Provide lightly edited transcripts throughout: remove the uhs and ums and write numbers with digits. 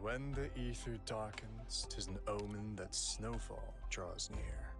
when the ether darkens, 'tis an omen that snowfall draws near.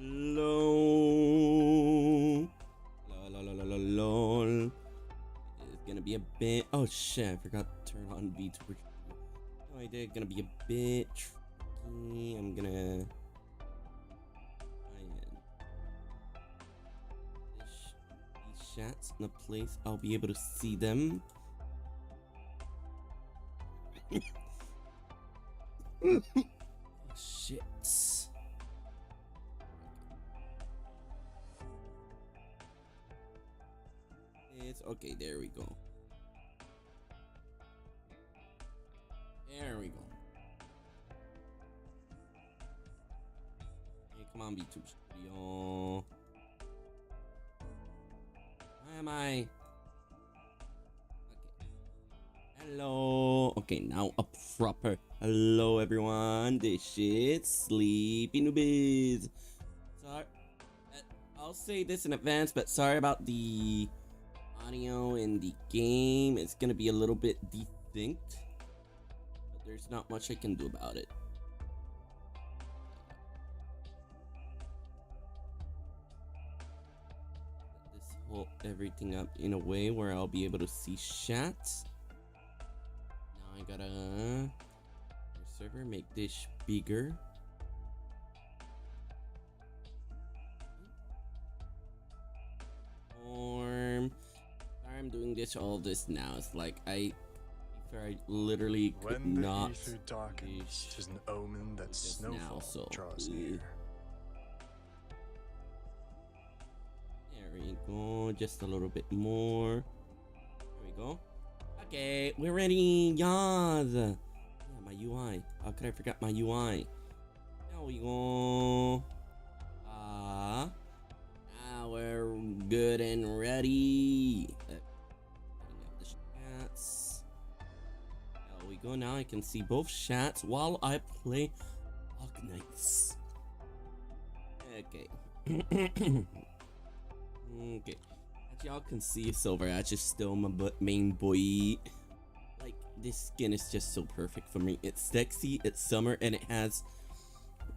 Lol. Lol. It's gonna be a bit. Oh shit! I forgot to turn on VTuber. No, I did. Gonna be a bit tricky. I'm gonna try and dish these chats in a place I'll be able to see them. Oh shit. It's okay, there we go. There we go. Hey, come on, VTube Studio. Why am I Hello. Okay, now a proper hello, everyone. This is Sleepy Noobies. Sorry, I'll say this in advance, but sorry about the audio in the game. It's gonna be a little bit distinct, but there's not much I can do about it. Let this hold everything up in a way where I'll be able to see chat. I gotta server make this bigger. Sorry, I'm doing all this now. It's like I literally could When not. the ether darkens, 'tis an omen that snowfall draws near. There we go. Just a little bit more. There we go. Okay, we're ready, guys. Yeah, my UI. How could I forget my UI? There we go. Now we're good and ready. Setting up the chats. There we go. Now I can see both chats while I play Arknight. Okay. Okay. As y'all can see, Silver Edge is still my main boy. Like, this skin is just so perfect for me. It's sexy, it's summer, and it has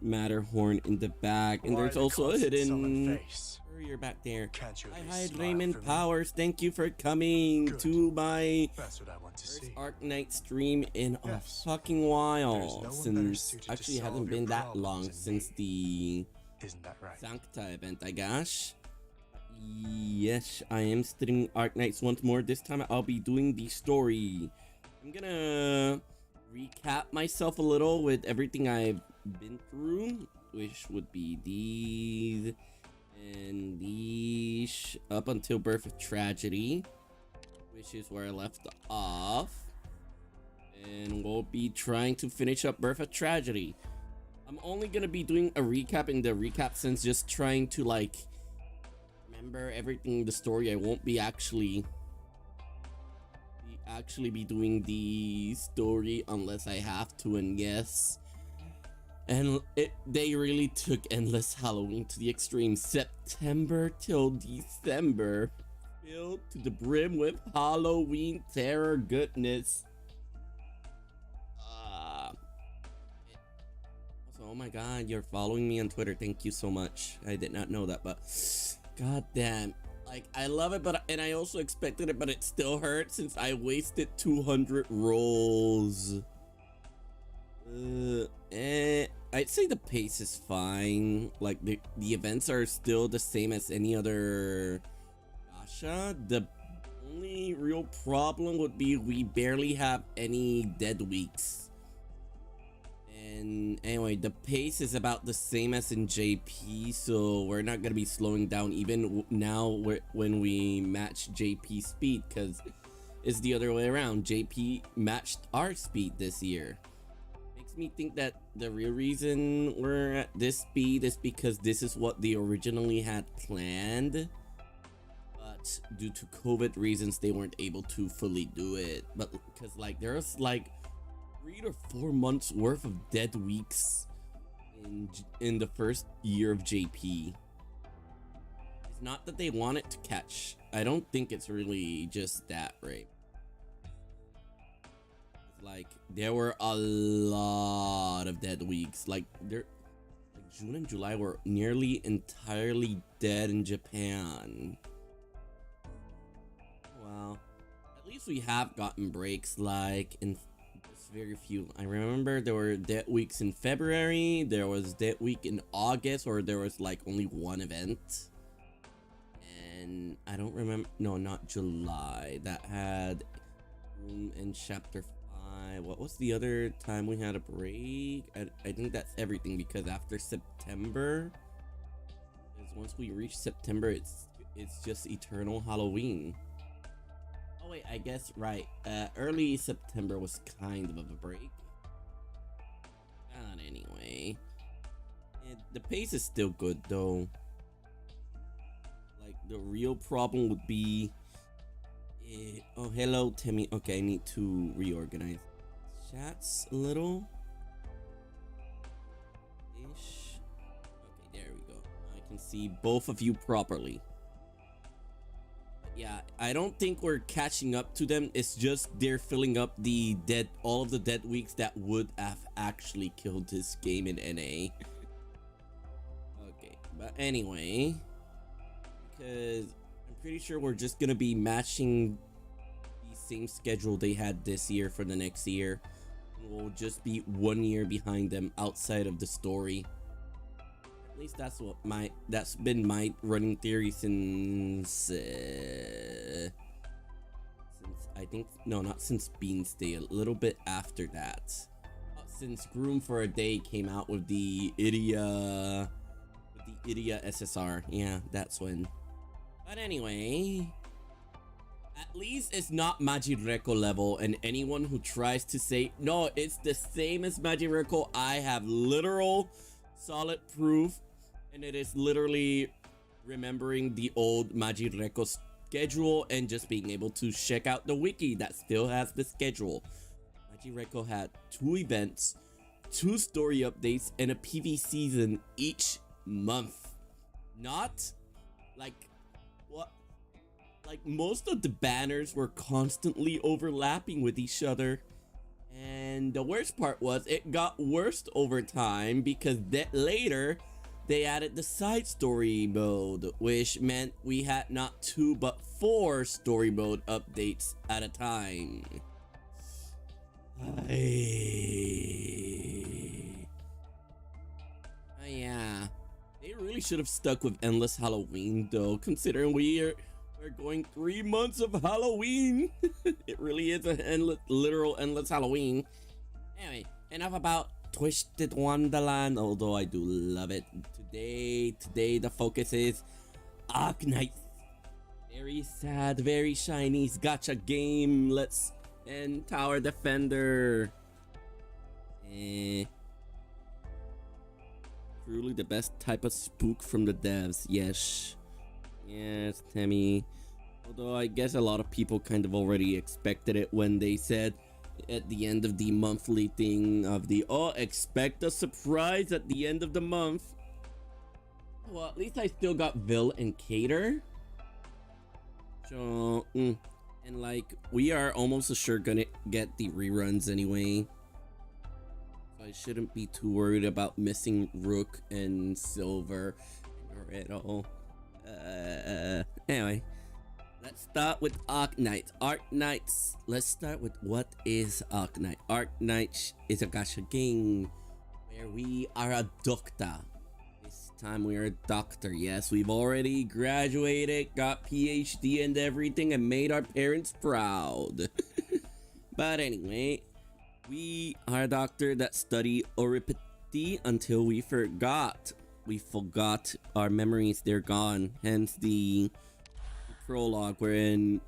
Matterhorn in the back. And there's also a hidden courier back there. Hi, Raymond Powers. Thank you for coming to my first Arknight stream in a fucking while. Since, actually, it hasn't been that long since the Sancta event, I guess. Yes, I am streaming Arknights once more. This time I'll be doing the story. I'm gonna recap myself a little with everything I've been through, which would be these and these up until Birth of Tragedy, which is where I left off. And we'll be trying to finish up Birth of Tragedy. I'm only gonna be doing a recap in the recap sense, just trying to like remember everything in the story. I won't be actually be doing the story unless I have to, and yes. And they really took Endless Halloween to the extreme. September till December, filled to the brim with Halloween terror goodness. Oh my god, you're following me on Twitter. Thank you so much. I did not know that, but god damn. Like, I love it, but I also expected it, but it still hurts since I wasted 200 rolls. I'd say the pace is fine. Like, the events are still the same as any other gacha. The only real problem would be we barely have any dead weeks. And anyway, the pace is about the same as in JP, so we're not gonna be slowing down even now when we match JP speed, because it's the other way around. JP matched our speed this year. Makes me think that the real reason we're at this speed is because this is what they originally had planned, but due to COVID reasons they weren't able to fully do it. But because like there's like 3 to 4 months worth of dead weeks in the first year of JP. It's not that they want it to catch. I don't think it's really just that, right? It's like there were a lot of dead weeks. Like June and July were nearly entirely dead in Japan. Well, at least we have gotten breaks, like in very few. I remember there were dead weeks in February, there was dead week in August, or there was like only one event. And I don't remember, no, not July, that had room in chapter 5. What was the other time we had a break? I think that's everything, because after September, because once we reach September, it's just eternal Halloween. Oh wait, I guess right. Early September was kind of a break. But anyway, the pace is still good though. Like the real problem would be Oh, hello, Timmy. Okay, I need to reorganize chats a little. Ish. Okay, there we go. I can see both of you properly. Yeah, I don't think we're catching up to them. It's just they're filling up all of the dead weeks that would have actually killed this game in NA. Okay, but anyway, because I'm pretty sure we're just gonna be matching the same schedule they had this year for the next year. We'll just be 1 year behind them outside of the story. At least that's been my running theory since I think not since Beans Day, a little bit after that. Since Groom for a Day came out with the Idia SSR. Yeah, that's when. But anyway, at least it's not Majireko level, and anyone who tries to say no, it's the same as Majireko, I have literal solid proof, and it is literally remembering the old Majireko schedule and just being able to check out the wiki that still has the schedule. Majireko had 2 events, 2 story updates, and a PV season each month. Not like what? Like most of the banners were constantly overlapping with each other. And the worst part was it got worse over time because later they added the side story mode, which meant we had not 2 but 4 story mode updates at a time. Yeah, they really should have stuck with Endless Halloween though, considering we're going 3 months of Halloween. It really is a literal endless Halloween. Anyway, enough about Twisted Wonderland, although I do love it. Today the focus is Arknight. Very sad, very shiny gacha game. And Tower Defender. Truly the best type of spook from the devs. Yes, Tammy. Although I guess a lot of people kind of already expected it when they said at the end of the monthly thing of expect a surprise at the end of the month. Well, at least I still got Vil and Cater. So, and like, we are almost sure gonna get the reruns anyway. So I shouldn't be too worried about missing Rook and Silver and Riddle. Anyway, let's start with Arknight. Let's start with what is Arknight. Arknight is a gacha game where we are a doctor. This time we are a doctor. Yes, we've already graduated, got PhD and everything, and made our parents proud. But anyway, we are a doctor that study oripity until we forgot. We forgot our memories, they're gone. Hence the prologue wherein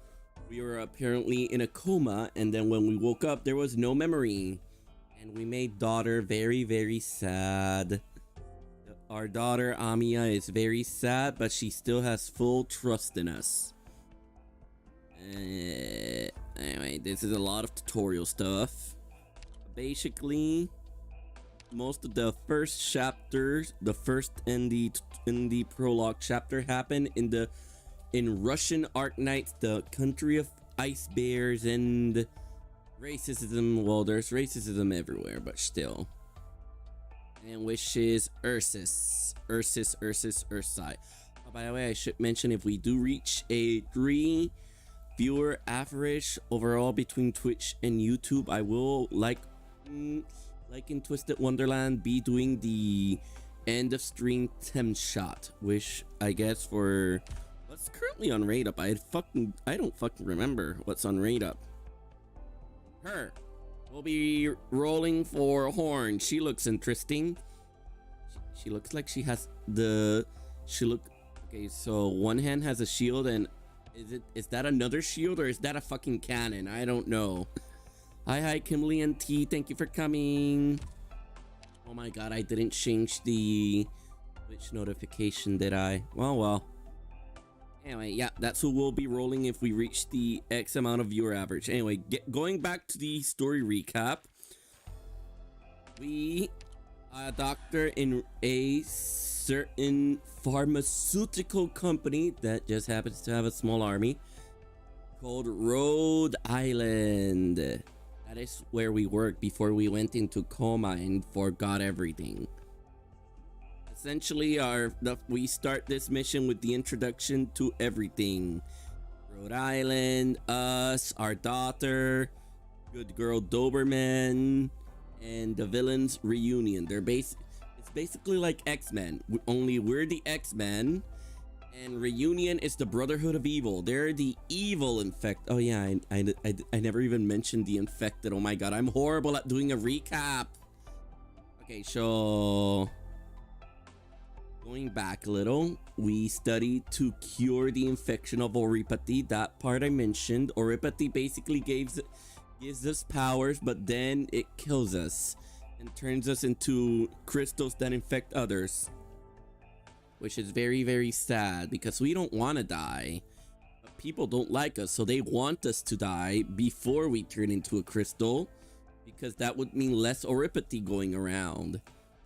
we were apparently in a coma, and then when we woke up there was no memory, and we made daughter very, very sad. Our daughter Amiya is very sad, but she still has full trust in us. Anyway, this is a lot of tutorial stuff. Basically, most of the first chapters, the first in the prologue chapter, happen in Russian Arknight, the country of ice bears and racism. Well, there's racism everywhere, but still. And which is Ursus. Oh, by the way, I should mention, if we do reach a 3 viewer average overall between Twitch and YouTube, I will like in Twisted Wonderland be doing the end of stream 10 shot, which I guess for what's currently on Raid Up, I don't fucking remember what's on Raid Up. Her will be rolling for Horn. She looks interesting. She looks like she has okay, so one hand has a shield, and is that another shield or is that a fucking cannon? I don't know. Hi Kimberly and T, thank you for coming. Oh my god, I didn't change the Twitch notification, did I? Well. Anyway, yeah, that's who we'll be rolling if we reach the X amount of viewer average. Anyway, going back to the story recap. We, a doctor in a certain pharmaceutical company that just happens to have a small army called Rhode Island. That is where we worked before we went into coma and forgot everything. Essentially, we start this mission with the introduction to everything. Rhode Island, us, our daughter, good girl Doberman, and the villains reunion. It's basically like X-Men, only we're the X-Men, and reunion is the Brotherhood of Evil. They're the evil oh yeah, I never even mentioned the infected. Oh my god, I'm horrible at doing a recap. Okay, so going back a little, we studied to cure the infection of oripathy. That part I mentioned. Oripathy basically gives us powers, but then it kills us and turns us into crystals that infect others, which is very, very sad because we don't want to die, but people don't like us, so they want us to die before we turn into a crystal, because that would mean less oripathy going around,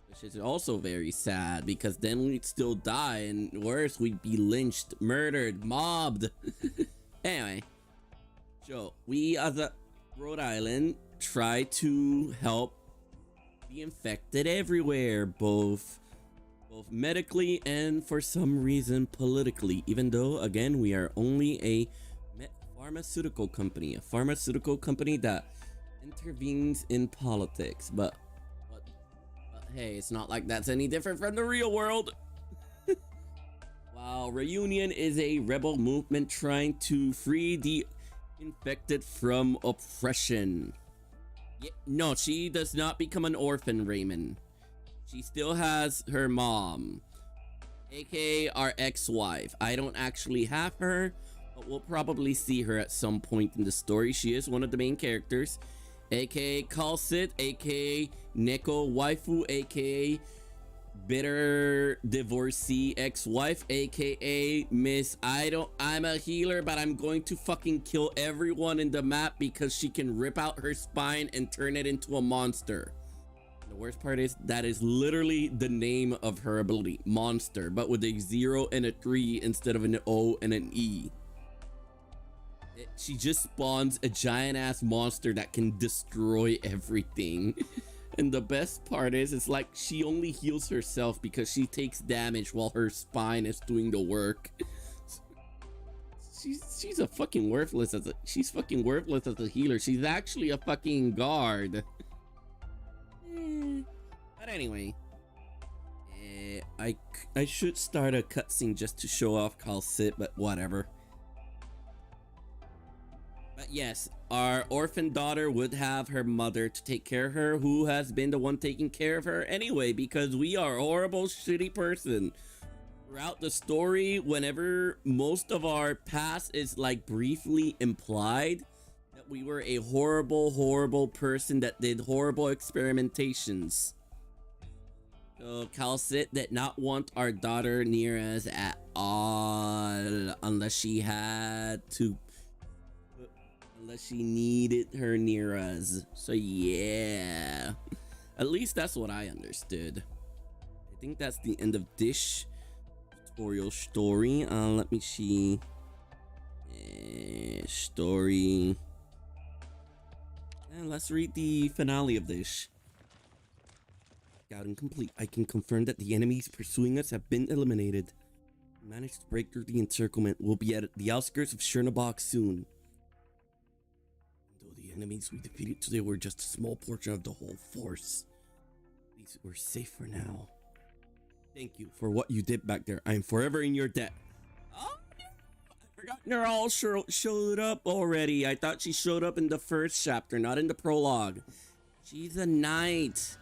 which is also very sad because then we'd still die, and worse, we'd be lynched, murdered, mobbed. Anyway, so we as a Rhode Island try to help the infected everywhere, both medically and for some reason politically, even though again we are only a pharmaceutical company that intervenes in politics, but hey, it's not like that's any different from the real world. While Reunion is a rebel movement trying to free the infected from oppression. Yeah, no, she does not become an orphan, Raymond. She still has her mom, aka our ex-wife. I don't actually have her, but we'll probably see her at some point in the story. She is one of the main characters, aka Kalsit, aka Neko waifu, aka bitter divorcee ex-wife, aka Miss I'm a healer, but I'm going to fucking kill everyone in the map because she can rip out her spine and turn it into a monster. The worst part is that is literally the name of her ability, monster, but with a 0 and a 3 instead of an O and an E. She just spawns a giant ass monster that can destroy everything. And the best part is, it's like she only heals herself because she takes damage while her spine is doing the work. She's a fucking worthless she's fucking worthless as a healer. She's actually a fucking guard. But anyway, I should start a cutscene just to show off Kalsit, but whatever. But yes, our orphan daughter would have her mother to take care of her, who has been the one taking care of her anyway, because we are a horrible, shitty person. Throughout the story, whenever most of our past is like briefly implied, that we were a horrible, horrible person that did horrible experimentations. So Kalsit did not want our daughter near us at all, unless she needed her near us. So yeah, at least that's what I understood. I think that's the end of this tutorial story. Let me see. Story. And let's read the finale of this. Scouting complete. I can confirm that the enemies pursuing us have been eliminated. We managed to break through the encirclement. We'll be at the outskirts of Chernobog soon. Though the enemies we defeated today were just a small portion of the whole force, at least we're safe for now. Thank you for what you did back there. I am forever in your debt. Oh, I forgot they're all showed up already. I thought she showed up in the first chapter, not in the prologue. She's a knight.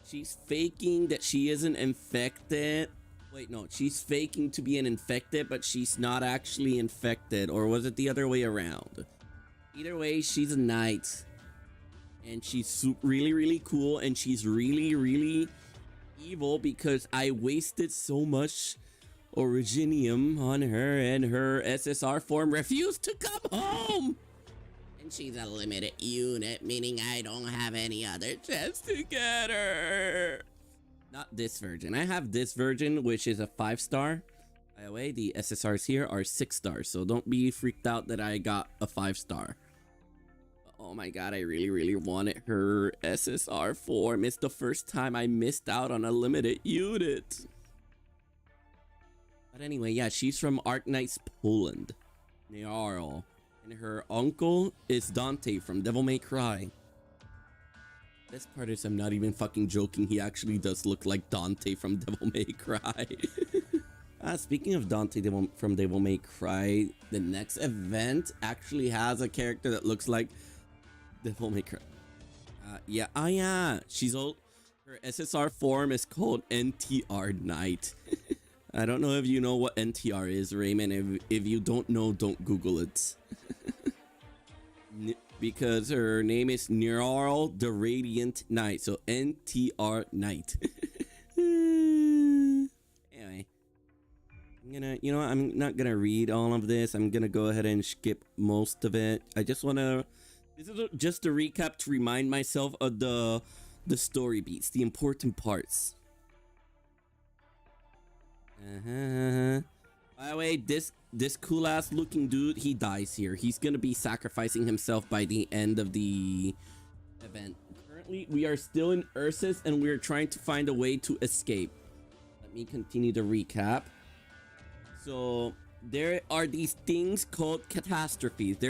She's faking that she isn't infected. Wait, no, she's faking to be an infected, but she's not actually infected. Or was it the other way around? Either way, she's a knight. And she's really, really cool. And she's really, really evil because I wasted so much Originium on her, and her SSR form refused to come home. And she's a limited unit, meaning I don't have any other chance to get her. Not this version. I have this version, which is a 5-star. By the way, the SSRs here are 6 stars, so don't be freaked out that I got a 5-star. Oh my god, I really wanted her SSR form. It's the first time I missed out on a limited unit. But anyway, yeah, she's from Arknight, Poland. Nearl. And her uncle is Dante from Devil May Cry. Best part is I'm not even fucking joking. He actually does look like Dante from Devil May Cry. Speaking of Dante from Devil May Cry, the next event actually has a character that looks like Devil May Cry. Yeah, oh yeah, she's old. Her SSR form is called NTR Knight. I don't know if you know what NTR is, Raymond. If you don't know, don't Google it. Because her name is Neural the Radiant Knight. So NTR Knight. Anyway. I'm not gonna read all of this. I'm gonna go ahead and skip most of it. I just wanna... This is just a recap to remind myself of the story beats, the important parts. By the way, this cool ass looking dude, he dies here. He's gonna be sacrificing himself by the end of the event. Currently, we are still in Ursus and we're trying to find a way to escape. Let me continue to recap. So there are these things called catastrophes. They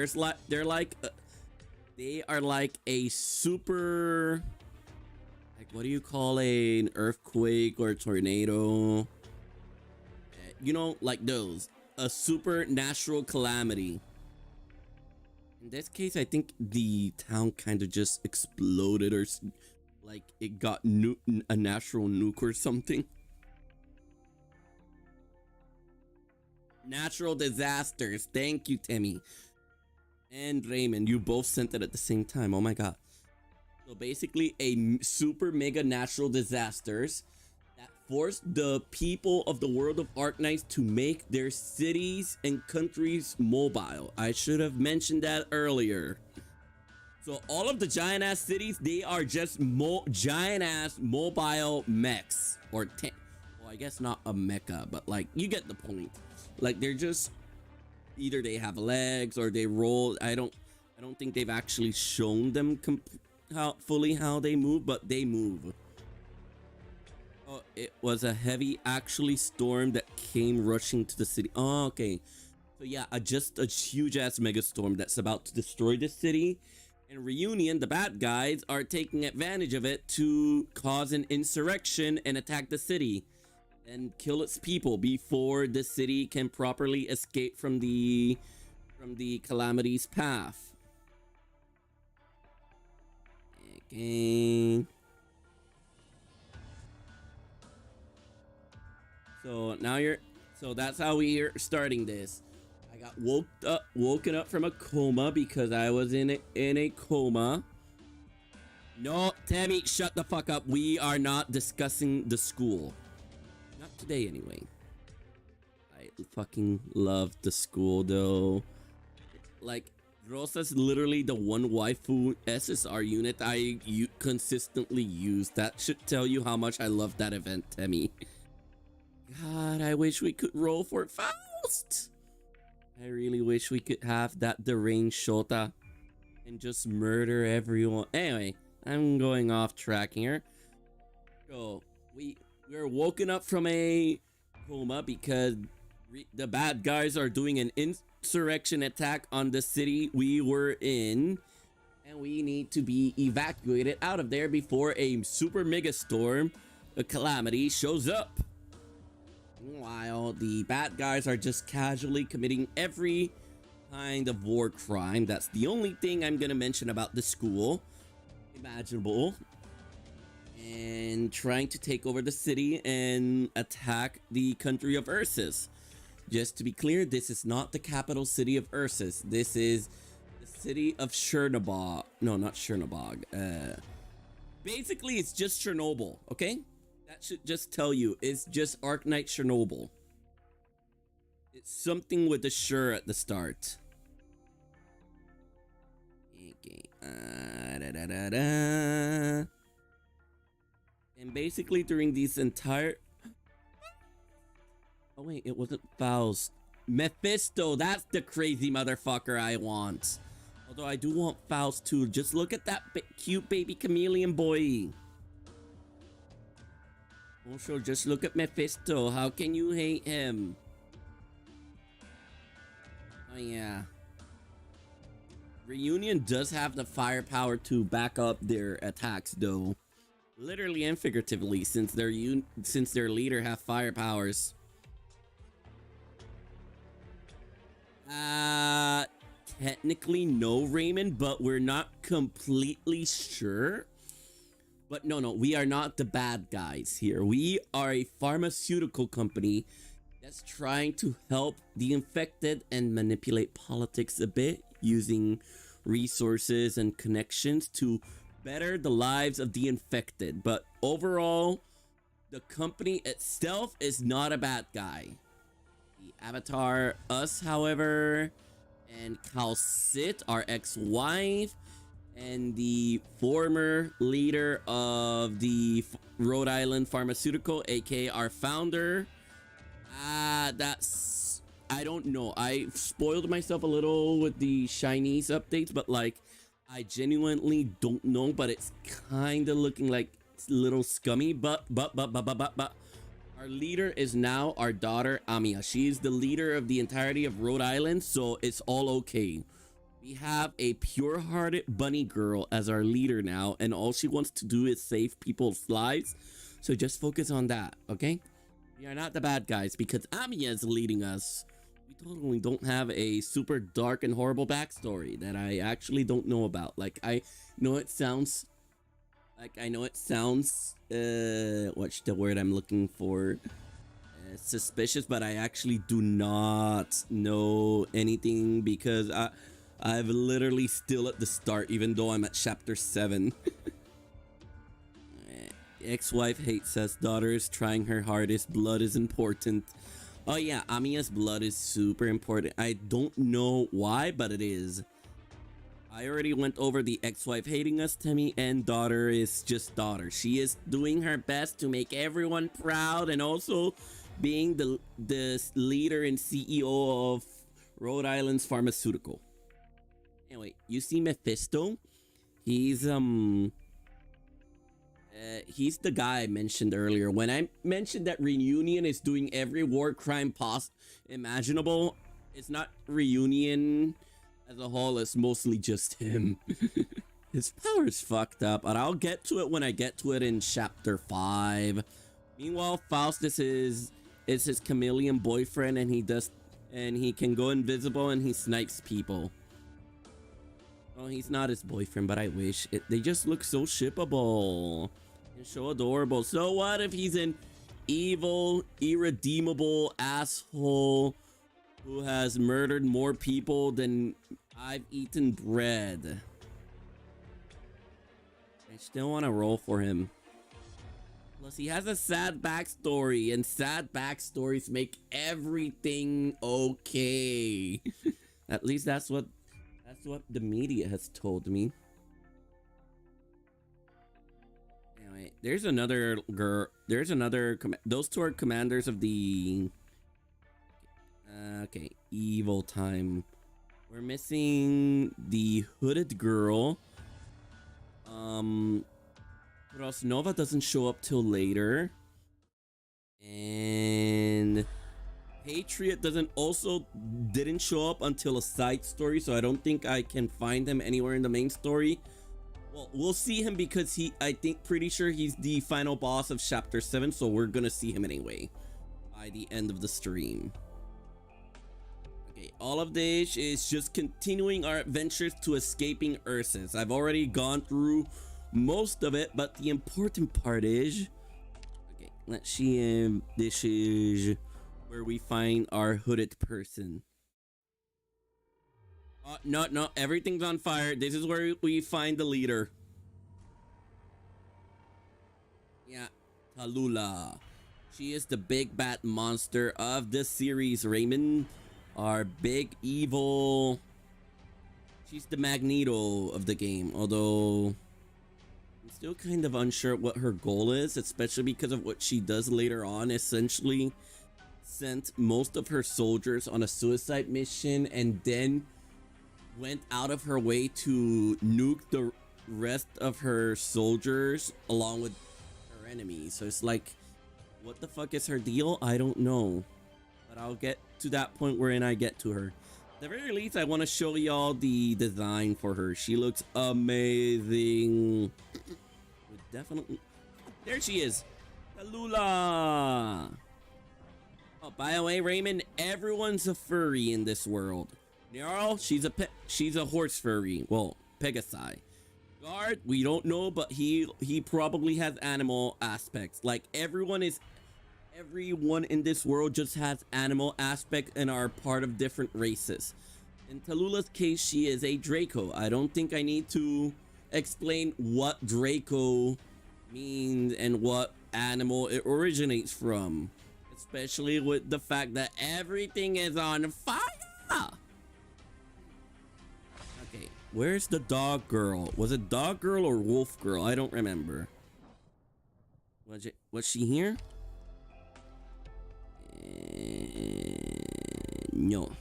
are like a super, like, what do you call an earthquake or a tornado? You know, like those. A supernatural calamity. In this case, I think the town kind of just exploded, or like it got a natural nuke or something. Natural disasters. Thank you, Timmy. And Raymond, you both sent it at the same time. Oh my god. So basically a super mega natural disasters that forced the people of the world of Arknight to make their cities and countries mobile. I should have mentioned that earlier. So all of the giant ass cities, they are just giant ass mobile mechs. Or well, I guess not a mecha, but like you get the point. Like they're just either they have legs or they roll. I don't think they've actually shown them fully how they move, but they move. Oh, it was a heavy actually storm that came rushing to the city. Oh, okay. So yeah, just a huge ass mega storm that's about to destroy the city. And Reunion, the bad guys, are taking advantage of it to cause an insurrection and attack the city and kill its people before the city can properly escape from the calamity's path. Okay. So now so that's how we are starting this. I got woken up from a coma because I was in a coma. No, Tammy, shut the fuck up. We are not discussing the school. Not today, anyway. I fucking love the school, though. Like, Rosa's literally the one waifu SSR unit I consistently use. That should tell you how much I love that event, Temmie. God, I wish we could roll for Faust. I really wish we could have that deranged Shota and just murder everyone. Anyway, I'm going off track here. So, we're woken up from a coma because the bad guys are doing an insurrection attack on the city we were in, and we need to be evacuated out of there before a super mega storm, a calamity, shows up. Meanwhile, the bad guys are just casually committing every kind of war crime. That's the only thing I'm gonna mention about the school imaginable, and trying to take over the city and attack the country of Ursus. Just to be clear, this is not the capital city of Ursus. This is the city of Chernobog. No, not Chernobog. Basically, it's just Chernobyl, okay? That should just tell you. It's just Arknight Chernobyl. It's something with the sure at the start. Okay. And basically during these entire... Oh wait, it wasn't Faust. Mephisto, that's the crazy motherfucker I want. Although I do want Faust too. Just look at that cute baby chameleon boy. Also, just look at Mephisto. How can you hate him? Oh yeah. Reunion does have the firepower to back up their attacks though. Literally and figuratively, since their leader have fire powers. Technically no, Raymond, but we're not completely sure. But no, we are not the bad guys here. We are a pharmaceutical company that's trying to help the infected and manipulate politics a bit using resources and connections to better the lives of the infected. But overall, the company itself is not a bad guy. The Avatar, us, however, and Calcit, our ex-wife, and the former leader of the Rhode Island Pharmaceutical, aka our founder. That's... I don't know. I spoiled myself a little with the Chinese updates, but like, I genuinely don't know, but it's kind of looking like it's a little scummy, but our leader is now our daughter, Amiya. She's the leader of the entirety of Rhode Island, so it's all okay. We have a pure-hearted bunny girl as our leader now, and all she wants to do is save people's lives. So just focus on that, okay? We are not the bad guys because Amiya is leading us. We totally don't have a super dark and horrible backstory that I actually don't know about. Like, I know it sounds... what's the word I'm looking for? Suspicious, but I actually do not know anything because I've literally still at the start, even though I'm at chapter 7. Ex-wife hates us. Daughter is trying her hardest. Blood is important. Oh yeah, Amiya's blood is super important. I don't know why, but it is. I already went over the ex-wife hating us, Temmie, and daughter is just daughter. She is doing her best to make everyone proud and also being the leader and CEO of Rhode Island's Pharmaceutical. Anyway, you see Mephisto? He's the guy I mentioned earlier. When I mentioned that Reunion is doing every war crime imaginable, it's not Reunion as a whole, it's mostly just him. His power's fucked up, but I'll get to it when I get to it in chapter 5. Meanwhile, Faustus is his chameleon boyfriend, and he can go invisible and he snipes people. Well, he's not his boyfriend, but I wish. They just look so shippable and so adorable. So what if he's an evil, irredeemable asshole who has murdered more people than I've eaten bread? I still want to roll for him. Plus, he has a sad backstory, and sad backstories make everything okay. At least that's what the media has told me. Anyway, there's another girl. There's another. Those two are commanders of the. Okay, evil time. We're missing the hooded girl. What else? Nova doesn't show up till later. And Patriot didn't show up until a side story, so I don't think I can find him anywhere in the main story. Well, we'll see him because pretty sure he's the final boss of chapter 7, so we're gonna see him anyway by the end of the stream. Okay, all of this is just continuing our adventures to escaping Ursus. I've already gone through most of it, but the important part is... Okay, let's see. This is where we find our hooded person. No, everything's on fire. This is where we find the leader. Yeah, Tallulah. She is the big bad monster of the series, Raymond. Our big evil. She's the Magneto of the game, although I'm still kind of unsure what her goal is, especially because of what she does later on. Essentially sent most of her soldiers on a suicide mission and then went out of her way to nuke the rest of her soldiers along with her enemies. So it's like, what the fuck is her deal? I don't know, but I'll get to that point wherein I get to her. At the very least, I want to show y'all the design for her. She looks amazing. Definitely. There she is. Tallulah. Oh, by the way, Raymond, everyone's a furry in this world. Nerl, she's a horse furry. Well, Pegasi. Guard, we don't know, but he probably has animal aspects. Like everyone in this world just has animal aspects and are part of different races. In Tallulah's case, she is a Draco. I don't think I need to explain what Draco means and what animal it originates from, especially with the fact that everything is on fire. Okay, where's the dog girl? Was it dog girl or wolf girl? I don't remember. Was she here? No.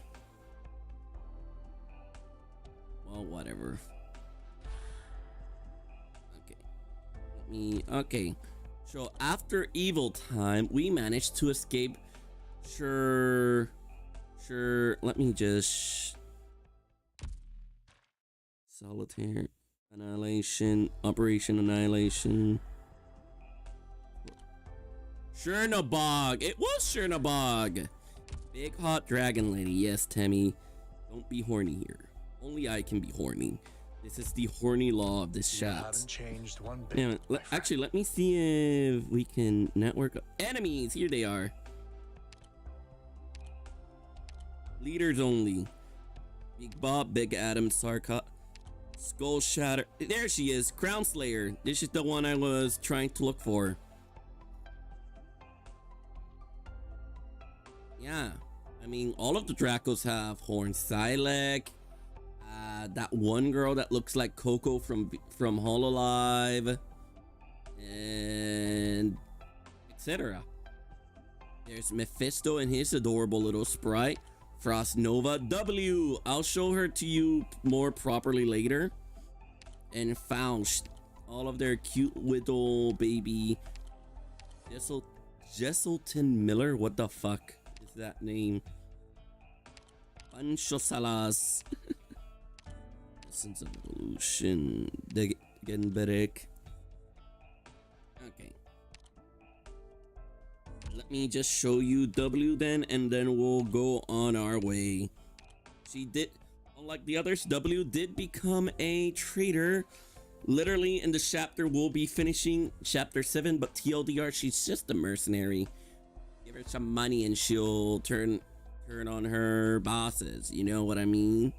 Well, whatever. Okay, so after evil time, we managed to escape. Sure, let me just solitaire annihilation, operation annihilation. Chernobog. It was Chernobog. Big hot dragon lady. Yes, Tammy, don't be horny here. Only I can be horny. This is the horny law of this chat. Changed one bit. Actually, let me see if we can network enemies. Here they are. Leaders only. Big Bob, Big Adam, Sarkot, Skull Shatter. There she is, Crown Slayer. This is the one I was trying to look for. Yeah, I mean, all of the Dracos have horns. Silek. That one girl that looks like Coco from Hololive, and etc. There's Mephisto and his adorable little sprite. Frost Nova W. I'll show her to you more properly later. And Faust. All of their cute little baby. Jesselton Miller. What the fuck is that name? Pancho Salas. Essence of Evolution. Degenberic. Okay. Let me just show you W then, and then we'll go on our way. She did, unlike the others, W did become a traitor. Literally in the chapter we'll be finishing, chapter 7, but TLDR, she's just a mercenary. Give her some money and she'll turn on her bosses, you know what I mean?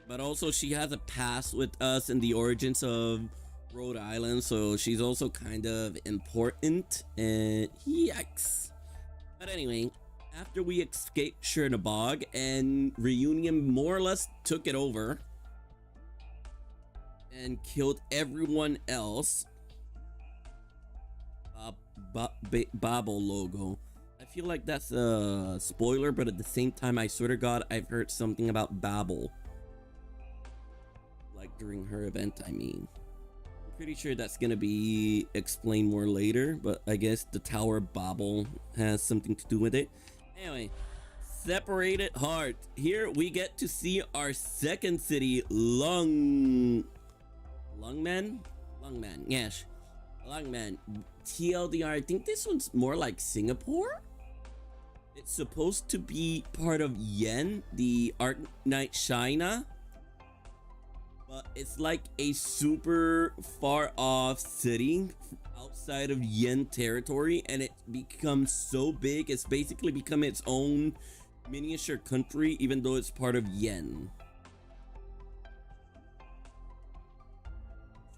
But also she has a past with us in the origins of Rhode Island, so she's also kind of important, and yikes. But anyway, after we escaped Chernobog and Reunion more or less took it over and killed everyone else. Babel logo. I feel like that's a spoiler, but at the same time, I swear to God, I've heard something about Babel. Like during her event, I mean. I'm pretty sure that's gonna be explained more later, but I guess the Tower Babel has something to do with it. Anyway, Separated Heart. Here we get to see our second city, Lungman? Yes. Lungman. TLDR, I think this one's more like Singapore. It's supposed to be part of Yen, the Arknight China. But it's like a super far off city outside of Yen territory, and it becomes so big, it's basically become its own miniature country, even though it's part of Yen.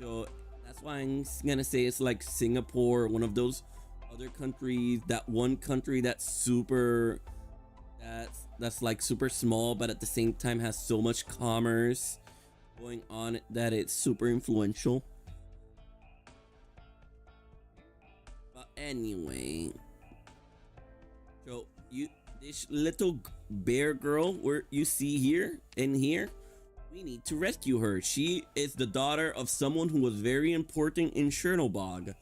So that's why I'm gonna say it's like Singapore, one of those other countries, that one country that's super, that's like super small, but at the same time has so much commerce going on that it's super influential. But anyway, so this little bear girl where you see here in here, we need to rescue her. She is the daughter of someone who was very important in Chernobog,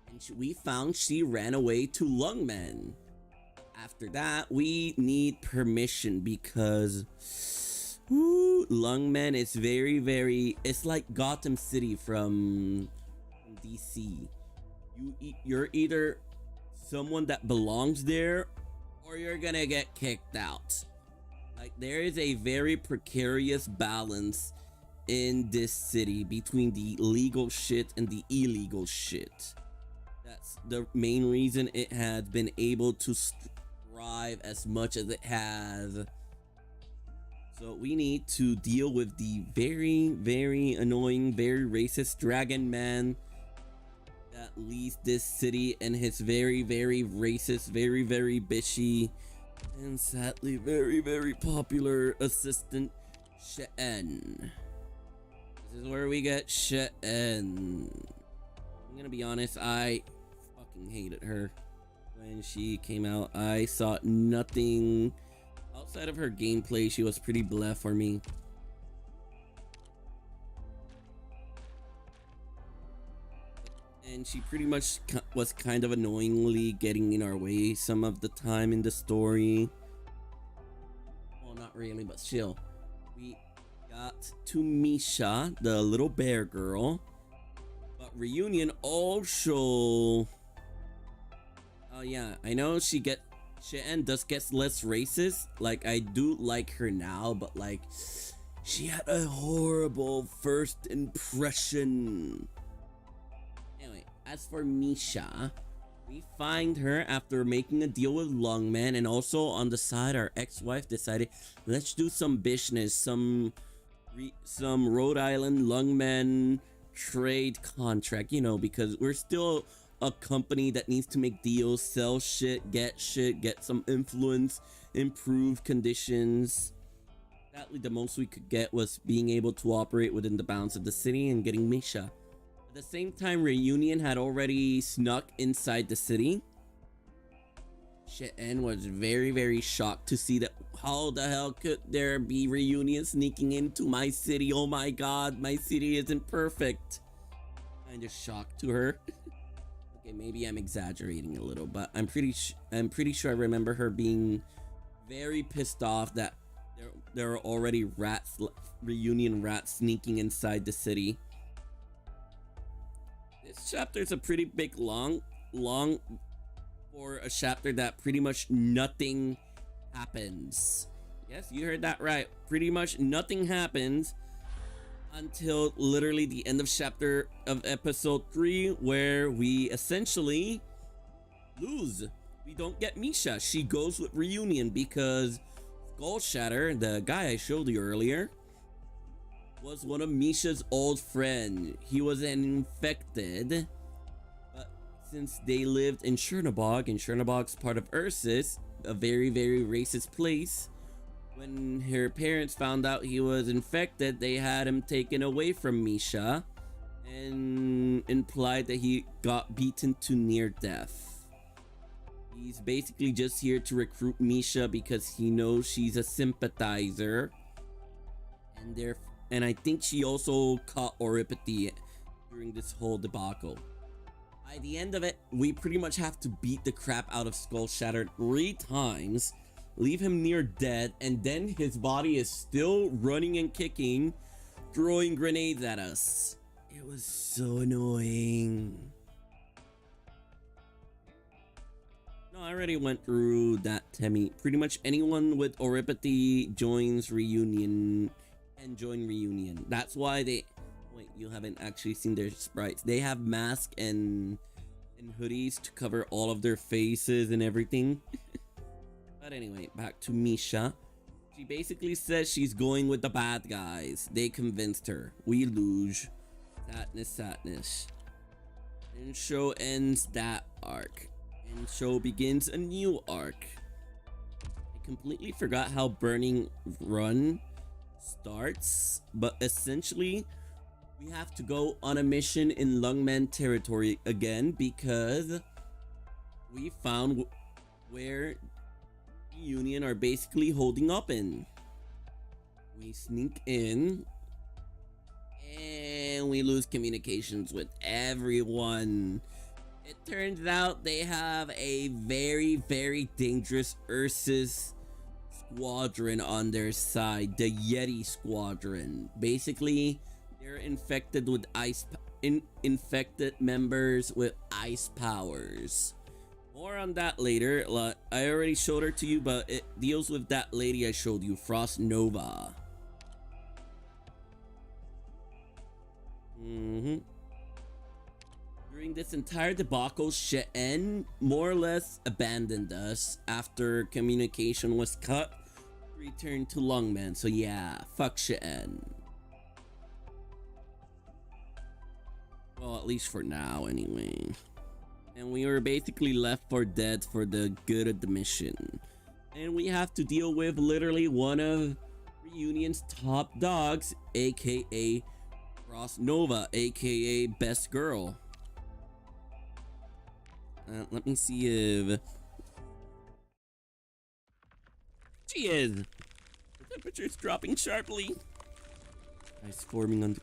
and we found she ran away to Lungmen. After that, we need permission because Lungmen is very, it's like Gotham City from DC. You're either someone that belongs there or you're gonna get kicked out. Like, there is a very precarious balance in this city between the legal shit and the illegal shit. That's the main reason it has been able to thrive as much as it has. So we need to deal with the very annoying, very racist dragon man that leads this city, and his very racist, very bitchy, and sadly very popular assistant, She'en. This is where we get She'en. I'm gonna be honest, I fucking hated her when she came out. I saw nothing outside of her gameplay. She was pretty bleh for me. And she pretty much was kind of annoyingly getting in our way some of the time in the story. Well, not really, but still. We got to Misha, the little bear girl. But Reunion also... Oh yeah, I know She'en does get less racist. Like, I do like her now, but like, she had a horrible first impression. Anyway, as for Misha, we find her after making a deal with Lungman, and also on the side, our ex-wife decided, let's do some business, some Rhode Island Lungman trade contract, you know, because we're still a company that needs to make deals, sell shit, get some influence, improve conditions. Sadly, the most we could get was being able to operate within the bounds of the city and getting Misha. At the same time, Reunion had already snuck inside the city. She'en was very shocked to see that. How the hell could there be Reunion sneaking into my city? Oh my god, my city isn't perfect. Kinda shocked to her. Okay, maybe I'm exaggerating a little, but I'm pretty sure I remember her being very pissed off that there are already Reunion rats sneaking inside the city. This chapter is a pretty big long for a chapter that pretty much nothing happens. Yes, you heard that right. Pretty much nothing happens until literally the end of chapter of episode 3, where we essentially lose. We don't get Misha. She goes with Reunion because Skull Shatter, the guy I showed you earlier, was one of Misha's old friend. He was an infected, but since they lived in Chernobog, and Chernobog's part of Ursus, a very racist place, when her parents found out he was infected, they had him taken away from Misha and implied that he got beaten to near death. He's basically just here to recruit Misha because he knows she's a sympathizer, and I think she also caught Oripathy during this whole debacle. By the end of it, we pretty much have to beat the crap out of Skull Shattered 3 times, leave him near dead, and then his body is still running and kicking, throwing grenades at us. It was so annoying. No, I already went through that, Temmie. Pretty much anyone with Oripathy joins Reunion and join Reunion. That's why they... Wait, you haven't actually seen their sprites. They have masks and hoodies to cover all of their faces and everything. But anyway, back to Misha. She basically says she's going with the bad guys. They convinced her. We lose. Sadness. And show ends that arc. And show begins a new arc. I completely forgot how Burning Run starts, but essentially we have to go on a mission in Lungman territory again because we found where the Union are basically holding up in. We sneak in and we lose communications with everyone. It turns out they have a very, very dangerous Ursus squadron on their side, the Yeti squadron. Basically, they're infected with infected members with ice powers. More on that later. I already showed her to you, but it deals with that lady I showed you, Frost Nova. During this entire debacle, She'en more or less abandoned us after communication was cut. Returned to Lungman, so yeah, fuck She'en. Well, at least for now, anyway. And we were basically left for dead for the good of the mission. And we have to deal with literally one of Reunion's top dogs, aka Frost Nova, aka Best Girl. Let me see if she is. The temperature is dropping sharply. Ice forming on.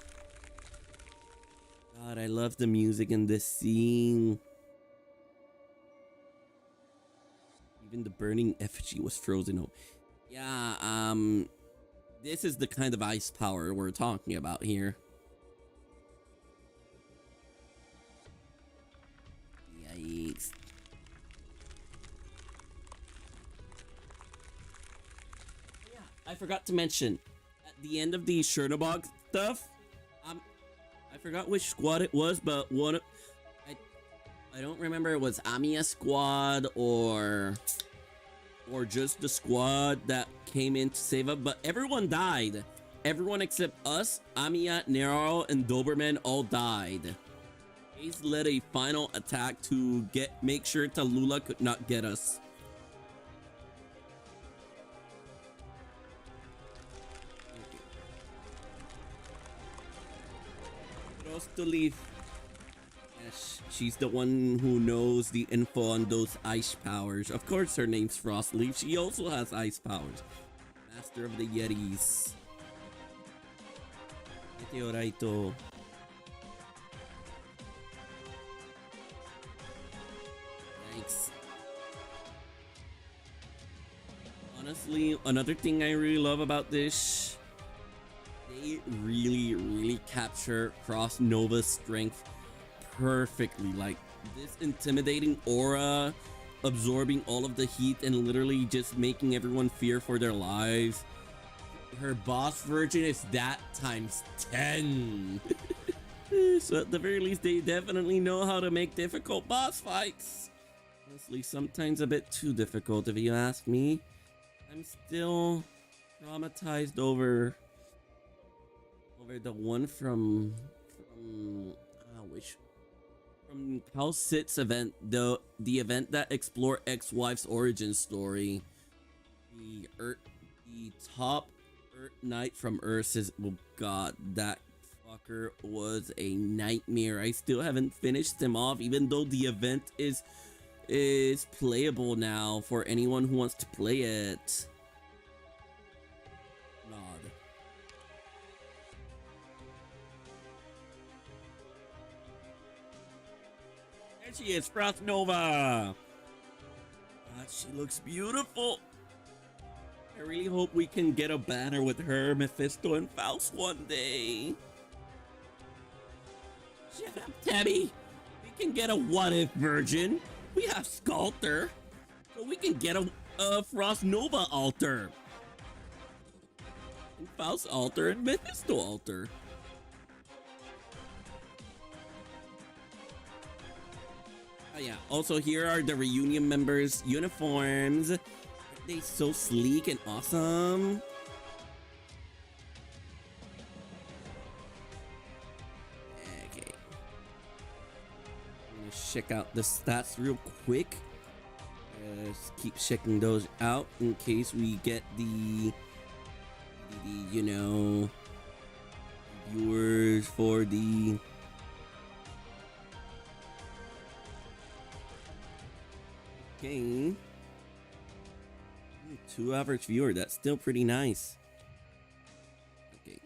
God, I love the music in this scene. Even the burning effigy was frozen over. Yeah, this is the kind of ice power we're talking about here. Yikes. Yeah, I forgot to mention, at the end of the Chernobog stuff, I forgot which squad it was, but I don't remember it was Amiya squad or just the squad that came in to save up, but everyone died. Everyone except us, Amiya, Nerl, and Doberman all died. Ace led a final attack to make sure Tallulah could not get us. Frost to leave. Yes, she's the one who knows the info on those ice powers. Of course her name's Frostleaf. She also has ice powers. Master of the Yetis. Meteorito. Yikes. Honestly, another thing I really love about this, they really capture Frost Nova's strength perfectly. Like this intimidating aura, absorbing all of the heat and literally just making everyone fear for their lives. Her boss version is that times 10. So at the very least, they definitely know how to make difficult boss fights. Honestly, sometimes a bit too difficult if you ask me. I'm still traumatized over the one from Cal Sit's event, the event that explored ex-wife's origin story. The top Arknight from Ursus. Oh god, that fucker was a nightmare. I still haven't finished him off, even though the event is playable now for anyone who wants to play it. God. There she is, Frost Nova. God, she looks beautiful. I really hope we can get a banner with her, Mephisto, and Faust one day. Shut up, Tabby. We can get a what-if virgin. We have Sculptor, so we can get a Frost Nova altar. And Faust altar and Mephisto altar. Oh yeah, also here are the reunion members' uniforms. Aren't they so sleek and awesome? Okay. I'm gonna check out the stats real quick. Just keep checking those out in case we get the you know, viewers for the game. 2 average viewer, that's still pretty nice. Okay.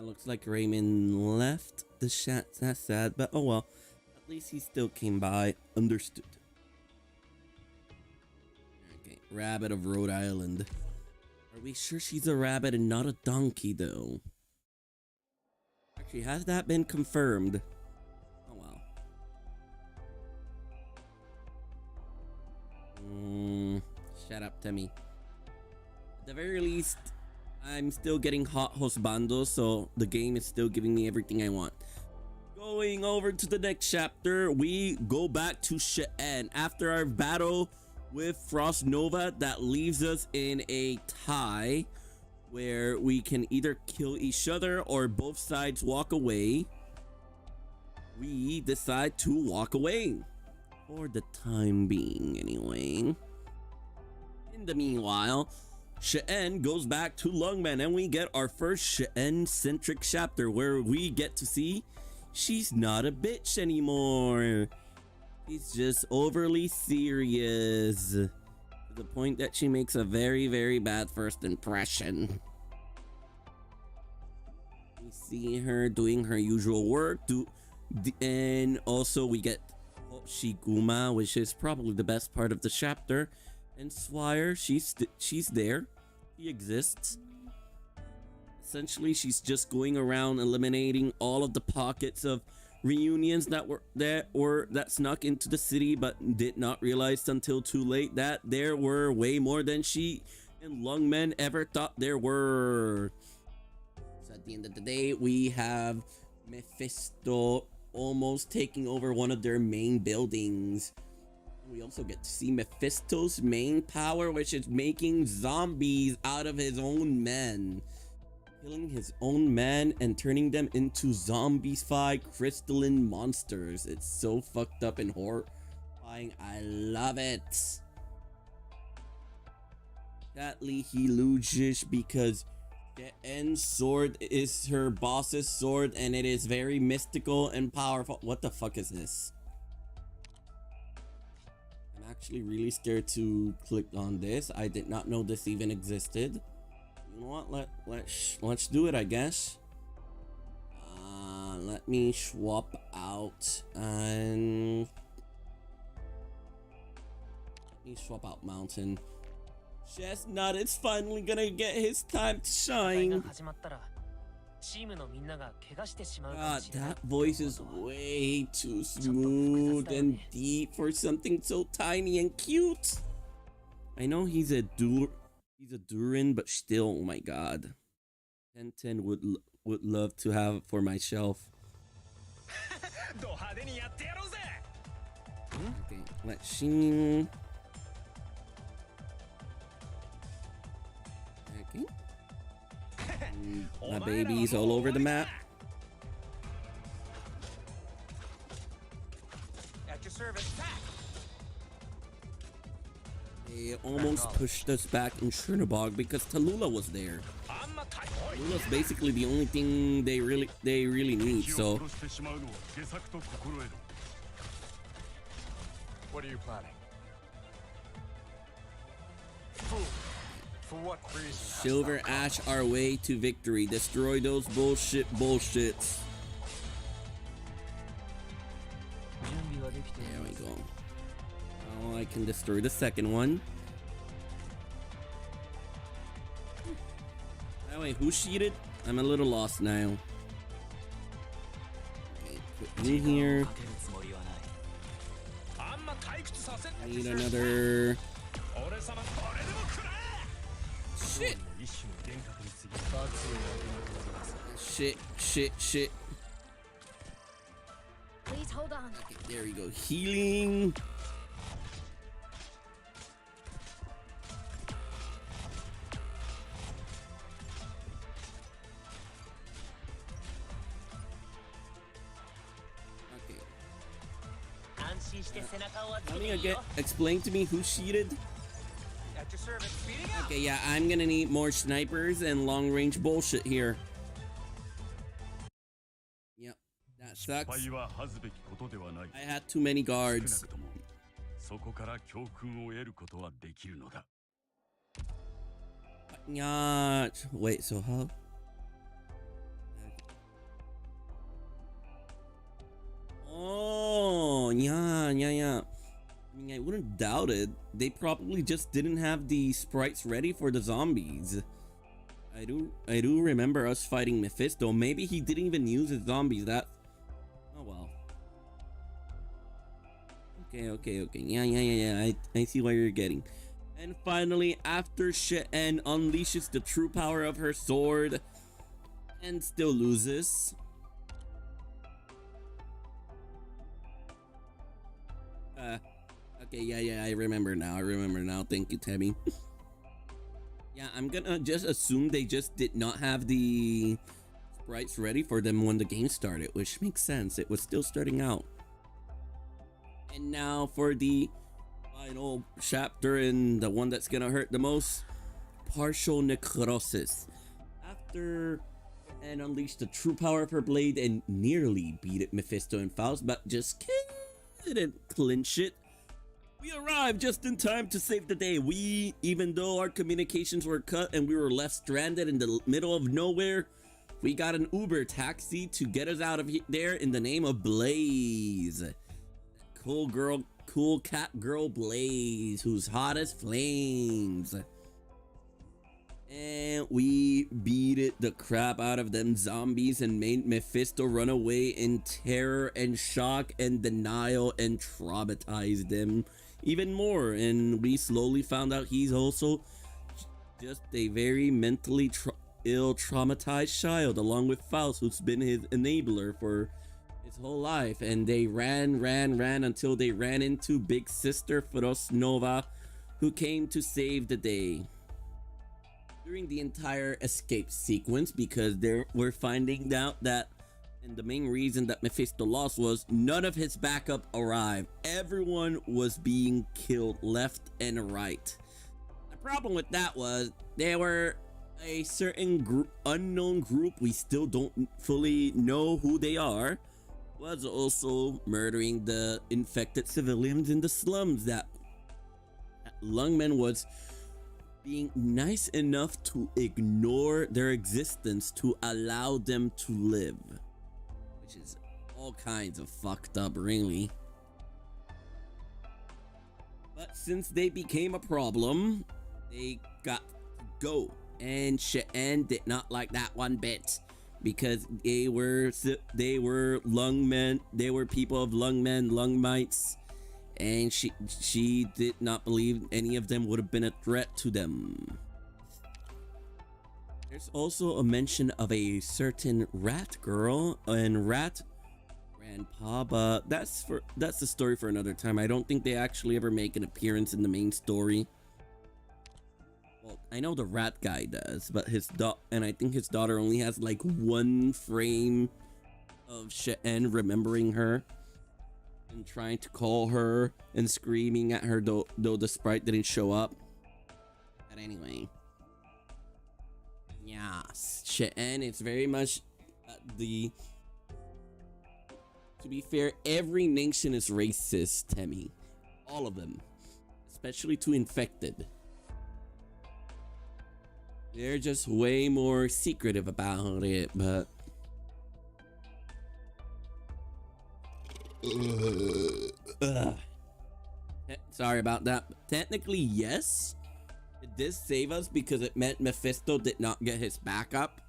Looks like Raymond left the chat. That's sad, but oh well. At least he still came by. Understood. Okay, Rabbit of Rhode Island. Are we sure she's a rabbit and not a donkey, though? Actually, has that been confirmed? Oh well. Shut up, Timmy. At the very least, I'm still getting hot husbandos, so the game is still giving me everything I want. Going over to the next chapter, we go back to Cheyenne after our battle with Frost Nova. That leaves us in a tie where we can either kill each other or both sides walk away. We decide to walk away for the time being, anyway. In the meanwhile, Cheyenne goes back to Lungman, and we get our first Cheyenne-centric chapter where we get to see she's not a bitch anymore. She's just overly serious to the point that she makes a very, very bad first impression. We see her doing her usual work, and also we get Shiguma, which is probably the best part of the chapter. And Swire, she's there. She exists. Essentially, she's just going around eliminating all of the pockets of reunions that snuck into the city, but did not realize until too late that there were way more than she and Lungmen ever thought there were. So at the end of the day, we have Mephisto almost taking over one of their main buildings. We also get to see Mephisto's main power, which is making zombies out of his own men. Killing his own men and turning them into zombified crystalline monsters. It's so fucked up and horrifying. I love it. Sadly, he loses because the end sword is her boss's sword and it is very mystical and powerful. What the fuck is this? Actually really scared to click on this. I did not know this even existed. You know what, let's do it, I guess. Let me swap out and let me swap out Mountain. Chestnut is finally gonna get his time to shine. God, that voice is way too smooth and deep for something so tiny and cute. I know he's a Durin, but still, oh my god. 1010 would love to have it for my shelf. Okay, let's see. Okay. My baby's all over the map. At your service. They almost pushed us back in Chernobog because Tallulah was there. Tallulah's basically the only thing they really need, so. What are you planning? For what reason? Silver Ash our way to victory. Destroy those bullshits. There we go. Now I can destroy the second one. By the way, who cheated? I'm a little lost now. Okay, put in here. I need another. Shit. Shit. Please hold on. Okay, there we go. Healing. Let me again explain to me who cheated. At your service. Speeding up. Okay, yeah, I'm gonna need more snipers and long-range bullshit here. Yep, that sucks. I had too many guards. Yeah. Wait, so how? Oh, yeah. I mean, I wouldn't doubt it. They probably just didn't have the sprites ready for the zombies. I do remember us fighting Mephisto. Maybe he didn't even use his zombies. That. Oh well. Okay. Yeah. I see what you're getting. And finally, after She'en unleashes the true power of her sword and still loses. Okay, yeah, I remember now. Thank you, Tammy. Yeah, I'm gonna just assume they just did not have the sprites ready for them when the game started, which makes sense. It was still starting out. And now for the final chapter, and the one that's gonna hurt the most, partial necrosis. After and unleashed the true power of her blade and nearly beat Mephisto and Faust, but just couldn't clinch it. We arrived just in time to save the day. Even though our communications were cut and we were left stranded in the middle of nowhere, we got an Uber taxi to get us out of there in the name of Blaze. Cool cat girl Blaze, who's hot as flames. And we beat the crap out of them zombies and made Mephisto run away in terror and shock and denial and traumatized them even more. And we slowly found out he's also just a very mentally ill, traumatized child, along with Faust, who's been his enabler for his whole life. And they ran until they ran into Big Sister Frostnova, who came to save the day. During the entire escape sequence, because we're finding out that, and the main reason that Mephisto lost was none of his backup arrived. Everyone was being killed left and right. The problem with that was there were a certain unknown group, we still don't fully know who they are, was also murdering the infected civilians in the slums. That Lungman was being nice enough to ignore their existence to allow them to live, which is all kinds of fucked up, really. But since they became a problem, they got to go, and She'en did not like that one bit, because they were lungmen, they were people of lungmen, lungmites, and she did not believe any of them would have been a threat to them. There's also a mention of a certain rat girl and rat grandpa, but that's the story for another time. I don't think they actually ever make an appearance in the main story. Well, I know the rat guy does, but and I think his daughter only has like one frame of She'en remembering her and trying to call her and screaming at her, though the sprite didn't show up. But anyway, yeah, She'en is very much to be fair, every nation is racist, Temmie. All of them, especially to infected. They're just way more secretive about it, but sorry about that. Technically, yes, it did save us because it meant Mephisto did not get his backup,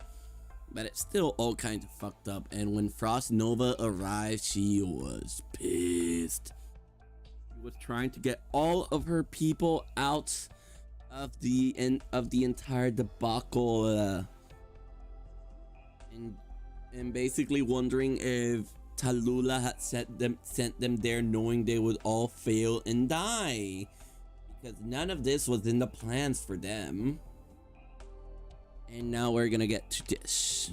but it's still all kinds of fucked up. And when Frostnova arrived, she was pissed. She was trying to get all of her people out of the entire debacle, and basically wondering if Tallulah had sent them there knowing they would all fail and die, because none of this was in the plans for them. And now we're gonna get to this.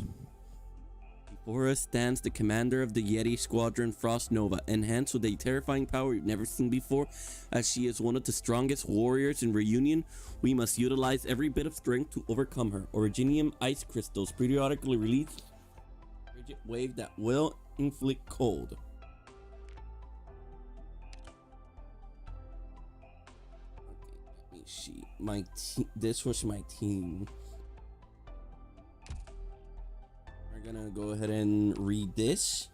We Before us stands the commander of the Yeti Squadron, Frost Nova, enhanced with a terrifying power you've never seen before. As she is one of the strongest warriors in Reunion, we must utilize every bit of strength to overcome her. Originium ice crystals periodically release a frigid wave that will inflict cold. Okay, let me see. This was my team. We're gonna go ahead and read this.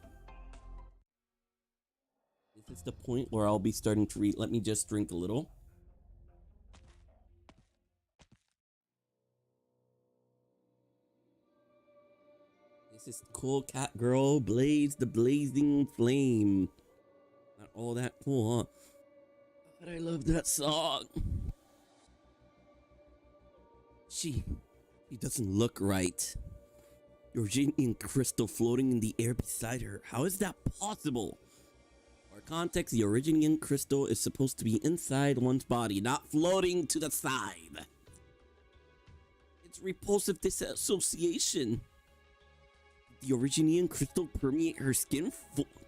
This is the point where I'll be starting to read. Let me just drink a little. This is Cool Cat Girl Blaze the Blazing Flame. Not all that cool, huh? But I love that song. She doesn't look right. Originian crystal floating in the air beside her. How is that possible? For context, the Originian crystal is supposed to be inside one's body, not floating to the side. It's repulsive disassociation. The Originian crystal permeate her skin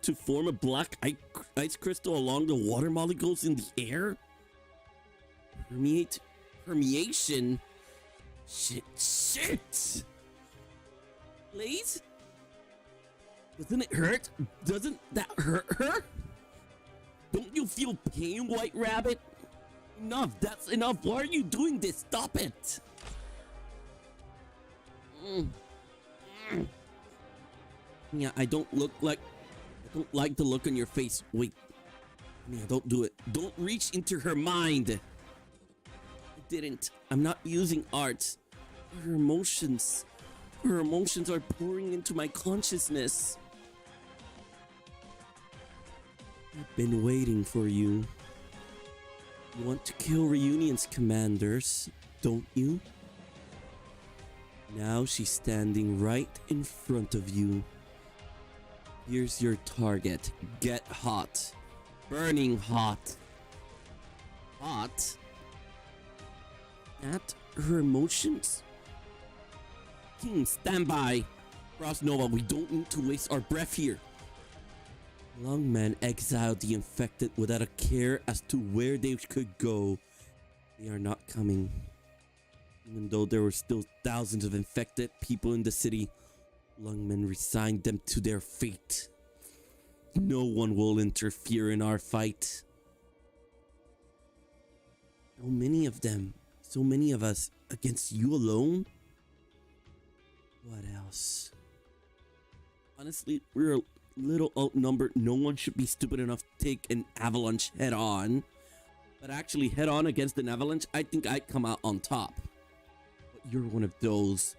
to form a black ice crystal along the water molecules in the air? Permeation? Shit! Blaze? Doesn't it hurt? Doesn't that hurt her? Don't you feel pain, White Rabbit? Enough, that's enough. Why are you doing this? Stop it. Yeah, I don't like the look on your face. Wait. Yeah, don't do it. Don't reach into her mind. I didn't. I'm not using art. Her emotions. Her emotions are pouring into my consciousness. I've been waiting for you. You want to kill Reunion's commanders, don't you? Now she's standing right in front of you. Here's your target. Get hot. Burning hot. Hot? At her emotions? King, stand by. Frost Nova, we don't need to waste our breath here. Lungmen exiled the infected without a care as to where they could go. They are not coming. Even though there were still thousands of infected people in the city, Lungmen resigned them to their fate. No one will interfere in our fight. So many of them, so many of us, against you alone? What else? Honestly, we're a little outnumbered. No one should be stupid enough to take an avalanche head on. But actually head on against an avalanche, I think I'd come out on top. But you're one of those.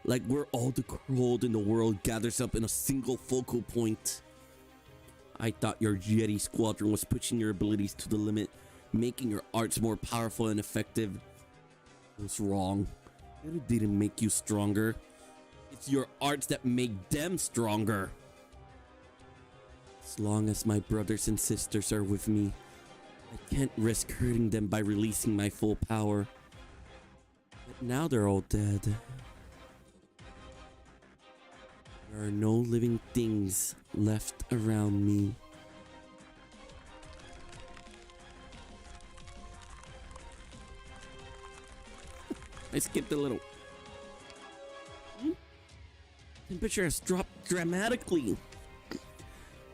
Like where all the cold in the world gathers up in a single focal point. I thought your Yeti Squadron was pushing your abilities to the limit, making your arts more powerful and effective. I was wrong. It didn't make you stronger. It's your arts that make them stronger. As long as my brothers and sisters are with me, I can't risk hurting them by releasing my full power. But now they're all dead. There are no living things left around me. I skipped a little. Temperature has dropped dramatically.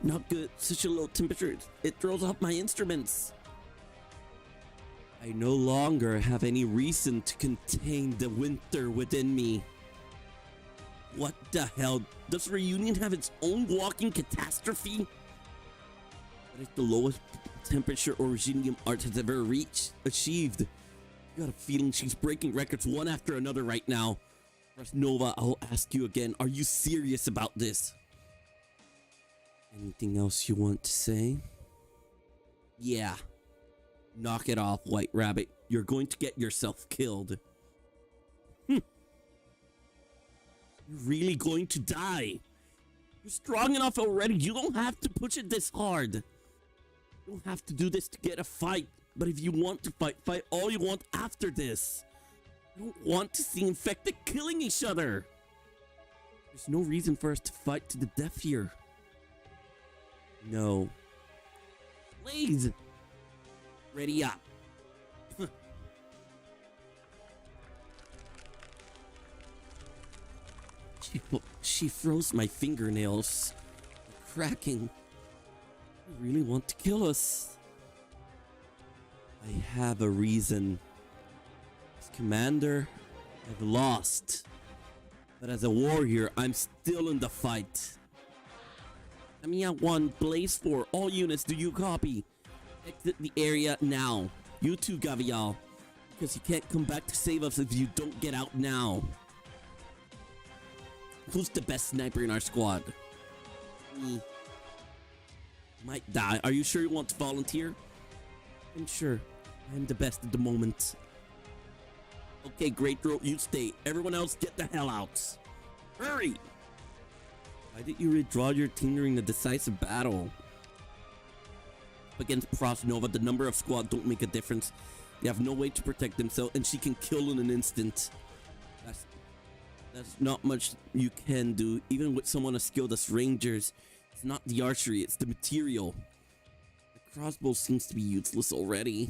Not good. Such a low temperature. It throws off my instruments. I no longer have any reason to contain the winter within me. What the hell? Does Reunion have its own walking catastrophe? That is the lowest temperature Originium art has ever achieved. I got a feeling she's breaking records one after another right now. Frost Nova, I'll ask you again. Are you serious about this? Anything else you want to say? Yeah. Knock it off, White Rabbit. You're going to get yourself killed. You're really going to die. You're strong enough already. You don't have to push it this hard. You don't have to do this to get a fight. But if you want to fight, fight all you want after this. I don't want to see infected killing each other. There's no reason for us to fight to the death here. No. Blaze! Ready up. She froze my fingernails. Cracking. You really want to kill us? I have a reason. As commander, I've lost. But as a warrior, I'm still in the fight. Amiya 1, Blaze 4, all units, do you copy? Exit the area now. You too, Gavial. Because you can't come back to save us if you don't get out now. Who's the best sniper in our squad? Me. Might die. Are you sure you want to volunteer? I'm sure. I'm the best at the moment. Okay, Great Throat, you stay. Everyone else get the hell out. Hurry! Why did you withdraw your team during the decisive battle? Against Frost Nova, the number of squad don't make a difference. They have no way to protect themselves, and she can kill in an instant. That's not much you can do, even with someone as skilled as Rangers. It's not the archery, it's the material. The crossbow seems to be useless already.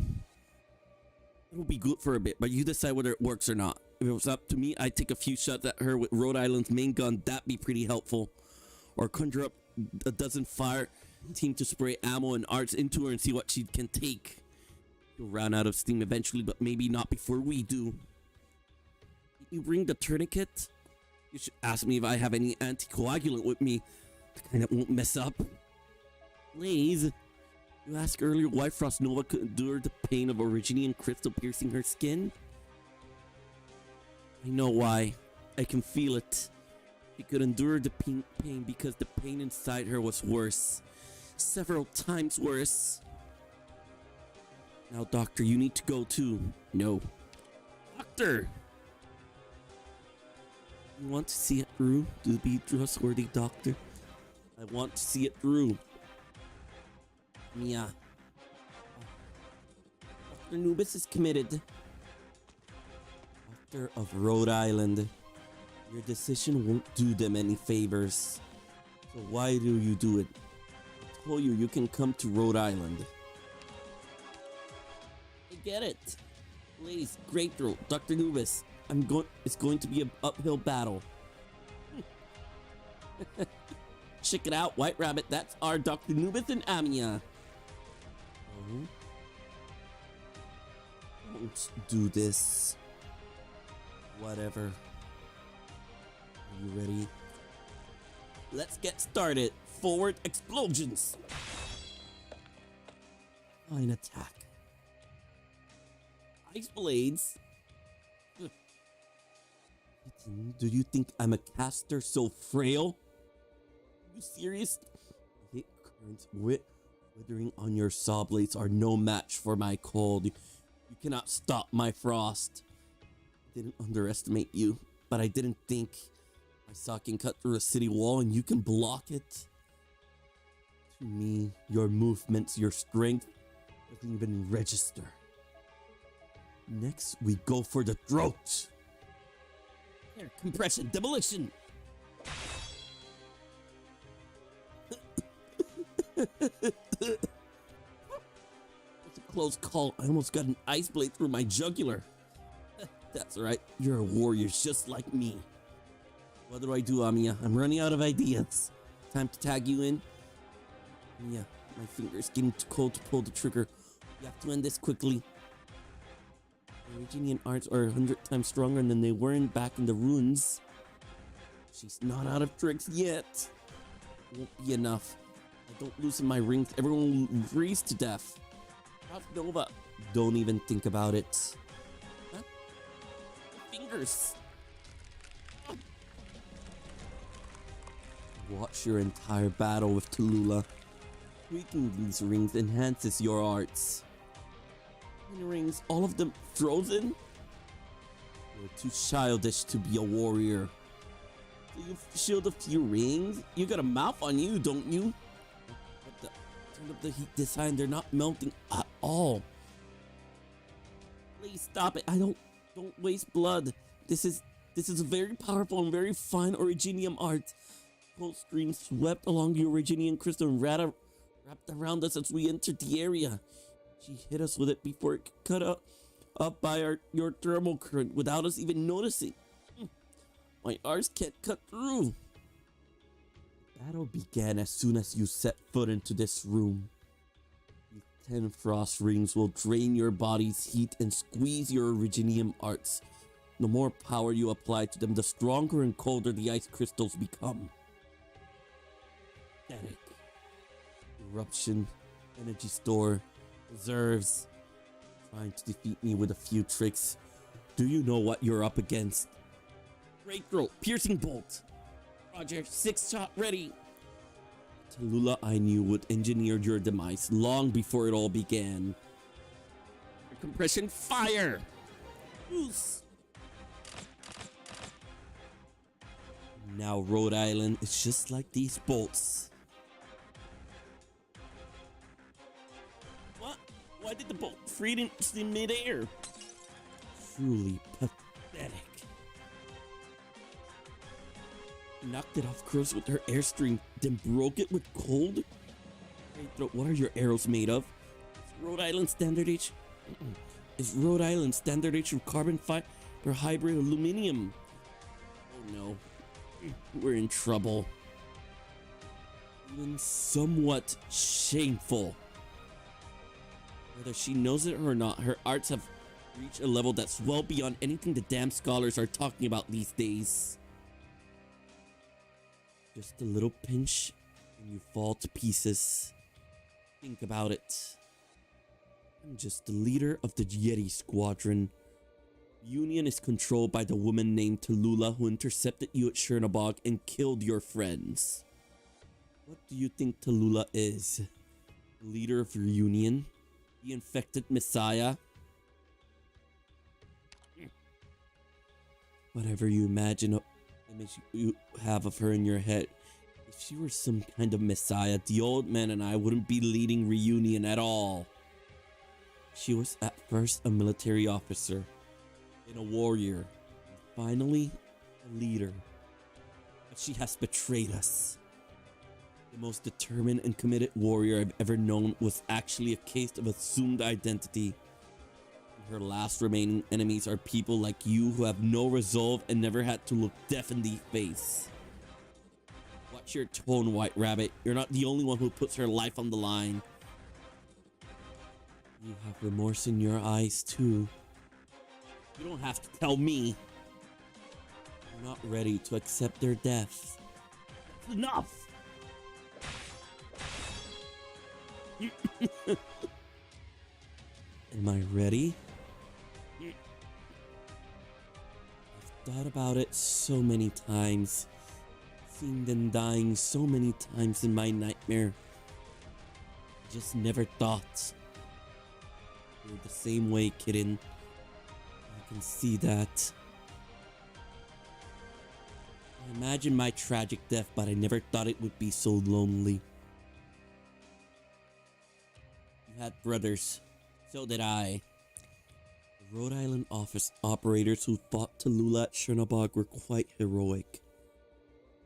It'll be good for a bit, but you decide whether it works or not. If it was up to me, I'd take a few shots at her with Rhode Island's main gun. That'd be pretty helpful. Or conjure up a dozen fire team to spray ammo and arts into her and see what she can take. You'll run out of steam eventually, but maybe not before we do. Did you bring the tourniquet? You should ask me if I have any anticoagulant with me. The kind that won't mess up. Blaze, you asked earlier why Frost Nova could endure the pain of Originian crystal piercing her skin? I know why. I can feel it. She could endure the pain because the pain inside her was worse. Several times worse. Now, Doctor, you need to go too. No. Doctor! You want to see it through? To be trustworthy, Doctor? I want to see it through. Mia. Dr. Nubis is committed. Doctor of Rhode Island. Your decision won't do them any favors. So why do you do it? I told you can come to Rhode Island. I get it. Please, Great Throat, Dr. Nubis. It's going to be an uphill battle. Check it out, White Rabbit. That's our Dr. Nubis and Amiya. Oh. Don't do this. Whatever. Are you ready? Let's get started. Forward explosions. Fine attack. Ice blades. Do you think I'm a caster so frail? Are you serious? Hit currents withering on your saw blades are no match for my cold. You cannot stop my frost. I didn't underestimate you, but I didn't think my saw can cut through a city wall and you can block it. To me, your movements, your strength doesn't even register. Next, we go for the throat. Air compression, demolition. It's a close call. I almost got an ice blade through my jugular. That's right. You're a warrior just like me. What do I do, Amiya? I'm running out of ideas. Time to tag you in. Yeah, my finger's getting too cold to pull the trigger. You have to end this quickly. Originian arts are 100 times stronger than they were back in the ruins. She's not out of tricks yet. Won't be enough. I don't loosen my rings, everyone will freeze to death. Frost Nova. Don't even think about it. Huh? Fingers. Watch your entire battle with Tallulah. Tweaking these rings enhances your arts. Rings, all of them frozen? You're too childish to be a warrior. Do you shield a few rings? You got a mouth on you, don't you? But turn up the heat this high and they're not melting at all. Please stop it. Don't waste blood. This is This is a very powerful and very fine originium art. Cold streams swept along the originium crystal and wrapped around us as we entered the area. She hit us with it before it could cut up by your thermal current without us even noticing. My arts can't cut through. Battle began as soon as you set foot into this room. These 10 frost rings will drain your body's heat and squeeze your originium arts. The more power you apply to them, the stronger and colder the ice crystals become. Static. Eruption. Energy store. Reserves. Trying to defeat me with a few tricks. Do you know what you're up against? Great throat. Piercing bolt. Roger. 6-shot ready. Tallulah I knew would engineer your demise long before it all began. Compression fire. Oof. Now Rhode Island is just like these bolts. What? Why did the bolt freeze in midair? Truly pathetic. Knocked it off course with her airstream, then broke it with cold? What are your arrows made of? Is Rhode Island standard H? Is Rhode Island standard H of carbon fiber or hybrid aluminum? Oh no. We're in trouble. Even somewhat shameful. Whether she knows it or not, her arts have reached a level that's well beyond anything the damn scholars are talking about these days. Just a little pinch and you fall to pieces. Think about it. I'm just the leader of the Yeti Squadron. Union is controlled by the woman named Tallulah who intercepted you at Chernobog and killed your friends. What do you think Tallulah is? The leader of your Union? The infected messiah? Whatever you imagine image you have of her in your head, if she were some kind of messiah, the old man and I wouldn't be leading Reunion at all. She was at first a military officer, then a warrior, and finally a leader. But she has betrayed us. The most determined and committed warrior I've ever known was actually a case of assumed identity. Her last remaining enemies are people like you who have no resolve and never had to look death in the face. Watch your tone, White Rabbit. You're not the only one who puts her life on the line. You have remorse in your eyes too. You don't have to tell me. You're not ready to accept their death. That's enough! Am I ready? I've thought about it so many times. Seen them dying so many times in my nightmare. Just never thought. You're the same way, kitten. I can see that. I imagined my tragic death, but I never thought it would be so lonely. You had brothers. So did I. The Rhode Island office operators who fought Tallulah at Chernobog were quite heroic.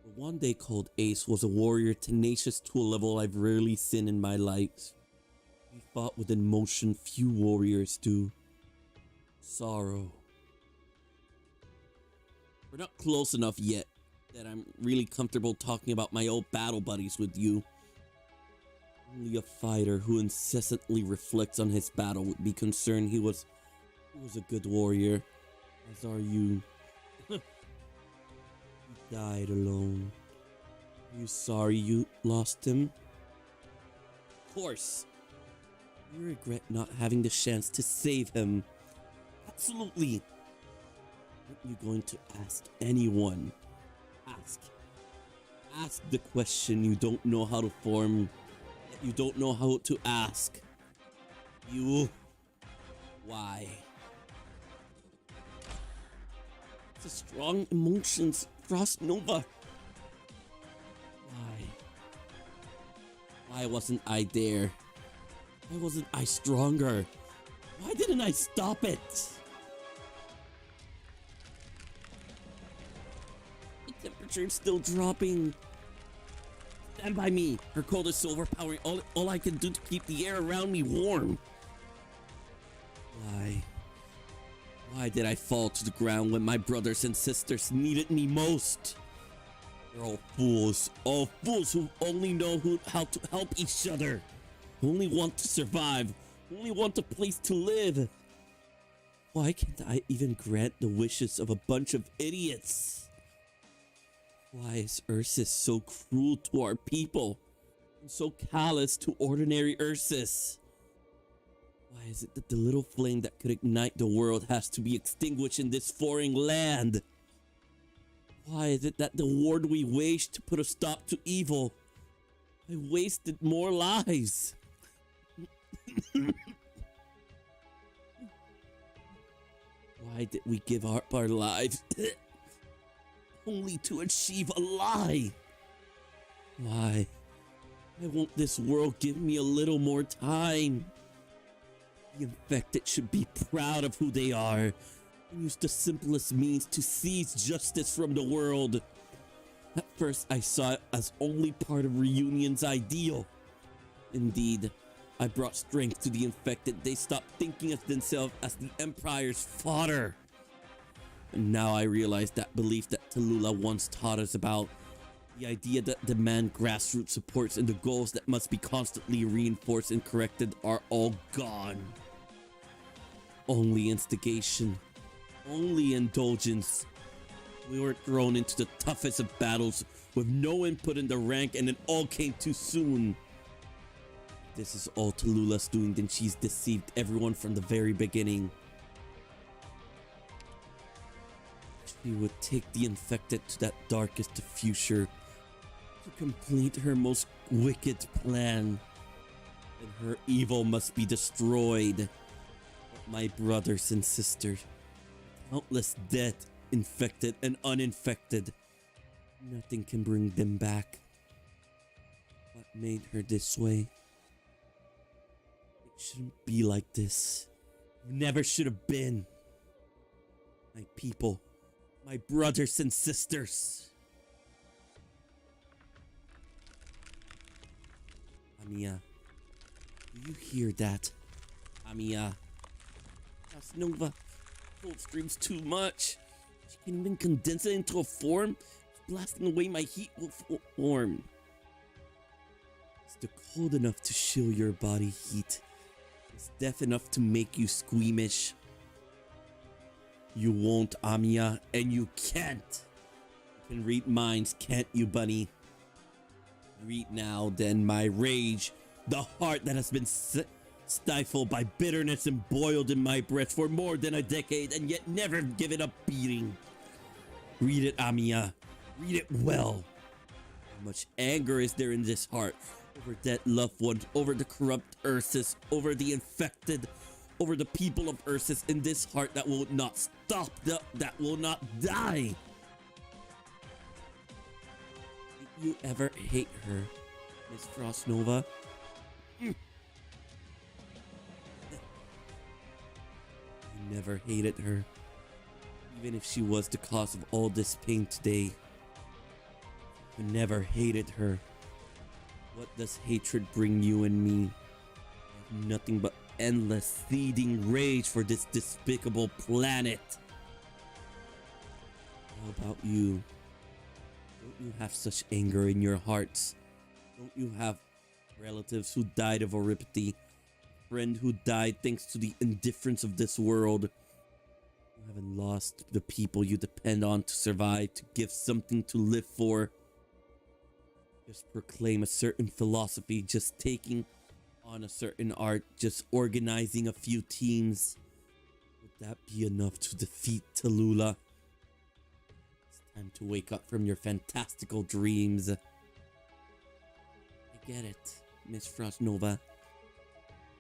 The one they called Ace was a warrior tenacious to a level I've rarely seen in my life. He fought with emotion few warriors do. Sorrow. We're not close enough yet that I'm really comfortable talking about my old battle buddies with you. Only a fighter who incessantly reflects on his battle would be concerned he was a good warrior, as are you. He died alone. Are you sorry you lost him? Of course. You regret not having the chance to save him. Absolutely. Aren't you going to ask anyone? Ask the question you don't know how to form. You don't know how to ask. You. Why? The strong emotions, Frost Nova. Why? Why wasn't I there? Why wasn't I stronger? Why didn't I stop it? temperature's still dropping. Stand by me. Her cold is so overpowering. All I can do to keep the air around me warm. Why? Why did I fall to the ground when my brothers and sisters needed me most? They're all fools who only know how to help each other, who only want to survive, who only want a place to live. Why can't I even grant the wishes of a bunch of idiots? Why is Ursus so cruel to our people and so callous to ordinary Ursus? Why is it that the little flame that could ignite the world has to be extinguished in this foreign land? Why is it that the war we waged to put a stop to evil, I wasted more lives? Why did we give up our lives only to achieve a lie? Why won't this world give me a little more time? The infected should be proud of who they are and use the simplest means to seize justice from the world. At first, I saw it as only part of Reunion's ideal. Indeed, I brought strength to the infected. They stopped thinking of themselves as the Empire's fodder. And now I realize that belief that Tallulah once taught us about, the idea that demand grassroots supports and the goals that must be constantly reinforced and corrected are all gone. Only instigation, only indulgence. We were thrown into the toughest of battles with no input in the rank, and it all came too soon. This is all Tallulah's doing, then she's deceived everyone from the very beginning. She would take the infected to that darkest of future to complete her most wicked plan. And her evil must be destroyed. But my brothers and sisters, countless dead, infected and uninfected, nothing can bring them back. What made her this way? It shouldn't be like this. Never should have been. My people, my brothers and sisters. Amiya, do you hear that? Amiya. Nova, Coldstream's too much. She can even condense it into a form. It's blasting away my heat form. Is the cold enough to chill your body heat? Is death enough to make you squeamish? You won't, Amiya, and you can't. You can read minds, can't you, bunny? Read now, then, my rage, the heart that has been stifled by bitterness and boiled in my breast for more than a decade and yet never given up beating. Read it, Amiya. Read it well. How much anger is there in this heart over dead loved ones, over the corrupt Ursus, over the infected, over the people of Ursus, in this heart that will not stop, that will not die. Did you ever hate her, Miss Frostnova? I never hated her, even if she was the cause of all this pain today. I never hated her. What does hatred bring you and me? I have nothing but endless, seething rage for this despicable planet. How about you? Don't you have such anger in your hearts? Don't you have relatives who died of oripity? Friend who died thanks to the indifference of this world? You haven't lost the people you depend on to survive, to give something to live for. Just proclaim a certain philosophy, just taking on a certain art, just organizing a few teams. Would that be enough to defeat Tallulah? It's time to wake up from your fantastical dreams. I get it, Miss Frostnova.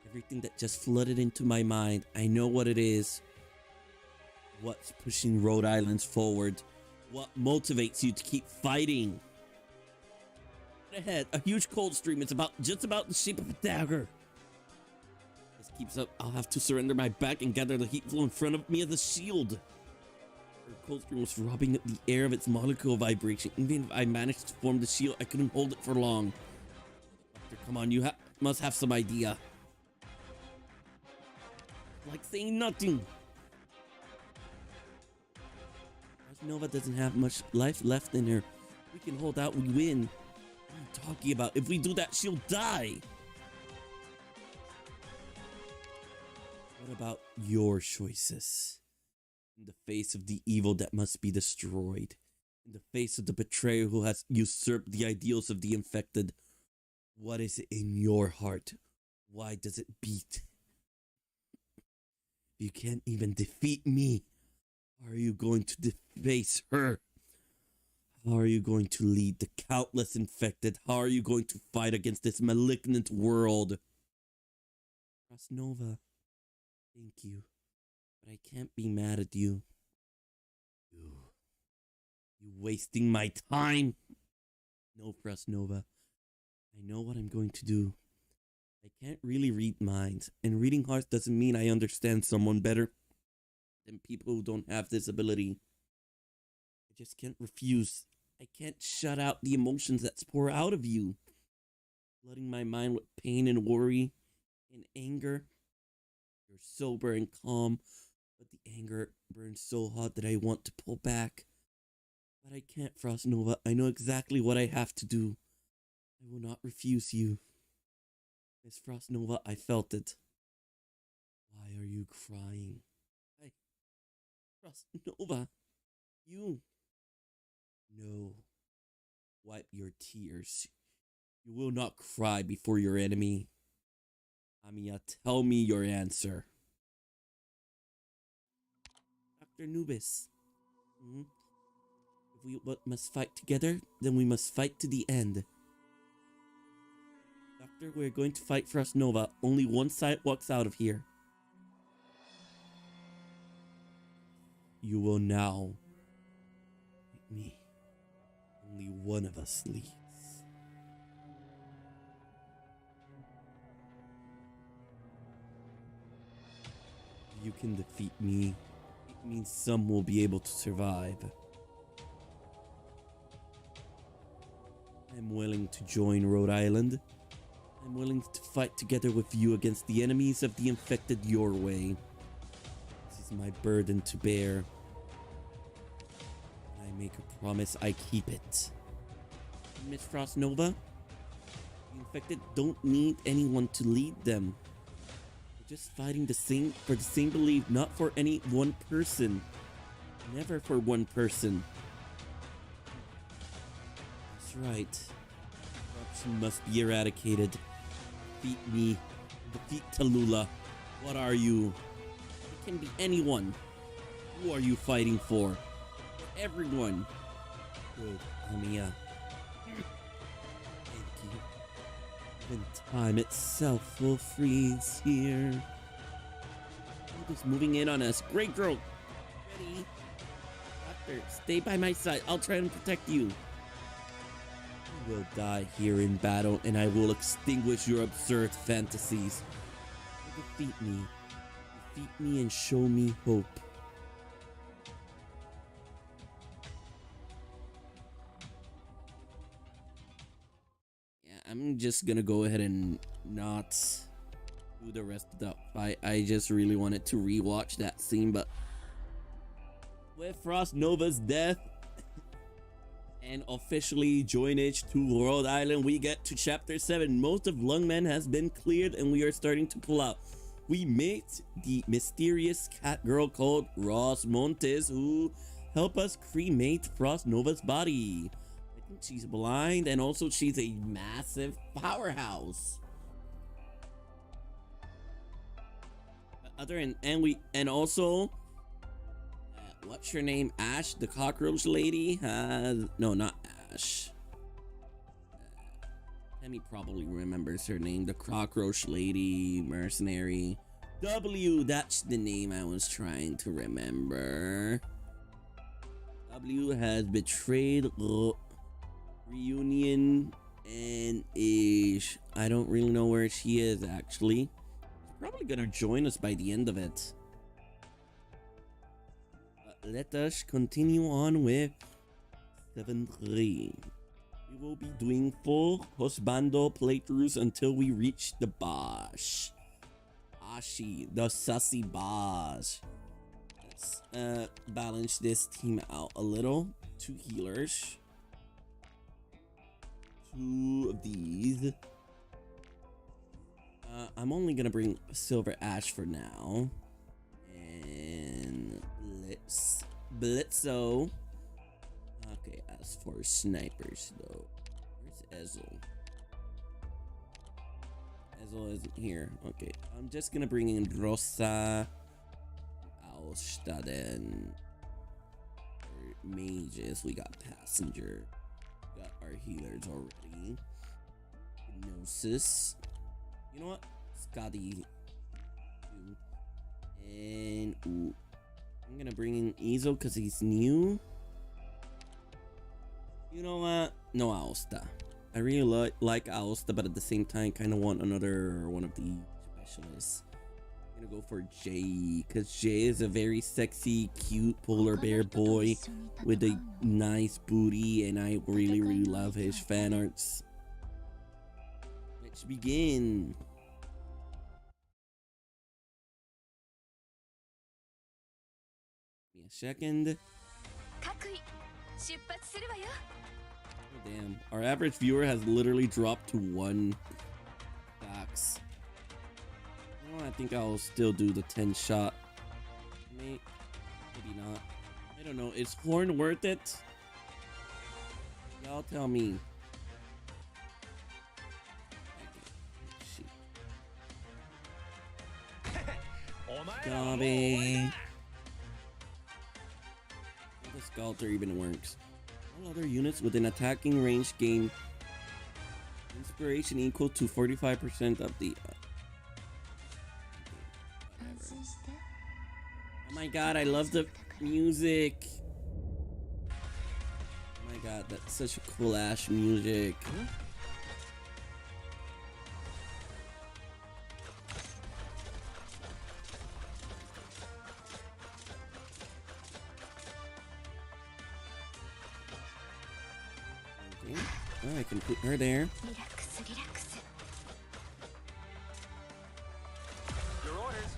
Everything that just flooded into my mind, I know what it is. What's pushing Rhode Island forward? What motivates you to keep fighting? Ahead, a huge cold stream. It's just about the shape of a dagger. This keeps up. I'll have to surrender my back and gather the heat flow in front of me as a shield. Her cold stream was robbing the air of its molecule vibration. Even if I managed to form the shield, I couldn't hold it for long. Doctor, come on, you must have some idea. Like saying nothing. Nova doesn't have much life left in her. We can hold out, we win. What are you talking about? If we do that, she'll die. What about your choices? In the face of the evil that must be destroyed, in the face of the betrayer who has usurped the ideals of the infected, what is it in your heart? Why does it beat? You can't even defeat me. How are you going to deface her? How are you going to lead the countless infected? How are you going to fight against this malignant world? Krasnova, thank you. But I can't be mad at you. You wasting my time? No, Krasnova. I know what I'm going to do. I can't really read minds, and reading hearts doesn't mean I understand someone better than people who don't have this ability. I just can't refuse. I can't shut out the emotions that pour out of you. Flooding my mind with pain and worry and anger. You're sober and calm, but the anger burns so hot that I want to pull back. But I can't, Frostnova. I know exactly what I have to do. I will not refuse you. Miss Frostnova, I felt it. Why are you crying? Frostnova, you... No. Wipe your tears. You will not cry before your enemy. Amiya, tell me your answer. Dr. Nubis. If we must fight together, then we must fight to the end. Doctor, we're going to fight Frostnova. Only one side walks out of here. You will now fight me. Only one of us leads. If you can defeat me, it means some will be able to survive. I'm willing to join Rhode Island. I'm willing to fight together with you against the enemies of the infected your way. This is my burden to bear. When I make a promise, I keep it. Miss Frostnova, the infected don't need anyone to lead them. They're just fighting for the same belief, not for any one person. Never for one person. That's right. Corruption must be eradicated. Defeat me. Defeat Tallulah. What are you? It can be anyone. Who are you fighting for? Everyone. Good, Amiya. Thank you. Even time itself will freeze here. Who's moving in on us? Great girl. Ready? Doctor, stay by my side. I'll try and protect you. You will die here in battle, and I will extinguish your absurd fantasies. Defeat me. Defeat me and show me hope. Yeah, I'm just gonna go ahead and not do the rest of the fight. I just really wanted to rewatch that scene, but with Frostnova's death and officially joinage to Rhode Island, we get to chapter 7. Most of Lungmen has been cleared and we are starting to pull out. We meet the mysterious cat girl called Ross Montes, who help us cremate Frostnova's body. I think she's blind, and also she's a massive powerhouse. What's your name? Ash, the cockroach lady, has... No, not Ash. Tammy probably remembers her name. The cockroach lady, mercenary. W, that's the name I was trying to remember. W has betrayed Reunion and Ish. I don't really know where she is, actually. She's probably gonna join us by the end of it. let us continue on with 7-3. We will be doing full Husbando playthroughs until we reach the boss. Ashi, the sussy boss. Let's balance this team out a little. 2 healers. 2 of these. I'm only gonna bring Silver Ash for now. And Blitzo. Okay, as for snipers though, where's Ezel? Ezel isn't here. Okay, I'm just gonna bring in Rosa, Alstaden, mages. We got passenger, got our healers already. Gnosis. You know what? Scotty. And ooh, I'm gonna bring in Ezo because he's new. You know what? No Aosta. I really like Aosta, but at the same time, kind of want another one of the specialists. I'm gonna go for Jay, because Jay is a very sexy, cute polar bear boy with a nice booty, and I really, really love his fan arts. Let's begin. Give me a second. Oh, damn, our average viewer has literally dropped to 1 box. You know, I think I'll still do the 10 shot. Maybe not. I don't know. Is Horn worth it? Y'all tell me. Gobby. The Scalter even works. All other units within attacking range gain inspiration equal to 45% of the. Oh my god, I love the music. Oh my god, that's such a cool ass music. Oh, I can put her there. Your orders.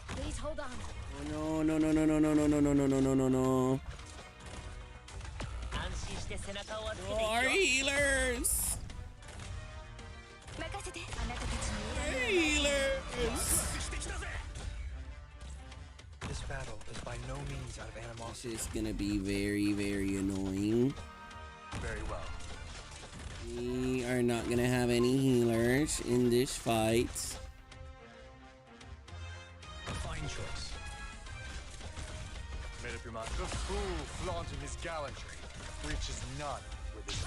Please hold on. Oh no, no, no, no, no, no, no, no, no, no, no, no, no. Oh, our healers! Our healers! This battle is by no means out of animosity. This is gonna be very, very annoying. Very well. We are not gonna have any healers in this fight. Fine choice. Made up your mind. The fool flaunting his gallantry reaches none with his.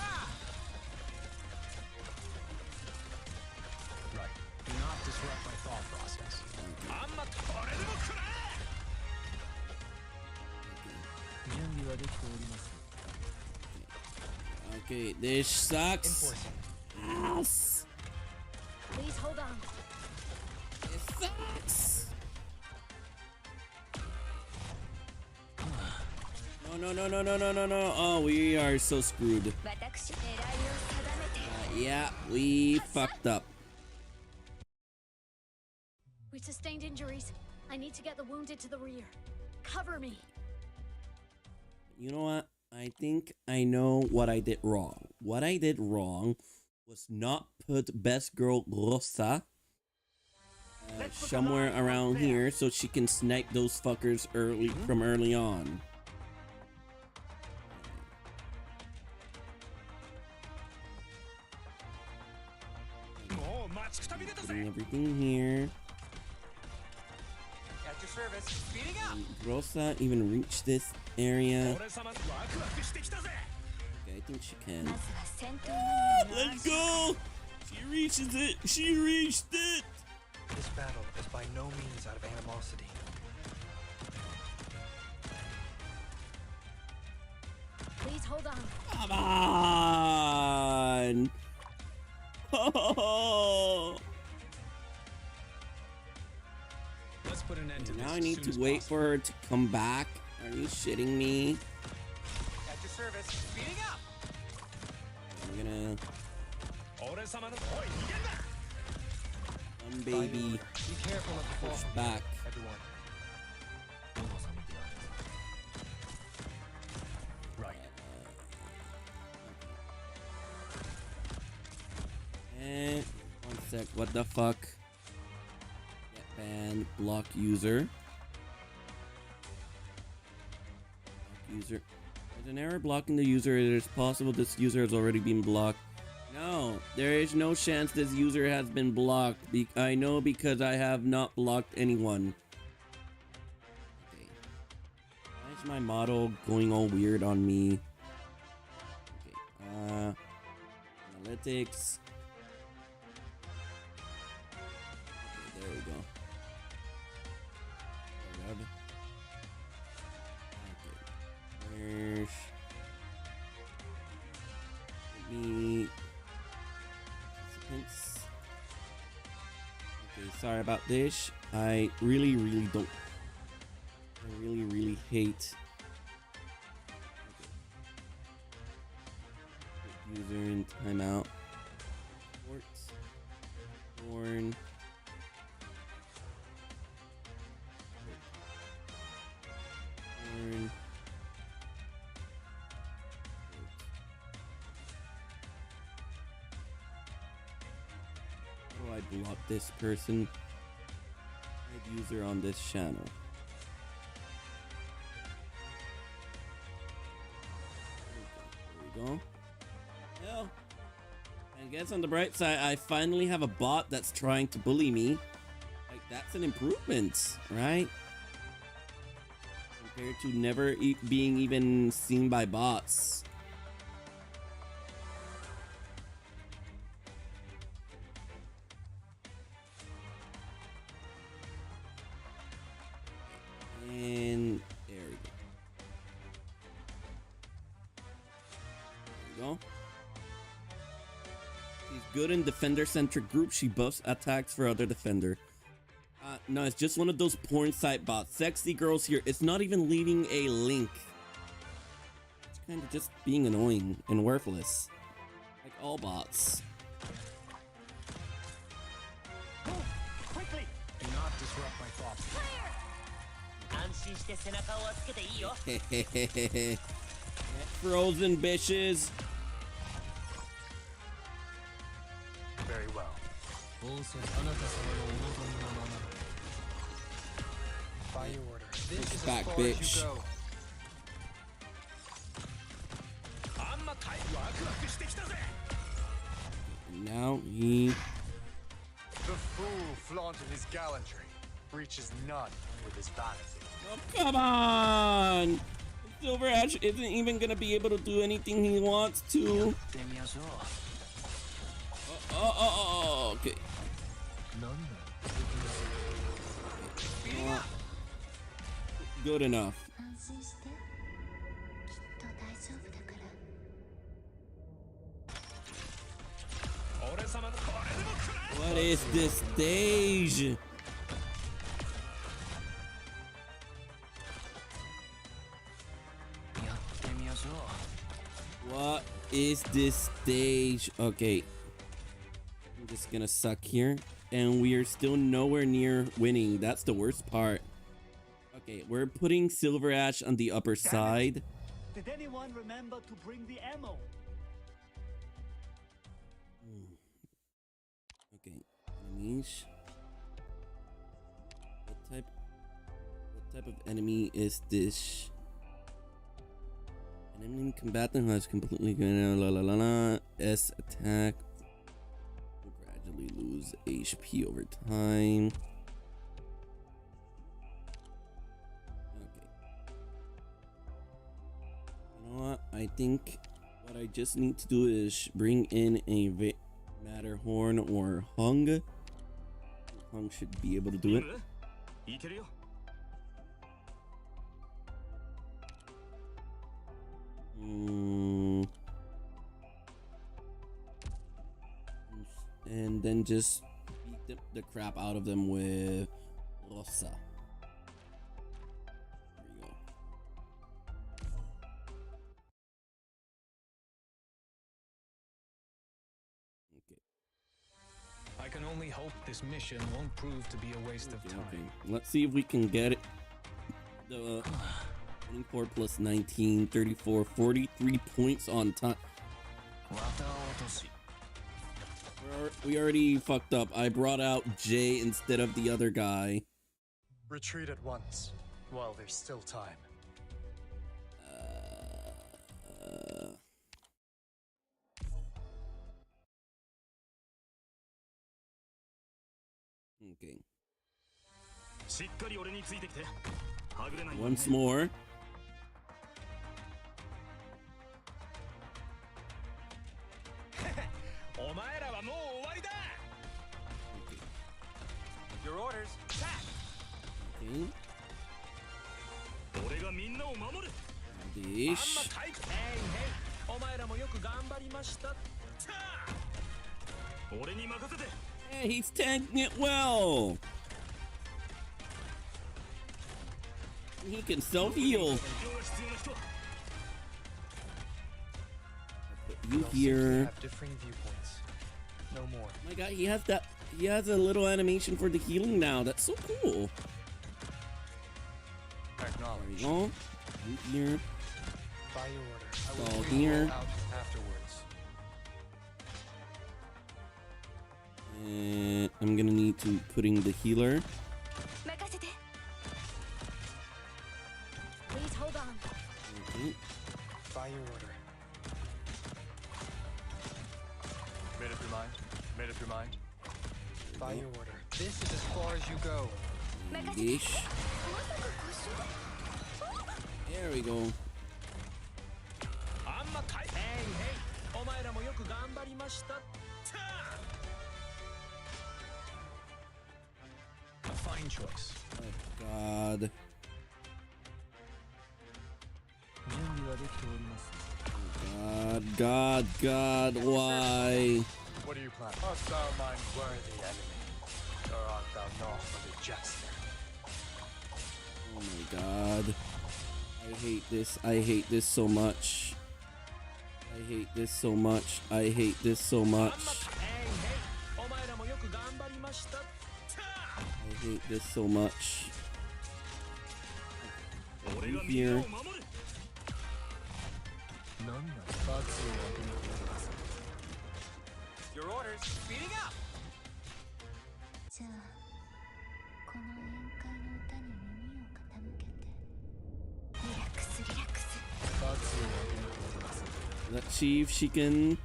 Right. Do not disrupt my thought process. Okay, this sucks. Ass. Please hold on. This sucks. No, no, no, no, no, no, no, no. Oh, we are so screwed. Yeah, we fucked up. We sustained injuries. I need to get the wounded to the rear. Cover me. You know what? I think I know what I did wrong. What I did wrong was not put best girl Rosa somewhere around here so she can snipe those fuckers early on. Putting everything here. At your service. Speeding up. Rosa even reach this area? Okay, I think she can. Let's go! She reaches it! She reached it! This battle is by no means out of animosity. Please hold on. Come on! Oh. Let's put an end to this Now I as need soon to as wait possible. for her to come back. Are you shitting me? At your service. Speeding up. I'm gonna... baby. Be careful of the fall. Push back. Everyone. Right. And... one sec. What the fuck? Get banned. Block user. Block user. There's an error blocking the user. It is possible this user has already been blocked. No, there is no chance this user has been blocked. I know because I have not blocked anyone. Okay. Why is my model going all weird on me? Okay. Analytics. Okay, there we go. Web. Okay. Where's... Let me... Okay, sorry about this. I really don't. I really hate. Okay. User in timeout. Ports. Born. Born. How do I block this person? Add user on this channel. There we go. Hell. I guess on the bright side, I finally have a bot that's trying to bully me. Like, that's an improvement, right? Compared to never being even seen by bots. And there we go. There we go. She's good in defender-centric group. She buffs attacks for other defender. No, it's just one of those porn site bots. Sexy girls here. It's not even leaving a link. It's kind of just being annoying and worthless. Like all bots. Quickly! Do not disrupt my thoughts. Get frozen, bitches. Very well. By your order. This is back, as far bitch. as you go. And now he... The fool flaunted his gallantry, reaches none with his vanity. Oh, come on! Silver Ash isn't even gonna be able to do anything he wants to. Okay. Good enough. What is this stage? What is this stage? Okay. I'm just gonna suck here. And we are still nowhere near winning. That's the worst part. Okay, we're putting Silver Ash on the upper side. Did anyone remember to bring the ammo? Okay, enemies. What type of enemy is this? An enemy combatant who has completely S attack. Will gradually lose HP over time. Okay. You know what? I think what I just need to do is bring in a Matterhorn or Hung. Hung should be able to do it. And then just beat the crap out of them with Rosa. only hope this mission won't prove to be a waste of time. Okay. Let's see if we can get it. The 24 plus 19, 34, 43 points on time. We already fucked up. I brought out Jay instead of the other guy. Retreat at once, while there's still time. Okay. Once more. Your orders. Okay. Dish. Yeah, he's tanking it well. He can self-heal. Put you here. Have differing viewpoints. No more. My God, he has that. He has a little animation for the healing now. That's so cool. There we go. You here. By your order. It's I will all bring you here. all out afterwards. And I'm gonna need to putting the healer. Please hold on. Okay. By your order. Made up your mind? Made up your mind? By your order. This is as far as you go. Dish. There we go. A fine choice. Oh God. God, why? What do you plan? Art thou mine worthy enemy? Or art thou not a jester? Oh my God. I hate this. I hate this so much. I hate this so much. I hate this so much. I hate this so much. You here. Your orders. Speeding up. じゃあこの宴会の歌に耳を傾けてリラックスリラックス Let's see if she can.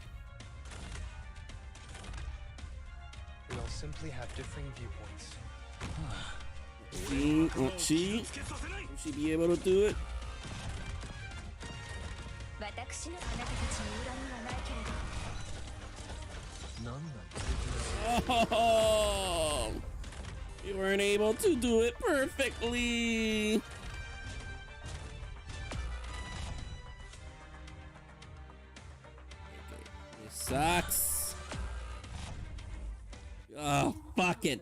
We all simply have differing viewpoints. Will she be able to do it? 私のあなたたちに恨みはないけれど Oh, you weren't able to do it perfectly. This sucks. Oh, fuck it.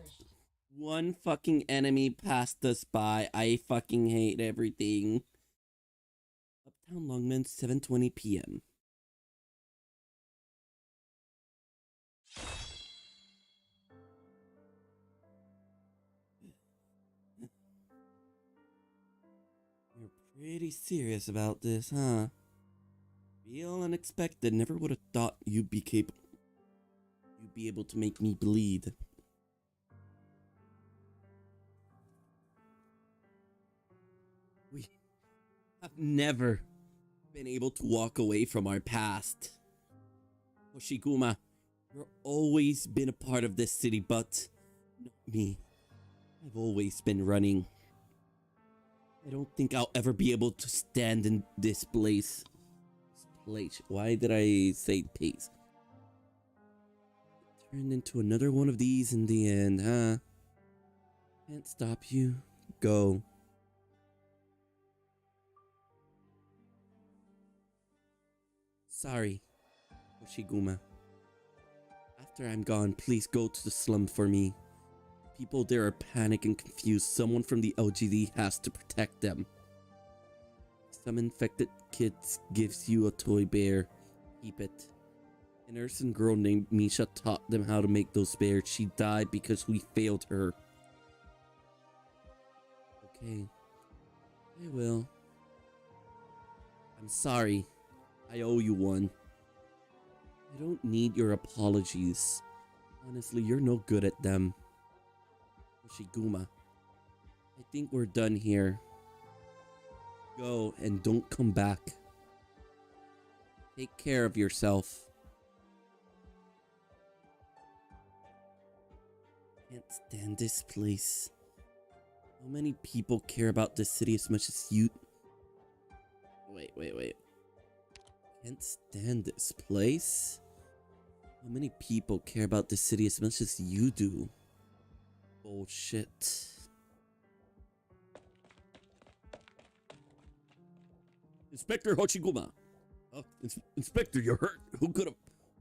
One fucking enemy passed us by. I fucking hate everything. Uptown Longman, 7:20 p.m. You're pretty serious about this, huh? Real unexpected. Never would have thought you'd be capable. You'd be able to make me bleed. We have never been able to walk away from our past. Hoshiguma, you've always been a part of this city, but not me. I've always been running. I don't think I'll ever be able to stand in this place. Why did I say pace? Turned into another one of these in the end, huh? Can't stop you. Go. Sorry, Hoshiguma. After I'm gone, please go to the slum for me. People there are panicked and confused. Someone from the LGD has to protect them. Some infected kids gives you a toy bear. Keep it. An Urson girl named Misha taught them how to make those spears. She died because we failed her. Okay. I will. I'm sorry. I owe you one. I don't need your apologies. Honestly, you're no good at them. Hoshiguma, I think we're done here. Go and don't come back. Take care of yourself. Can't stand this place. How many people care about this city as much as you? Wait. Can't stand this place? How many people care about this city as much as you do? Bullshit. Inspector Hoshiguma. Inspector, you're hurt. Who could have?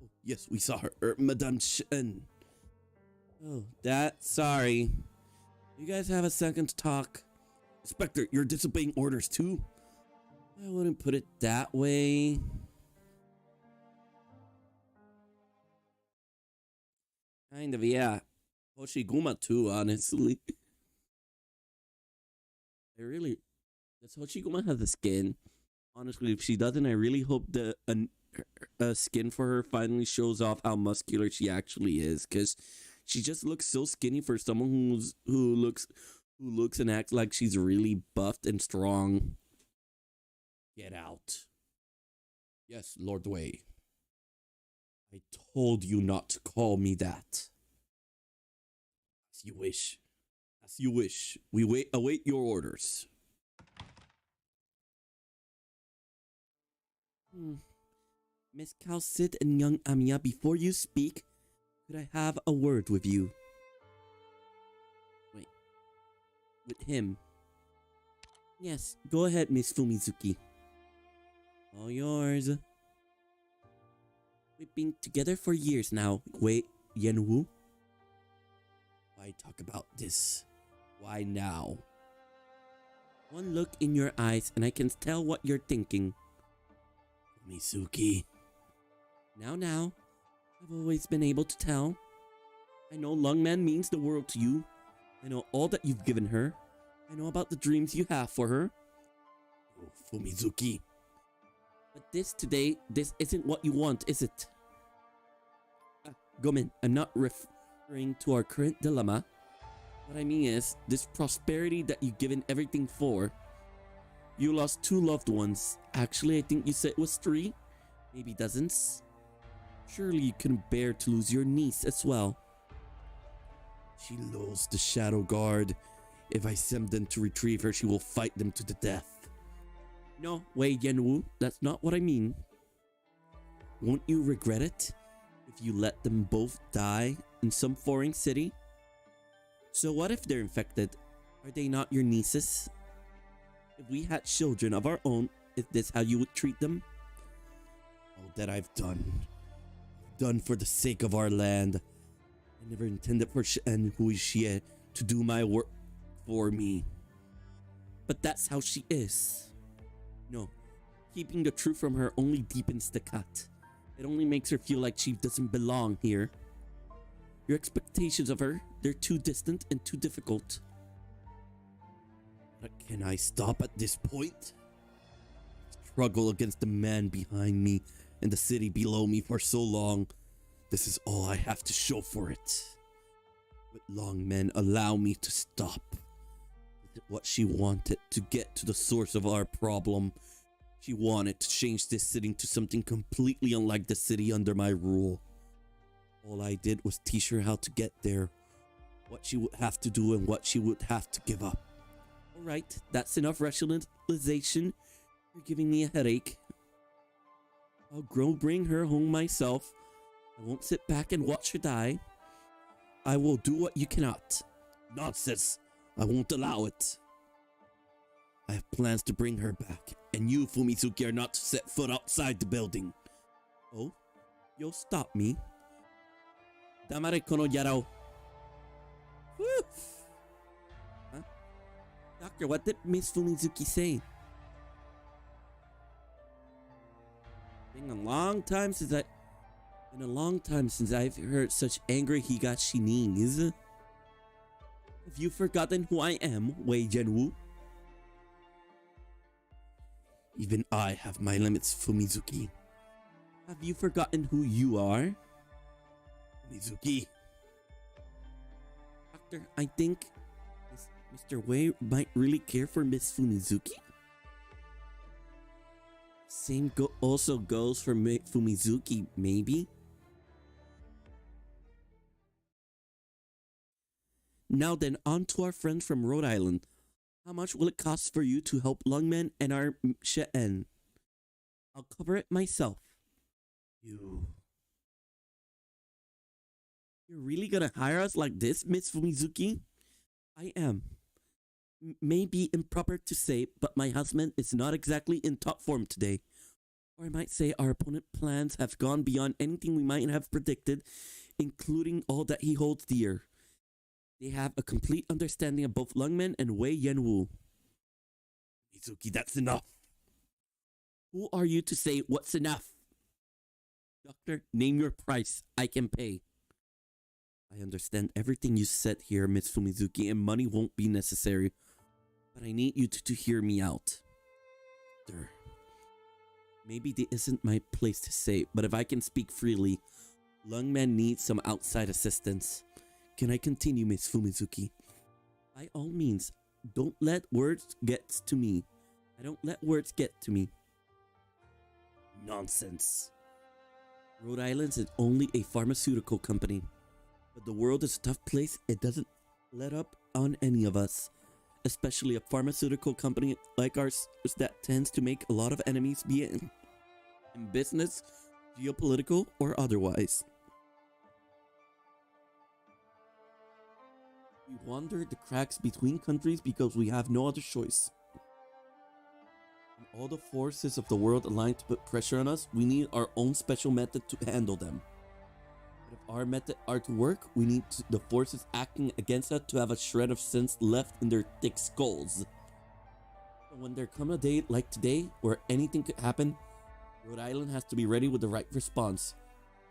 Oh, yes, we saw her. Madame Shen. Oh, sorry. You guys have a second to talk? Inspector, you're disobeying orders too? I wouldn't put it that way. Kind of, yeah. Hoshiguma too, honestly. Does Hoshiguma have the skin? Honestly, if she doesn't, I really hope the skin for her finally shows off how muscular she actually is, because she just looks so skinny for someone who looks and acts like she's really buffed and strong. Get out. Yes, Lord Wei. I told you not to call me that. As you wish. As you wish. We await your orders. Miss Calcid and young Amiya, before you speak, could I have a word with you? Wait. With him? Yes, go ahead, Miss Fumizuki. All yours. We've been together for years now. Wait, Yenwu? Why talk about this? Why now? One look in your eyes and I can tell what you're thinking. Mizuki. Now, I've always been able to tell. I know Lungman means the world to you. I know all that you've given her. I know about the dreams you have for her. Oh, Fumizuki. But this isn't what you want, is it? Gomen, I'm not referring to our current dilemma. What I mean is, this prosperity that you've given everything for. You lost 2 loved ones. Actually, I think you said it was 3. Maybe dozens. Surely you couldn't bear to lose your niece as well. She loathes the Shadow Guard. If I send them to retrieve her, she will fight them to the death. No, Wei Yenwu, that's not what I mean. Won't you regret it if you let them both die in some foreign city? So what if they're infected? Are they not your nieces? If we had children of our own, is this how you would treat them? All that I've done for the sake of our land. I never intended for Shen Huixie to do my work for me. But that's how she is. No, keeping the truth from her only deepens the cut. It only makes her feel like she doesn't belong here. Your expectations of her, they're too distant and too difficult. But can I stop at this point? Struggle against the man behind me and the city below me for so long. This is all I have to show for it. But Longmen, allow me to stop. What she wanted, to get to the source of our problem. She wanted to change this city into something completely unlike the city under my rule. All I did was teach her how to get there, what she would have to do and what she would have to give up. Alright, that's enough rationalization. You're giving me a headache. I'll bring her home myself. I won't sit back and watch her die. I will do what you cannot. Nonsense! I won't allow it. I have plans to bring her back, and you, Fumizuki, are not to set foot outside the building. Oh? You'll stop me? Damare kono yarao. Huh? Doctor, what did Miss Fumizuki say? Been a long time since Been a long time since I've heard such angry Higashinings. Have you forgotten who I am, Wei Genwu? Even I have my limits, Fumizuki. Have you forgotten who you are? Fumizuki. Doctor, I think Mr. Wei might really care for Miss Fumizuki. Same also goes for Fumizuki, maybe. Now then, on to our friends from Rhode Island. How much will it cost for you to help Lungmen and our She'en? I'll cover it myself. You're really gonna hire us like this, Miss Fumizuki? I am. May be improper to say, but my husband is not exactly in top form today. Or I might say our opponent's plans have gone beyond anything we might have predicted, including all that he holds dear. They have a complete understanding of both Lungmen and Wei Yenwu. Mizuki, that's enough. Who are you to say what's enough? Doctor, name your price. I can pay. I understand everything you said here, Miss Fumizuki, and money won't be necessary. But I need you to hear me out. Doctor, maybe this isn't my place to say, but if I can speak freely, Lungmen needs some outside assistance. Can I continue, Miss Fumizuki? By all means, don't let words get to me. I don't let words get to me. Nonsense. Rhode Island is only a pharmaceutical company. But the world is a tough place. It doesn't let up on any of us. Especially a pharmaceutical company like ours that tends to make a lot of enemies, be it in business, geopolitical, or otherwise. We wander the cracks between countries because we have no other choice. When all the forces of the world align to put pressure on us, we need our own special method to handle them. But if our method are to work, we need the forces acting against us to have a shred of sense left in their thick skulls. But when there comes a day like today, where anything could happen, Rhode Island has to be ready with the right response.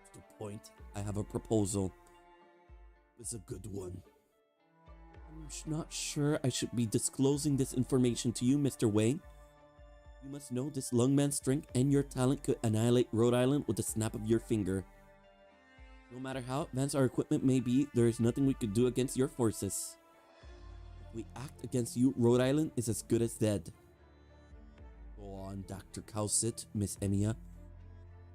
To the point, I have a proposal. It's a good one. I'm not sure I should be disclosing this information to you, Mr. Wei. You must know this Lungman's strength and your talent could annihilate Rhode Island with a snap of your finger. No matter how advanced our equipment may be, there is nothing we could do against your forces. If we act against you, Rhode Island is as good as dead. Go on, Dr. Cowsit, Miss Emiya.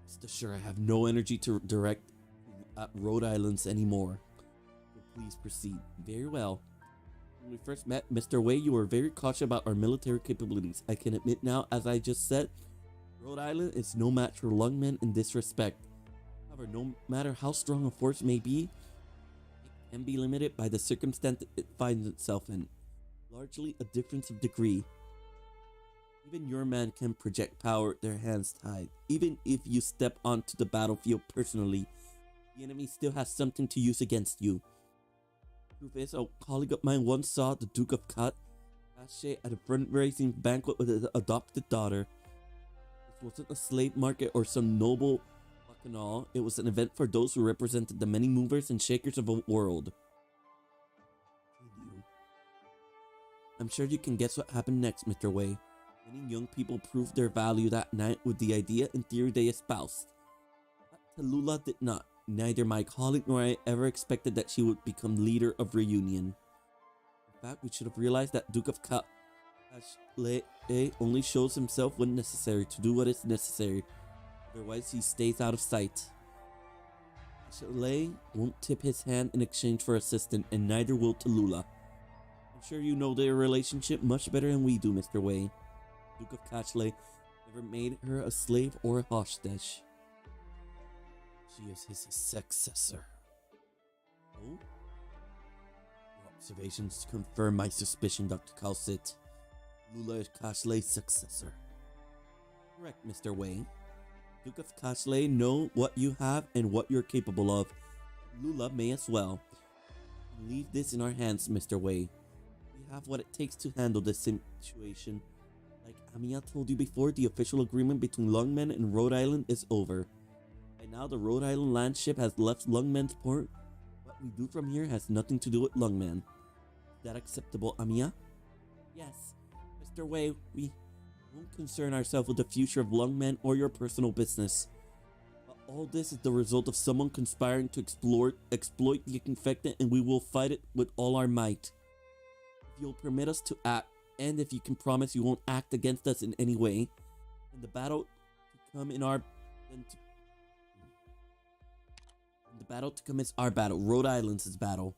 Rest assured I have no energy to direct at Rhode Islands anymore. So please proceed. Very well. When we first met, Mr. Wei, you were very cautious about our military capabilities. I can admit now, as I just said, Rhode Island is no match for Lungmen in this respect. However, no matter how strong a force may be, it can be limited by the circumstance it finds itself in. Largely a difference of degree. Even your man can project power with their hands tied. Even if you step onto the battlefield personally, the enemy still has something to use against you. Truth is, a colleague of mine once saw the Duke of Kashi at a fundraising banquet with his adopted daughter. This wasn't a slave market or some noble bacchanal. It was an event for those who represented the many movers and shakers of a world. I'm sure you can guess what happened next, Mr. Wei. Many young people proved their value that night with the idea and theory they espoused. But Tallulah did not. Neither my colleague nor I ever expected that she would become leader of Reunion. In fact, we should have realized that Duke of Kashi only shows himself when necessary to do what is necessary. Otherwise, he stays out of sight. Kashi won't tip his hand in exchange for assistance, and neither will Tallulah. I'm sure you know their relationship much better than we do, Mr. Wei. Duke of Kashi never made her a slave or a hostage. She is his successor. Oh? Your observations confirm my suspicion, Dr. Cowsit. Lula is Kashley's successor. Correct, Mr. Wei. Duke of Kashley know what you have and what you're capable of. Lula may as well. Leave this in our hands, Mr. Wei. We have what it takes to handle this situation. Like Amiya told you before, the official agreement between Lungmen and Rhode Island is over. By now, the Rhode Island land ship has left Lungman's port. What we do from here has nothing to do with Lungman. Is that acceptable, Amiya? Yes. Mr. Wei, we won't concern ourselves with the future of Lungman or your personal business. But all this is the result of someone conspiring to exploit the infected, and we will fight it with all our might. If you'll permit us to act, and if you can promise you won't act against us in any way, and the battle to come is our battle, Rhode Island's battle.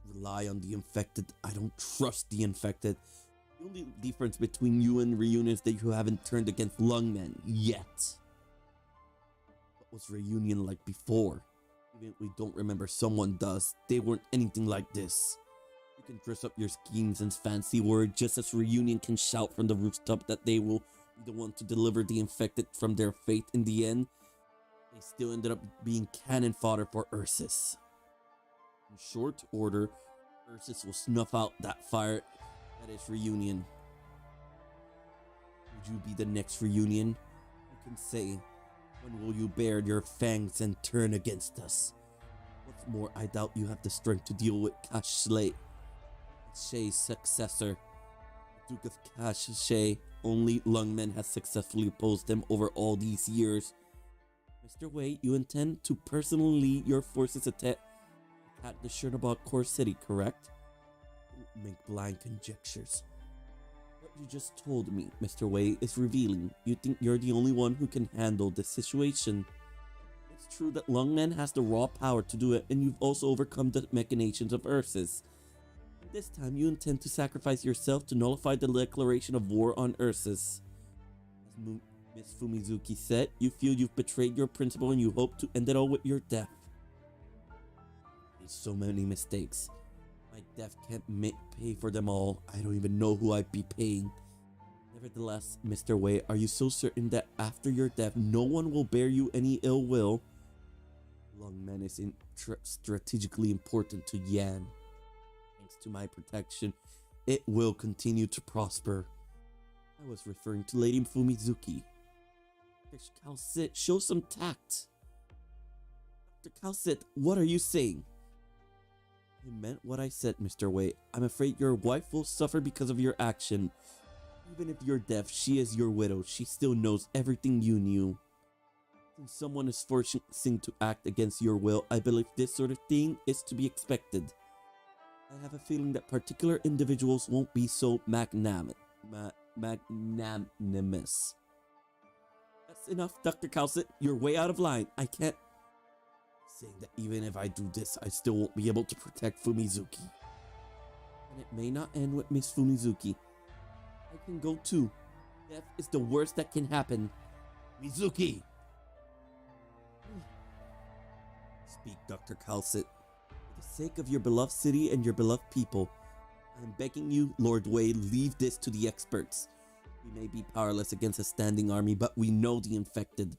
Don't rely on the infected. I don't trust the infected. The only difference between you and Reunion is that you haven't turned against Lungman yet. What was Reunion like before? Even if we don't remember, someone does. They weren't anything like this. You can dress up your schemes and fancy words just as Reunion can shout from the rooftop that they will be the one to deliver the infected from their fate. In the end, they still ended up being cannon fodder for Ursus. In short order, Ursus will snuff out that fire that is Reunion. Would you be the next Reunion? Who can say, when will you bare your fangs and turn against us? What's more, I doubt you have the strength to deal with Kashley, Shay's successor. The Duke of Kashley. Only Lungman has successfully opposed them over all these years. Mr. Wei, you intend to personally lead your forces attack the Chernobog core city, correct? Don't make blind conjectures. What you just told me, Mr. Wei, is revealing. You think you're the only one who can handle this situation. It's true that Lungman has the raw power to do it, and you've also overcome the machinations of Ursus. This time, you intend to sacrifice yourself to nullify the declaration of war on Ursus. As Miss Fumizuki said, you feel you've betrayed your principle and you hope to end it all with your death. Made so many mistakes. My death can't pay for them all. I don't even know who I'd be paying. Nevertheless, Mr. Wei, are you so certain that after your death, no one will bear you any ill will? Lungman is strategically important to Yan. Thanks to my protection, it will continue to prosper. I was referring to Lady Fumizuki. Dr. Calcit, show some tact. Dr. Calcit, what are you saying? I meant what I said, Mr. Wei. I'm afraid your wife will suffer because of your action. Even if you're deaf, she is your widow. She still knows everything you knew. Since someone is forcing to act against your will, I believe this sort of thing is to be expected. I have a feeling that particular individuals won't be so magnanimous. That's enough, Dr. Calcit. You're way out of line. I can't... Saying that even if I do this, I still won't be able to protect Fumizuki. And it may not end with Miss Fumizuki. I can go too. Death is the worst that can happen. Mizuki! Speak, Dr. Calcit. For the sake of your beloved city and your beloved people, I am begging you, Lord Wei, leave this to the experts. We may be powerless against a standing army, but we know the infected.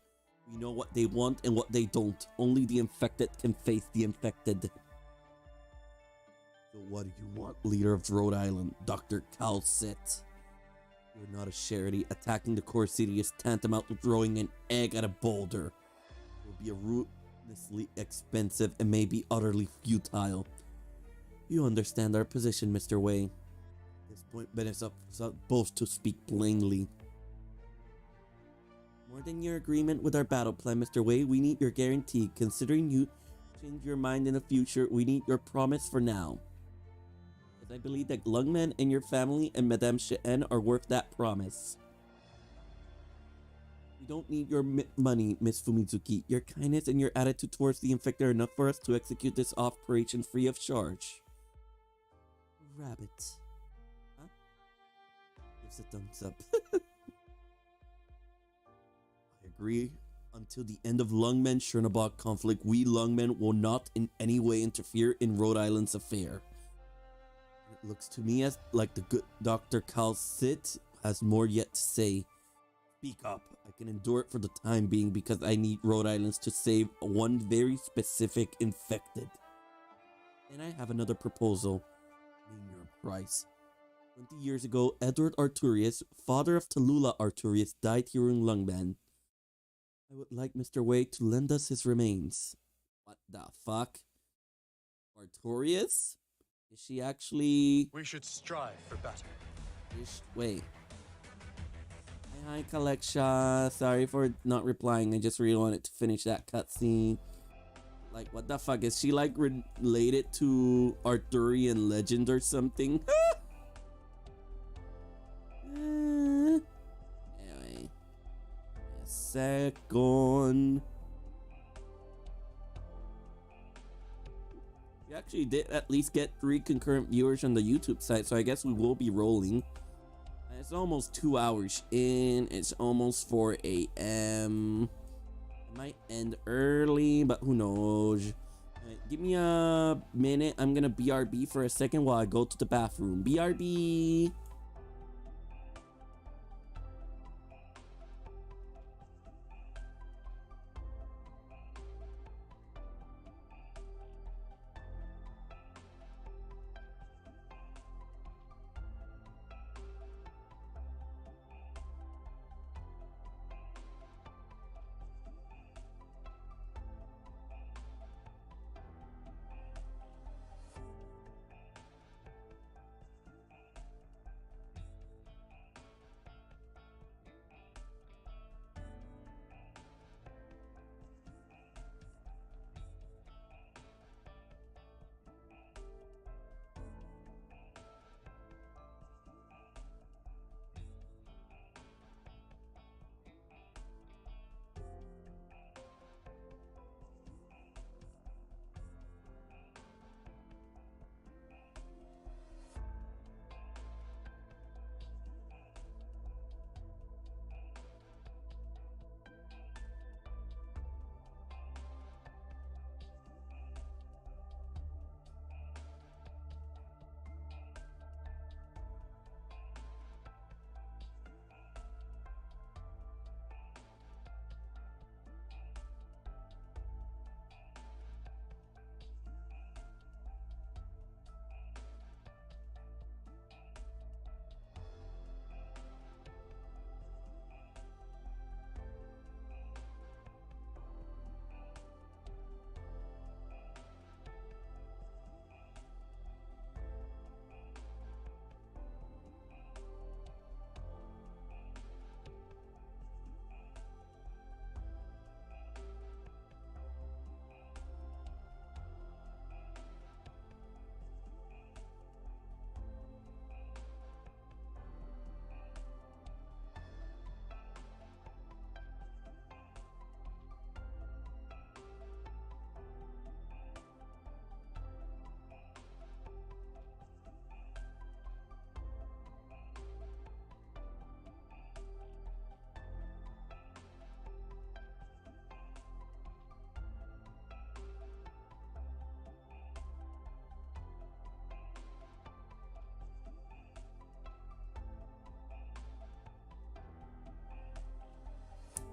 We know what they want and what they don't. Only the infected can face the infected. So what do you want, leader of Rhode Island, Dr. Calcit? You're not a charity. Attacking the core city is tantamount to throwing an egg at a boulder. It will be ruthlessly expensive and may be utterly futile. You understand our position, Mr. Wei. At this point, Ben is supposed to speak plainly. More than your agreement with our battle plan, Mr. Wei, we need your guarantee. Considering you change your mind in the future, we need your promise for now. Because I believe that Lungman and your family and Madame Chien are worth that promise. We don't need your money, Miss Fumizuki. Your kindness and your attitude towards the infected are enough for us to execute this operation free of charge. Rabbit. Huh? Gives a thumbs up. I agree. Until the end of Lungman Chernobog conflict, we Lungmen will not in any way interfere in Rhode Island's affair. It looks to me as like the good Dr. Calcit has more yet to say. Speak up. I can endure it for the time being because I need Rhode Island to save one very specific infected. And I have another proposal. Name your price. 20 years ago, Edward Arturius, father of Tallulah Arturius, died here in Lungman. I would like Mr. Wade to lend us his remains. What the fuck? Artorias? Is she actually... We should strive for better. Wait. Hi, Kaleksha. Sorry for not replying. I just really wanted to finish that cutscene. Like, what the fuck? Is she like related to Arthurian legend or something? Anyway. A second. We actually did at least get 3 concurrent viewers on the YouTube site, so I guess we will be rolling. It's almost 2 hours in. It's almost 4 a.m. It might end early, but who knows. Right, give me a minute. I'm gonna BRB for a second while I go to the bathroom. BRB.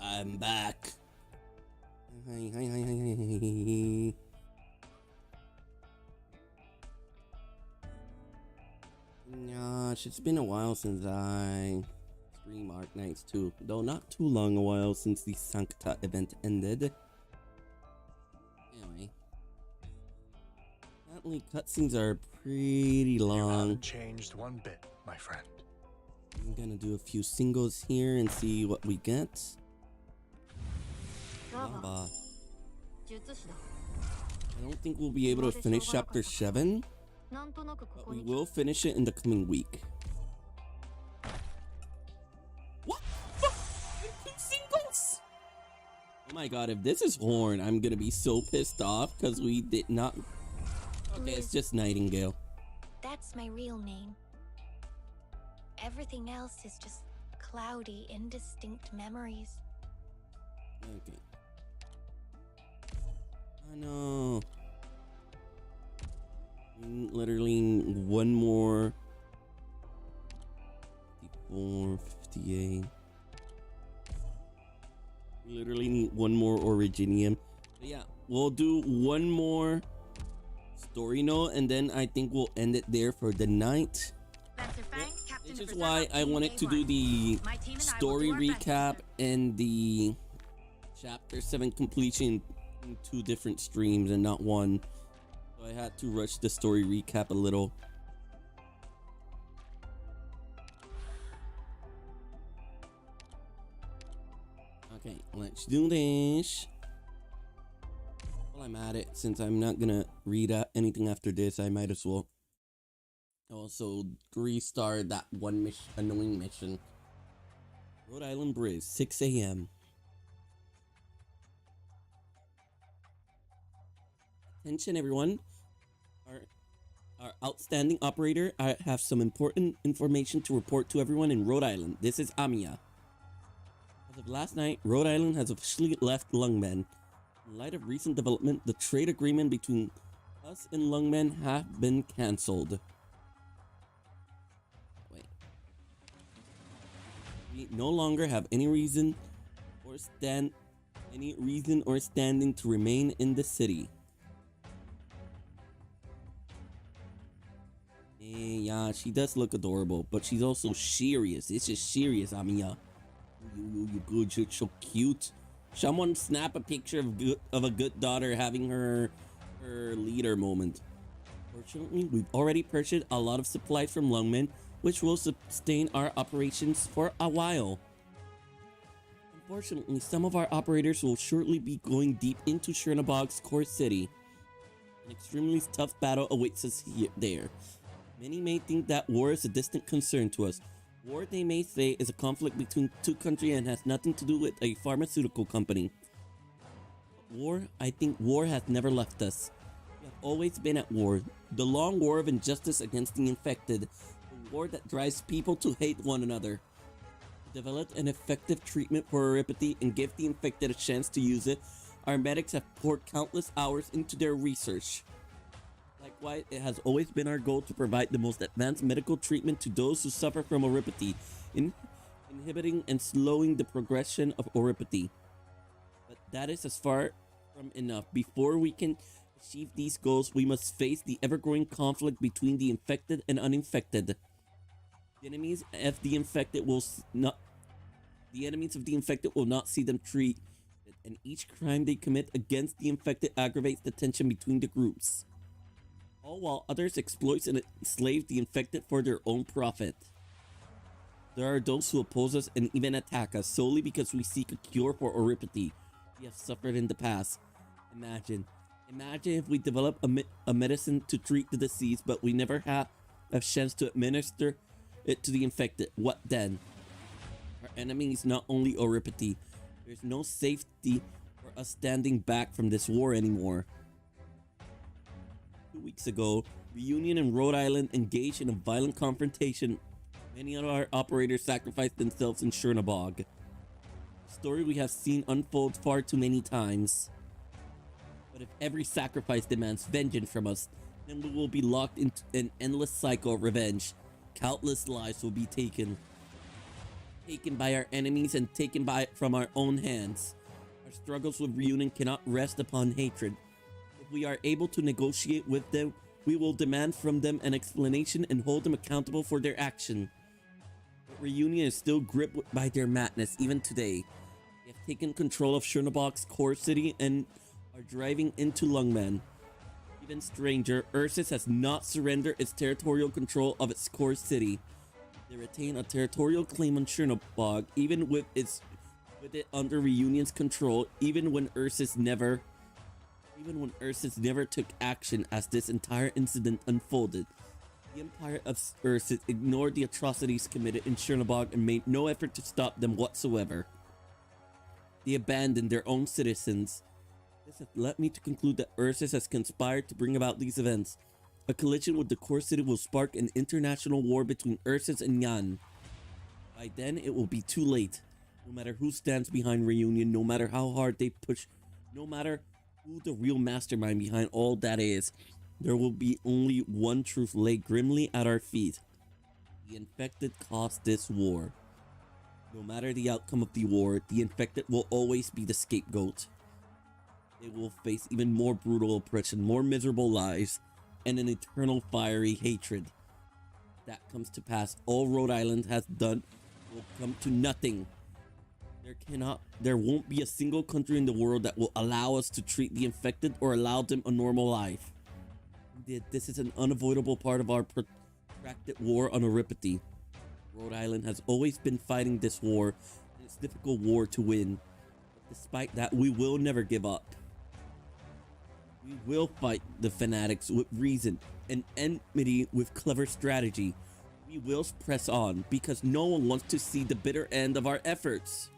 I'm back. Hi. Gosh, it's been a while since I stream Arknight too. Though not too long a while since the Sancta event ended. Anyway. Apparently cutscenes are pretty You long. haven't changed one bit, my friend. I'm gonna do a few singles here and see what we get. Lava. I don't think we'll be able to finish chapter 7, but we will finish it in the coming week. What? Two singles? Oh my god, if this is Horn, I'm gonna be so pissed off because we did not... Okay, it's just Nightingale. That's my real name. Everything else is just cloudy, indistinct memories. Okay. I know. Literally one more. 54, 58. We literally need one more Originium. But yeah, we'll do one more story note and then I think we'll end it there for the night. This is why I wanted to do the story recap and the Chapter 7 completion in 2 different streams and not one. So I had to rush the story recap a little. Okay, let's do this. While I'm at it, since I'm not gonna read anything after this, I might as well also restart that one annoying mission. Rhode Island Bridge, 6 a.m. Attention everyone. Our outstanding operator, I have some important information to report to everyone in Rhode Island. This is Amiya. As of last night, Rhode Island has officially left Lungmen. In light of recent development, the trade agreement between us and Lungmen have been cancelled. Wait. We no longer have any reason or standing to remain in the city. Yeah, she does look adorable, but she's also serious. It's just serious, Amiya. You good, you're so cute. Someone snap a picture of a good daughter having her leader moment. Fortunately, we've already purchased a lot of supplies from Lungmen, which will sustain our operations for a while. Unfortunately, some of our operators will shortly be going deep into Chernobog's core city. An extremely tough battle awaits us there. Many may think that war is a distant concern to us. War, they may say, is a conflict between 2 countries and has nothing to do with a pharmaceutical company. I think war has never left us. We have always been at war. The long war of injustice against the infected. The war that drives people to hate one another. To develop an effective treatment for oripity and give the infected a chance to use it, our medics have poured countless hours into their research. Likewise, it has always been our goal to provide the most advanced medical treatment to those who suffer from oripity, inhibiting and slowing the progression of oripity. But that is as far from enough. Before we can achieve these goals, we must face the ever-growing conflict between the infected and uninfected. The enemies of the infected will not see them treated, and each crime they commit against the infected aggravates the tension between the groups. All while others exploit and enslave the infected for their own profit. There are those who oppose us and even attack us solely because we seek a cure for oripity we have suffered in the past. Imagine if we develop a medicine to treat the disease, but we never have a chance to administer it to the infected. What then? Our enemy is not only oripity. There's no safety for us standing back from this war anymore. 2 weeks ago, Reunion and Rhode Island engaged in a violent confrontation. Many of our operators sacrificed themselves in Chernobog. A story we have seen unfold far too many times. But if every sacrifice demands vengeance from us, then we will be locked into an endless cycle of revenge. Countless lives will be taken by our enemies and taken from our own hands. Our struggles with Reunion cannot rest upon hatred. We are able to negotiate with them, we will demand from them an explanation and hold them accountable for their action. But Reunion is still gripped by their madness even today. They have taken control of Chernobog's core city and are driving into Lungmen. Even stranger, Ursus has not surrendered its territorial control of its core city. They retain a territorial claim on Chernobog, even with it under Reunion's control, even when Ursus never took action as this entire incident unfolded. The Empire of Ursus ignored the atrocities committed in Chernobog and made no effort to stop them whatsoever. They abandoned their own citizens. This has led me to conclude that Ursus has conspired to bring about these events. A collision with the core city will spark an international war between Ursus and Yan. By then, it will be too late. No matter who stands behind Reunion, no matter how hard they push, no matter who the real mastermind behind all that is, there will be only one truth lay grimly at our feet. The infected caused this war. No matter the outcome of the war, the infected will always be the scapegoat. They will face even more brutal oppression, more miserable lives, and an eternal fiery hatred. If that comes to pass, all Rhode Island has done will come to nothing. There won't be a single country in the world that will allow us to treat the infected or allow them a normal life. This is an unavoidable part of our protracted war on Oripity. Rhode Island has always been fighting this war, and it's a difficult war to win. Despite that, we will never give up. We will fight the fanatics with reason and enmity with clever strategy. We will press on because no one wants to see the bitter end of our efforts.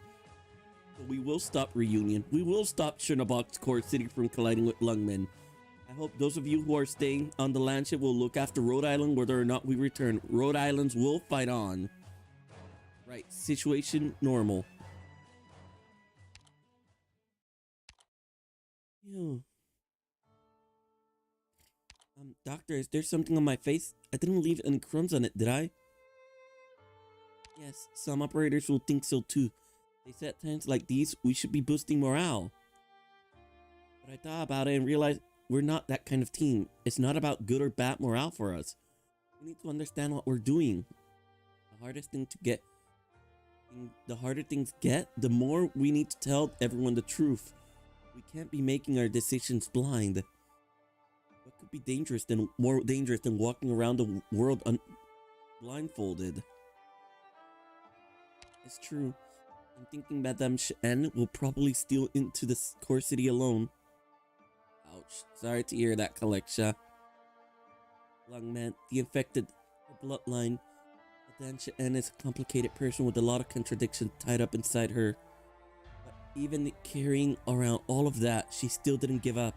But we will stop Reunion. We will stop Chernobog's core city from colliding with Lungmen. I hope those of you who are staying on the landship will look after Rhode Island whether or not we return. Rhode Islands will fight on. Right, situation normal. Ew. Doctor, is there something on my face? I didn't leave any crumbs on it, did I? Yes, some operators will think so too. They say at times like these, we should be boosting morale. But I thought about it and realized we're not that kind of team. It's not about good or bad morale for us. We need to understand what we're doing. The harder things get, the more we need to tell everyone the truth. We can't be making our decisions blind. What could be more dangerous than walking around the world blindfolded? It's true. I'm thinking Madame Shen will probably steal into the core city alone. Ouch. Sorry to hear that, Kalexia. Lungman, the infected, her bloodline. Madame Shen is a complicated person with a lot of contradictions tied up inside her. But even carrying around all of that, she still didn't give up.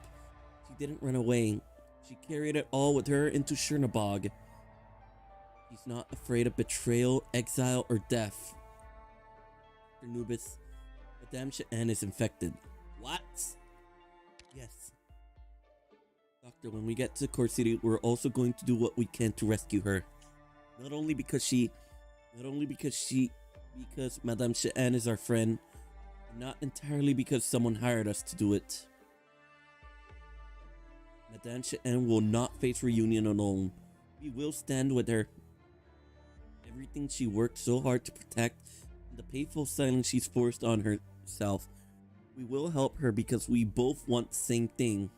She didn't run away. She carried it all with her into Chernobog. She's not afraid of betrayal, exile, or death. Dr. Nubis, Madame Shen is infected. What? Yes. Doctor, when we get to Core City, we're also going to do what we can to rescue her. Because Madame Shen is our friend, and not entirely because someone hired us to do it. Madame Shen will not face Reunion alone. We will stand with her. Everything she worked so hard to protect, and the painful silence she's forced on herself, we will help her because we both want the same thing.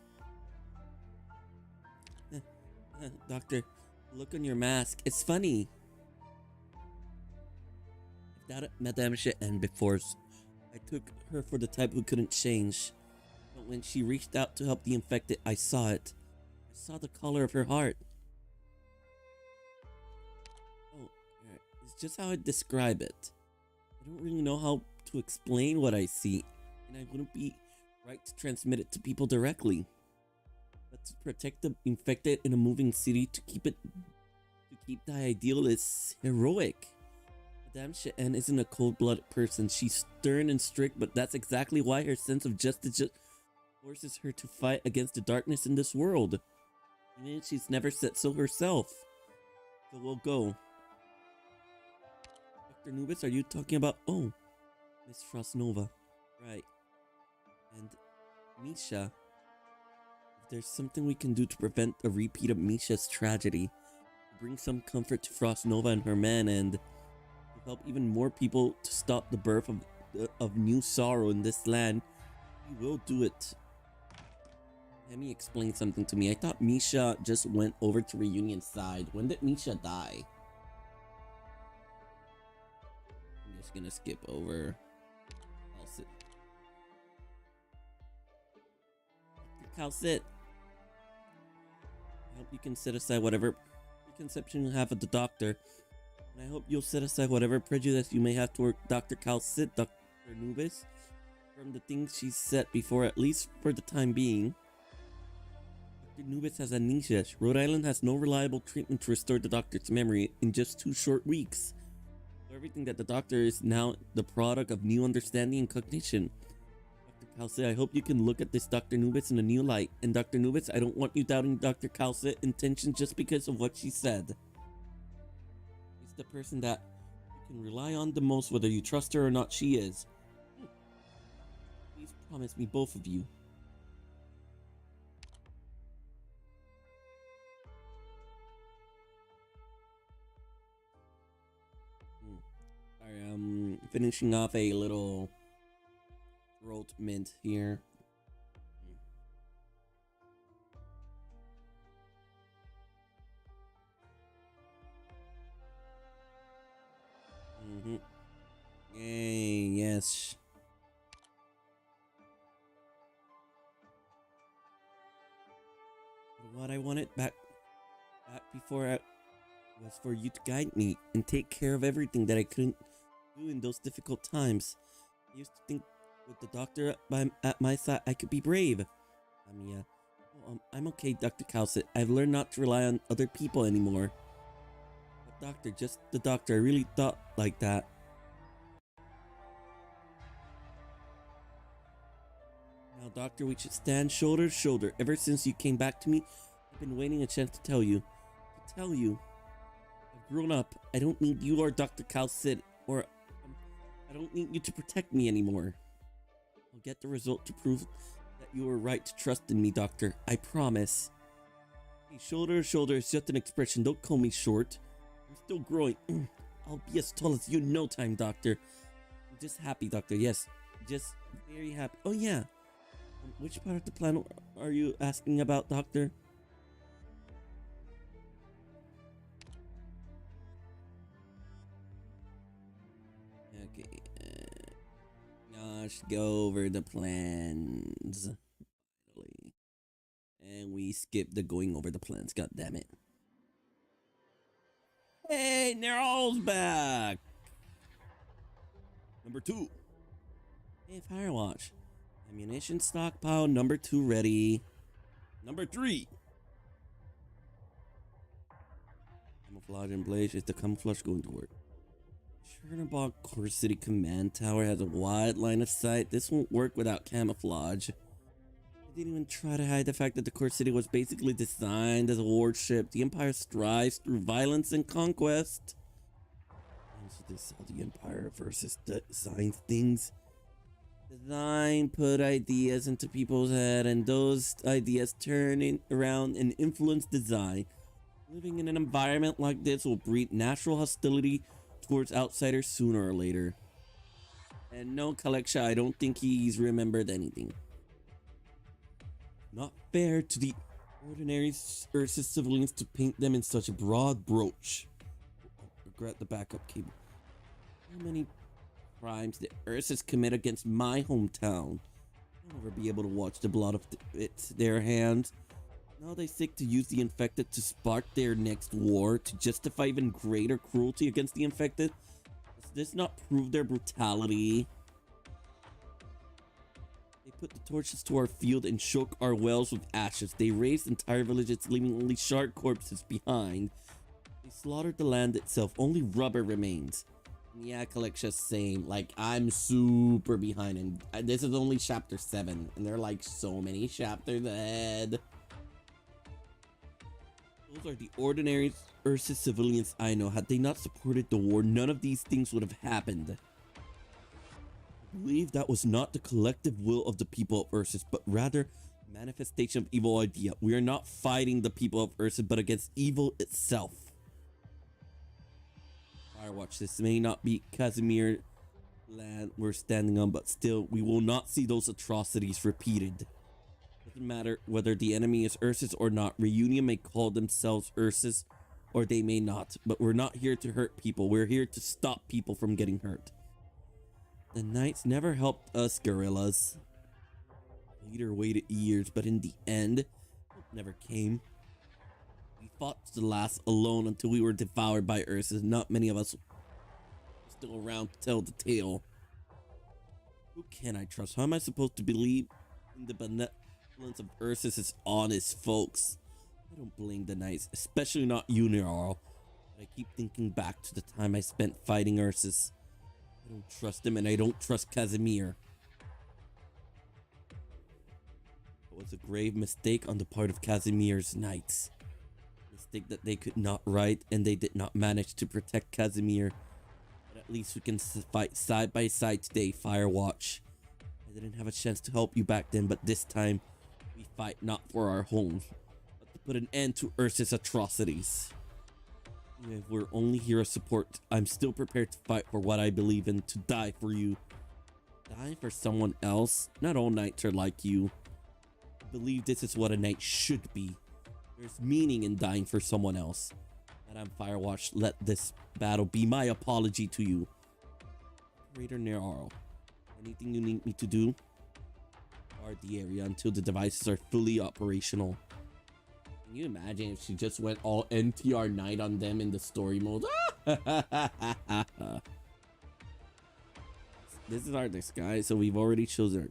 Doctor, look on your mask. It's funny. I've doubted Madame Shen before. I took her for the type who couldn't change. But when she reached out to help the infected, I saw it. I saw the color of her heart. Oh, it's just how I describe it. I don't really know how to explain what I see, and I wouldn't be right to transmit it to people directly. But to protect the infected in a moving city, to keep the ideal is heroic. Madame Shen isn't a cold-blooded person. She's stern and strict, but that's exactly why her sense of justice forces her to fight against the darkness in this world. Even if she's never said so herself. So we'll go. Dr. Nubis, are you talking about... Oh, Miss Frostnova. Right. And Misha. If there's something we can do to prevent a repeat of Misha's tragedy, to bring some comfort to Frostnova and her men, and to help even more people to stop the birth of new sorrow in this land, we will do it. Let me explain something to me. I thought Misha just went over to Reunion's side. When did Misha die? I'm just gonna skip over. Calcit. I hope you can set aside whatever preconception you have of the doctor. And I hope you'll set aside whatever prejudice you may have toward Dr. Calcit, Dr. Nubis, from the things she's said before, at least for the time being. Dr. Nubis has amnesia. Rhode Island has no reliable treatment to restore the doctor's memory in just 2 short weeks. So everything that the doctor is now the product of new understanding and cognition. Dr. Calcit, I hope you can look at this Dr. Nubis in a new light. And Dr. Nubis, I don't want you doubting Dr. Calcit's intention just because of what she said. She's the person that you can rely on the most, whether you trust her or not. She is. Please promise me, both of you. Sorry, I'm finishing off a little throat mint here. Yay, yes. What I wanted back before I was for you to guide me and take care of everything that I couldn't do in those difficult times. I used to think with the doctor at my side, I could be brave. I'm okay, Dr. Cowsit. I've learned not to rely on other people anymore. But doctor, just the doctor, I really thought like that. Now, doctor, we should stand shoulder to shoulder. Ever since you came back to me, I've been waiting a chance to tell you. I've grown up. I don't need you or Dr. Cowsit, or I don't need you to protect me anymore. I'll get the result to prove that you were right to trust in me, doctor. I promise. Hey, shoulder to shoulder is just an expression. Don't call me short. I'm still growing. I'll be as tall as you in no time, doctor. I'm just happy, doctor. Yes, just very happy. Oh, yeah. Which part of the planet are you asking about, doctor? Okay. Gosh, go over the plans. Finally. And we skipped the going over the plans. God damn it. Hey, Neryl's back. Number 2. Hey, Firewatch. Ammunition stockpile number 2 ready. Number 3. Camouflage and blaze. Is the camouflage going to work? Chernobog Core City Command Tower has a wide line of sight. This won't work without camouflage. I didn't even try to hide the fact that the Core City was basically designed as a warship. The Empire strives through violence and conquest. And so this is how the Empire versus design things. Design put ideas into people's head, and those ideas turn around and influence design. Living in an environment like this will breed natural hostility towards outsiders sooner or later. And no, Kaleksha, I don't think he's remembered anything. Not fair to the ordinary Ursus civilians to paint them in such a broad brush. Regret the backup cable. How many crimes the Ursus commit against my hometown? I'll never be able to watch the blood of their hands. Now they seek to use the infected to spark their next war, to justify even greater cruelty against the infected. Does this not prove their brutality? They put the torches to our field and shook our wells with ashes. They razed entire villages, leaving only charred corpses behind. They slaughtered the land itself. Only rubber remains. Yeah, Kaleksha's same. Like, I'm super behind, and this is only chapter 7, and there are like so many chapters ahead. Those are the ordinary Ursus civilians I know. Had they not supported the war, none of these things would have happened. I believe that was not the collective will of the people of Ursus, but rather a manifestation of evil idea. We are not fighting the people of Ursus, but against evil itself. Firewatch, this may not be Casimir land we're standing on, but still, we will not see those atrocities repeated. Doesn't matter whether the enemy is Ursus or not. Reunion may call themselves Ursus, or they may not. But we're not here to hurt people. We're here to stop people from getting hurt. The Knights never helped us guerrillas. Leader waited years, but in the end, help never came. We fought to the last alone until we were devoured by Ursus. Not many of us were still around to tell the tale. Who can I trust? How am I supposed to believe in the benevolence of Ursus' honest folks? I don't blame the Knights, especially not you, Neryl. But I keep thinking back to the time I spent fighting Ursus. I don't trust him, and I don't trust Casimir. It was a grave mistake on the part of Casimir's Knights. A mistake that they could not right, and they did not manage to protect Casimir. But at least we can fight side by side today, Firewatch. I didn't have a chance to help you back then, but this time, we fight not for our homes, but to put an end to Ursus' atrocities. Even if we're only here as support, I'm still prepared to fight for what I believe in, to die for you. Die for someone else? Not all knights are like you. I believe this is what a knight should be. There's meaning in dying for someone else. Madame Firewatch, let this battle be my apology to you. Operator Nerarl, anything you need me to do? Guard the area until the devices are fully operational. Can you imagine if she just went all NTR Knight on them in the story mode? This is our next guy, so we've already chosen.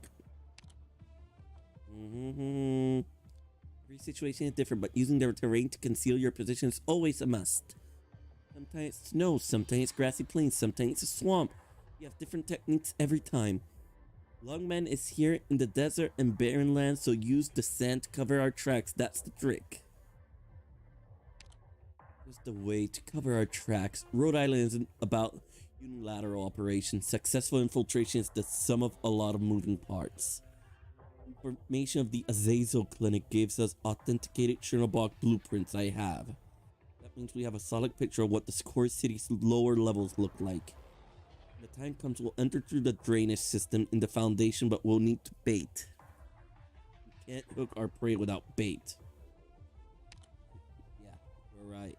Every situation is different, but using the terrain to conceal your position is always a must. Sometimes it's snow, sometimes it's grassy plains, sometimes it's a swamp. You have different techniques every time. Longman is here in the desert and barren land, so use the sand to cover our tracks. That's the trick. What's the way to cover our tracks? Rhode Island isn't about unilateral operations. Successful infiltration is the sum of a lot of moving parts. Information of the Azazel Clinic gives us authenticated Chernobog blueprints I have. That means we have a solid picture of what the core city's lower levels look like. When the time comes, we'll enter through the drainage system in the foundation, but we'll need to bait. We can't hook our prey without bait. Yeah, you're right.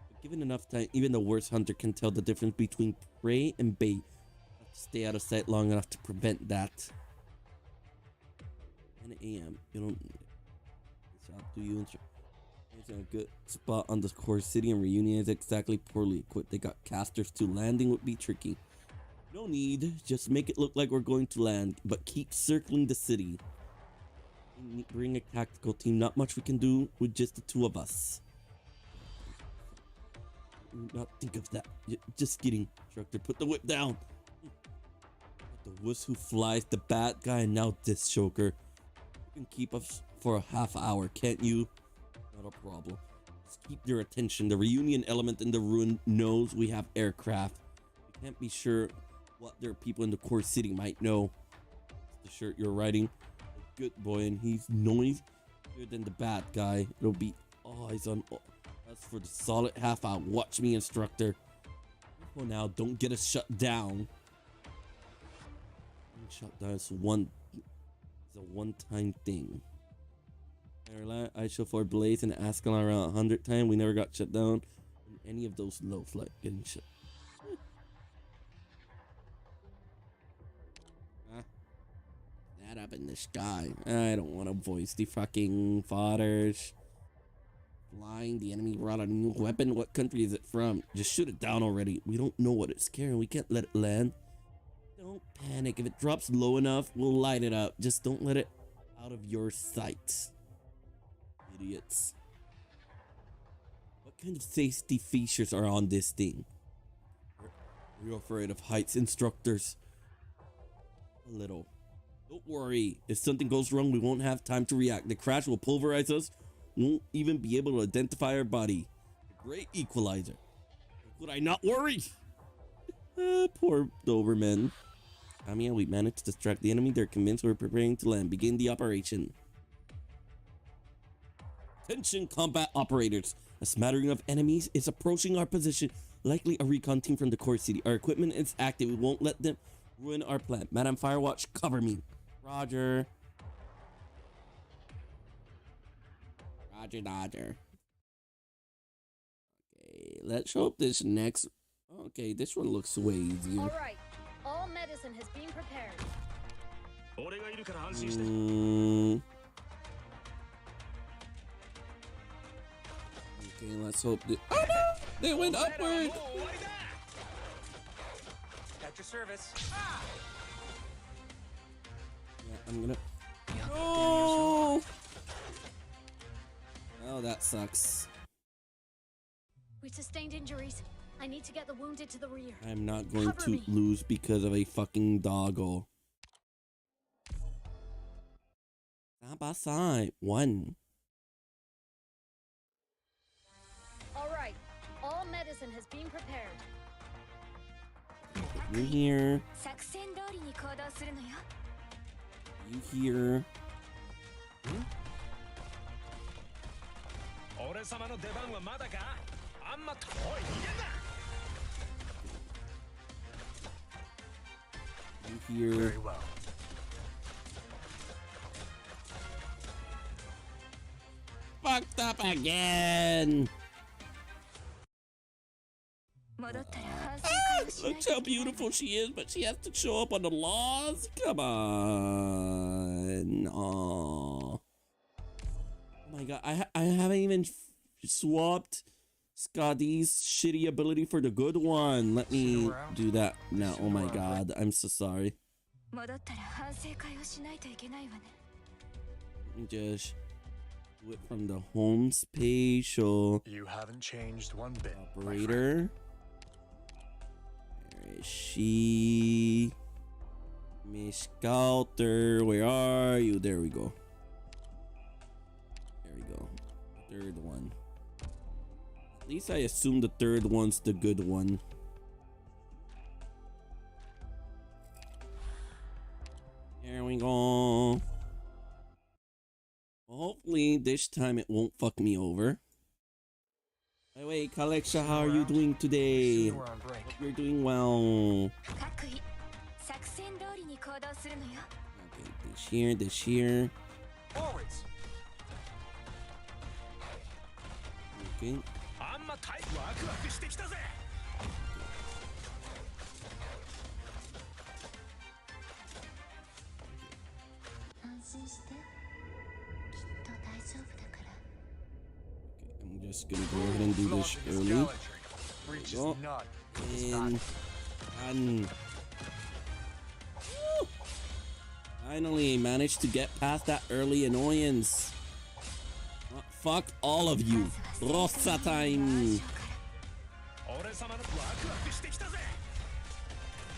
But given enough time, even the worst hunter can tell the difference between prey and bait. Have to stay out of sight long enough to prevent that. 10 a.m. You don't. It's up to you. It's a good spot on the core city, and Reunion is exactly poorly equipped. They got casters too. Landing would be tricky. No need. Just make it look like we're going to land, but keep circling the city. Bring a tactical team. Not much we can do with just the two of us. Not think of that. Just kidding. Instructor, put the whip down. The wuss who flies, the bad guy, and now this choker. You can keep us for a half hour, can't you? Not a problem. Just keep your attention. The Reunion element in the ruin knows we have aircraft. We can't be sure what their people in the core city might know. It's the shirt you're riding. A good boy, and he's noisier than the bad guy. It'll be eyes on. As for the solid half hour, watch me, instructor. For now, don't get us shut down. Shut down is a one-time thing. I shall for Blaze and Ascalon around 100 times. We never got shut down in any of those low flight getting shut. That up in the sky. I don't want to voice the fucking fodders. Flying, the enemy brought a new weapon. What country is it from? Just shoot it down already. We don't know what it's carrying. We can't let it land. Don't panic. If it drops low enough, we'll light it up. Just don't let it out of your sight. Idiots. What kind of safety features are on this thing? Are you afraid of heights, instructors? A little. Don't worry. If something goes wrong, we won't have time to react. The crash will pulverize us. We won't even be able to identify our body. A great equalizer. Could I not worry? Poor Doberman. Tamiya, we managed to distract the enemy. They're convinced we're preparing to land. Begin the operation. Attention, combat operators. A smattering of enemies is approaching our position. Likely a recon team from the core city. Our equipment is active. We won't let them ruin our plan. Madame Firewatch, cover me. Roger. Roger, Dodger. Okay, let's hope this next... Okay, this one looks way easier. All right. All medicine has been prepared. Okay, let's hope that... Oh no! They went upward! At your service. Yeah, I'm gonna... No! Oh, that sucks. We sustained injuries. I need to get the wounded to the rear. I'm not going Cover to me. lose because of a fucking doggo. Side by side. One. All right. All medicine has been prepared. You here. 作戦通りに行動するのよ。 You here. 俺様の出番はまだか。あんまとおい逃げんな。 You here. Very well. Fucked up again. 戻ったら反省会をしない Look と how beautiful she is, but she has to show up on the laws. Come on. Oh my god, I haven't even swapped Scotty's shitty ability for the good one. Let me do that now. Oh my god, I'm so sorry. 戻ったら反省会をしないといけないわね Let me just do it from the home spatial You haven't changed one bit. my friend. operator. Where is she? Miss Scouter, where are you? There we go. There we go. Third one. At least I assume the third one's the good one. There we go. Well, hopefully this time it won't fuck me over. By the way, Kaleksha, how are you doing today? We're on break. Hope you're doing well. 各位作戦通りに行動するのよ Okay, this here, this here. Forwards. Okay. あんまタイプワクワクしてきたぜ 安心してきっと大丈夫だから I'm just gonna go ahead and do this Flaunting his early. gallantry. Reaches Oh, none with his And done. Woo! Finally managed to get past that early annoyance. Fuck all of you. Rossa time. 俺様のワクワクしてきたぜ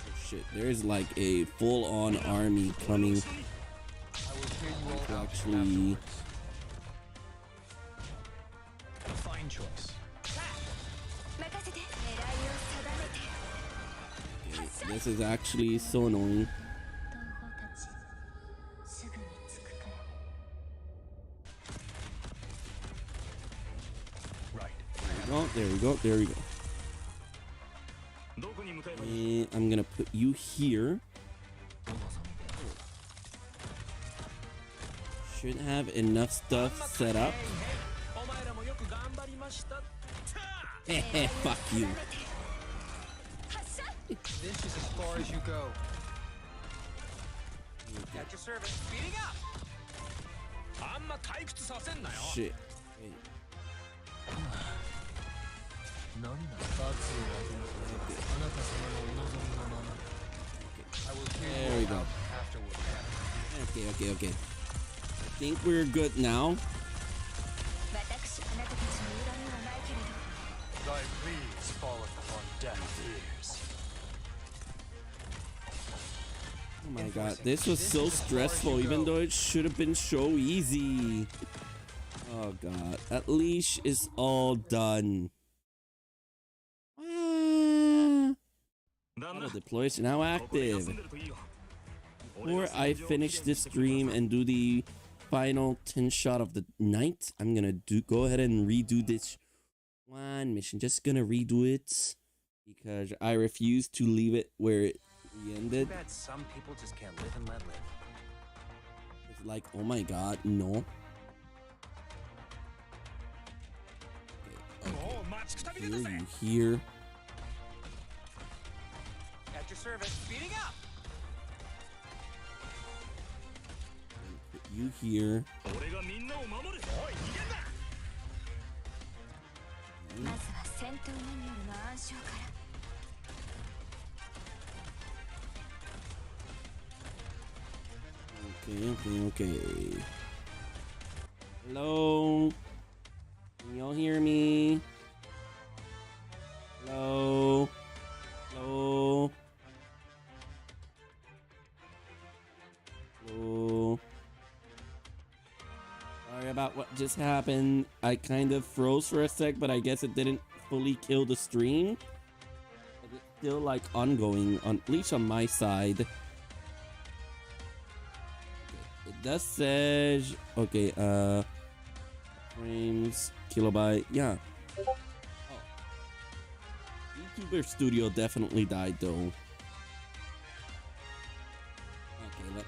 Oh, shit, there's like a full-on army coming I will hear you all to out actually. Fine choice. 任せて狙いを定めて Okay, this is actually so annoying. 同胞たちすぐに着くから Right. There we go, there we go. どこに向かえばいい And I'm gonna put you here. Should have enough stuff set up. お前らもよく頑張りました。 Heh, fuck you. This is as far as you go. At your service. Speeding up. あんま退屈させんなよ。 Shit. Wait. 何だ罰をあげるあなた様のお望みのまま I will There hear we you go. out afterward. Okay. I think we're good now. 私あなたたちに恨みはないけれど Thy pleas falleth upon deaf ears. Oh my god, this was so stressful even though it should have been so easy. Oh god, that leash is all done. Auto deploy is now active. Before I finish this stream and do the final 10 shot of the night, I'm gonna go ahead and redo this one mission. Just gonna redo it because I refuse to leave it where it ended. Bet some people just can't live and let live. It's like, oh my god, no. Okay, もう待ちくたびれた here, ぜ you here. At your service. Speeding up. Put you here. 俺がみんなを守るおい逃げんな まずは戦闘マニュアルの暗唱から Okay. Hello? Can y'all hear me? Hello? Hello? Hello? Sorry about what just happened. I kind of froze for a sec, but I guess it didn't fully kill the stream. But it's still like ongoing, at least on my side. It does says okay, frames, kilobyte, yeah. Oh. YouTuber Studio definitely died though.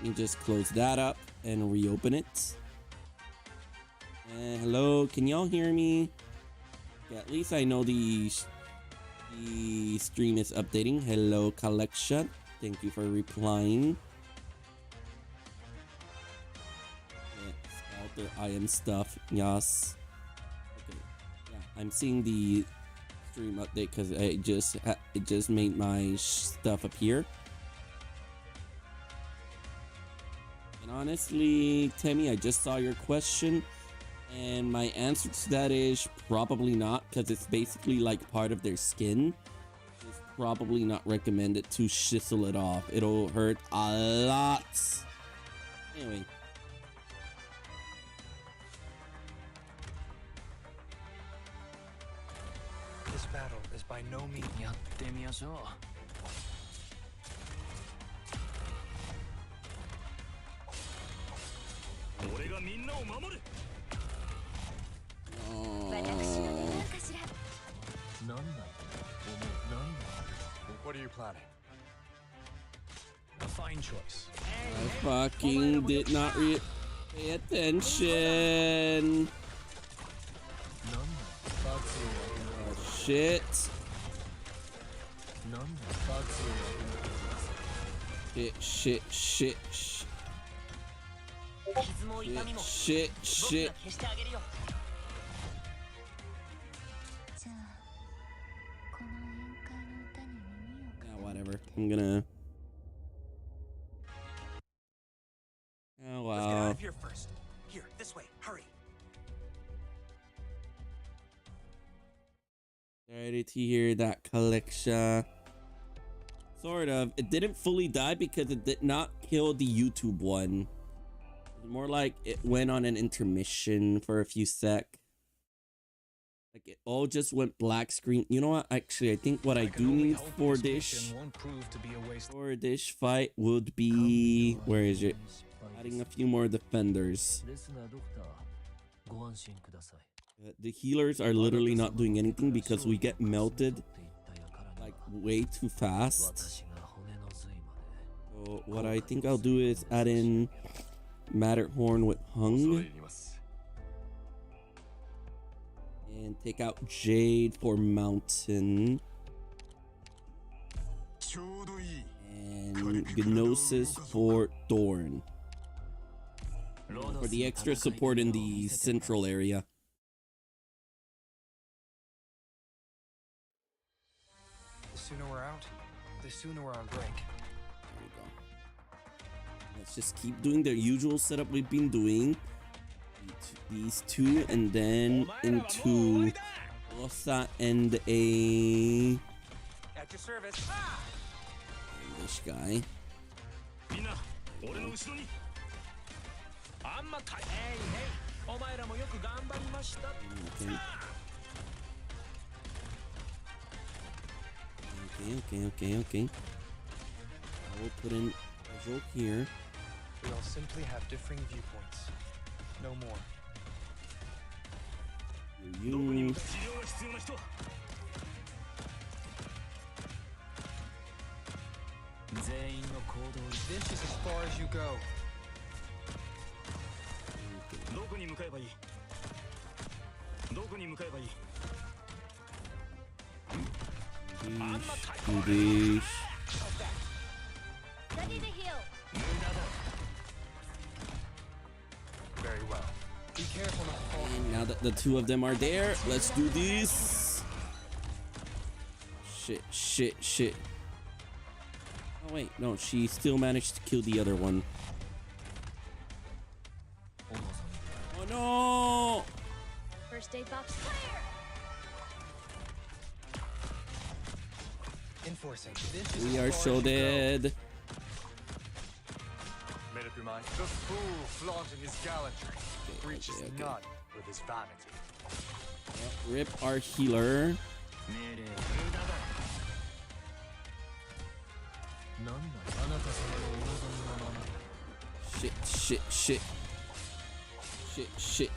Let me just close that up and reopen it. Hello, can y'all hear me? Yeah, at least I know the stream is updating. Hello, Collection. Thank you for replying. Yeah, Scouter, I am stuff. Yes. Okay. Yeah, I'm seeing the stream update because it just made my stuff appear. And honestly, Temmie, I just saw your question. And my answer to that is probably not, because it's basically like part of their skin. It's probably not recommended to chisel it off. It'll hurt a lot. Anyway. This battle is by no means. やってみましょう。 俺がみんなを守る。 What are you planning? A fine choice. I fucking did not pay attention. Oh, shit. Shit. Shit. Yeah, whatever. I'm gonna. Oh wow. Let's get out of here first. Here, this way. Hurry. Ready to hear that, Collection. Sort of. It didn't fully die because it did not kill the YouTube one. More like it went on an intermission for a few sec. Like it all just went black screen. You know what? Actually, I think what I do need for this fight would be, where is it? Adding a few more defenders. The healers are literally not doing anything because we get melted like way too fast. So what I think I'll do is add in Matterhorn with Hung and take out Jade for Mountain and Gnosis for Thorn for the extra support in the central area. The sooner we're out, the sooner we're on break. There we go. Let's just keep doing the usual setup we've been doing. These two, and then into Rosa and a... At your service. And this guy. Okay. I will put in a joke here. We all simply have differing viewpoints. No more. You. This is as far as you go. Do this. Ready to heal. Very well. Be careful not to fall. And now that the two of them are there, let's do this. Shit. Oh wait, no, she still managed to kill the other one. Oh no! First aid box fire. Enforcing. This is We as are far so as you go. dead. Made up your mind. The fool flaunting his gallantry reaches none with his vanity. Rip our healer. Shit.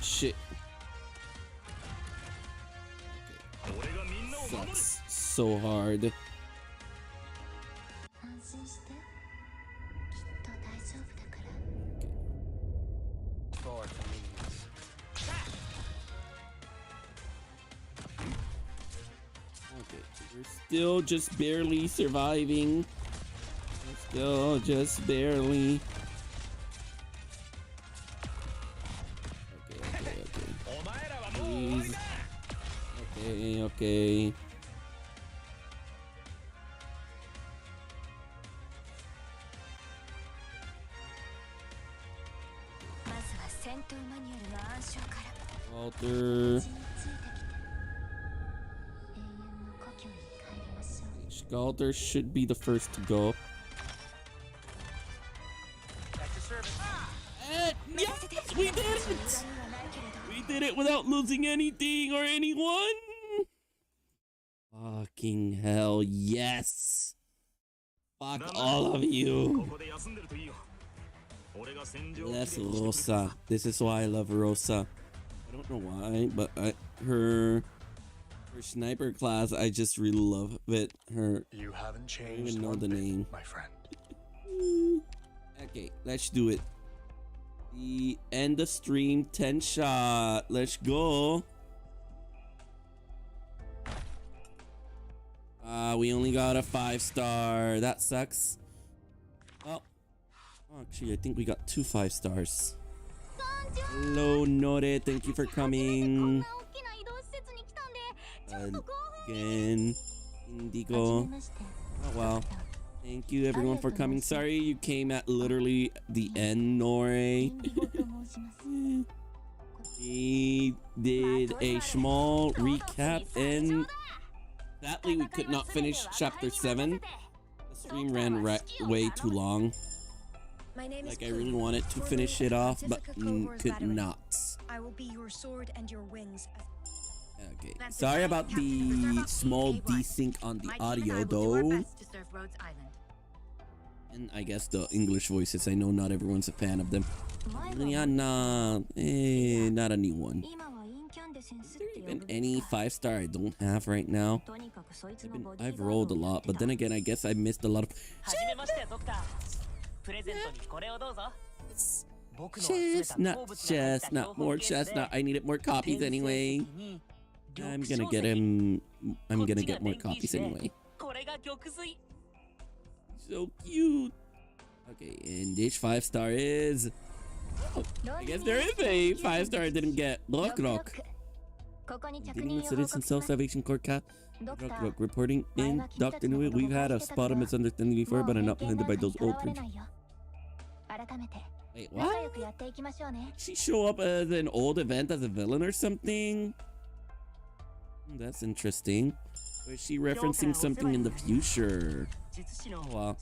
Okay. Sucks so hard. 安心してきっと大丈夫だから still just barely surviving. Still just barely. Okay. Please. Okay. まずは戦闘マニュアルの暗唱から Walter. 地についてきた永遠の故郷に帰りましょう Scalder should be the first to go. Yes, we did it! We did it without losing anything or anyone! Fucking hell, yes! Fuck all of you! Bless Rosa. This is why I love Rosa. I don't know why, but her sniper class, I just really love it. You haven't I changed. don't even know one the bit, name. my friend. Okay, let's do it. The end of stream 10 shot. Let's go. We only got a 5-star. That sucks. Well, actually, I think we got 2 5-stars. Hello, Nore. Thank you for coming. Again, Indigo. Oh, wow. Thank you, everyone, for coming. Sorry you came at literally the end, Nore. We did a small recap, and sadly, we could not finish chapter 7. The stream ran way too long. Like, I really wanted to finish it off, but could not. I will be your sword and your wings. Okay, sorry about the small desync on the audio, though. And I guess the English voices, I know not everyone's a fan of them. Nah, not a new one. Is there even any 5-star I don't have right now? I've rolled a lot, but then again, I guess I missed a lot of... Chestnut, more chestnut. I needed more copies anyway. I'm gonna get more copies anyway. So cute. Okay, and this 5-star is... Oh, I guess there is a 5-star I didn't get. Look. Dealing with Citizen Self-Salvation Corps cap. Look, reporting in Dr. Newell. We've had a spot of misunderstanding before, but I'm not blinded by those old prints. Wait, what? Did she show up as an old event as a villain or something? That's interesting. Or is she referencing something in the future? Oh, wow.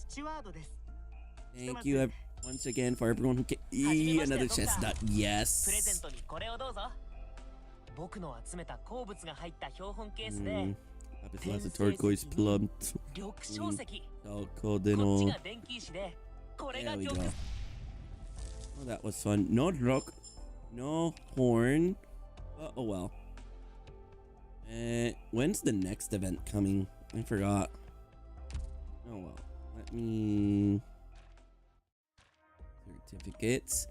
Thank you once again for everyone who came. Another chestnut. Yes. Lapis Lazuli turquoise plum. Codino. There we go. Oh, that was fun. No rock. No horn. Oh well. When's the next event coming? I forgot. Oh well. Let me... Certificates.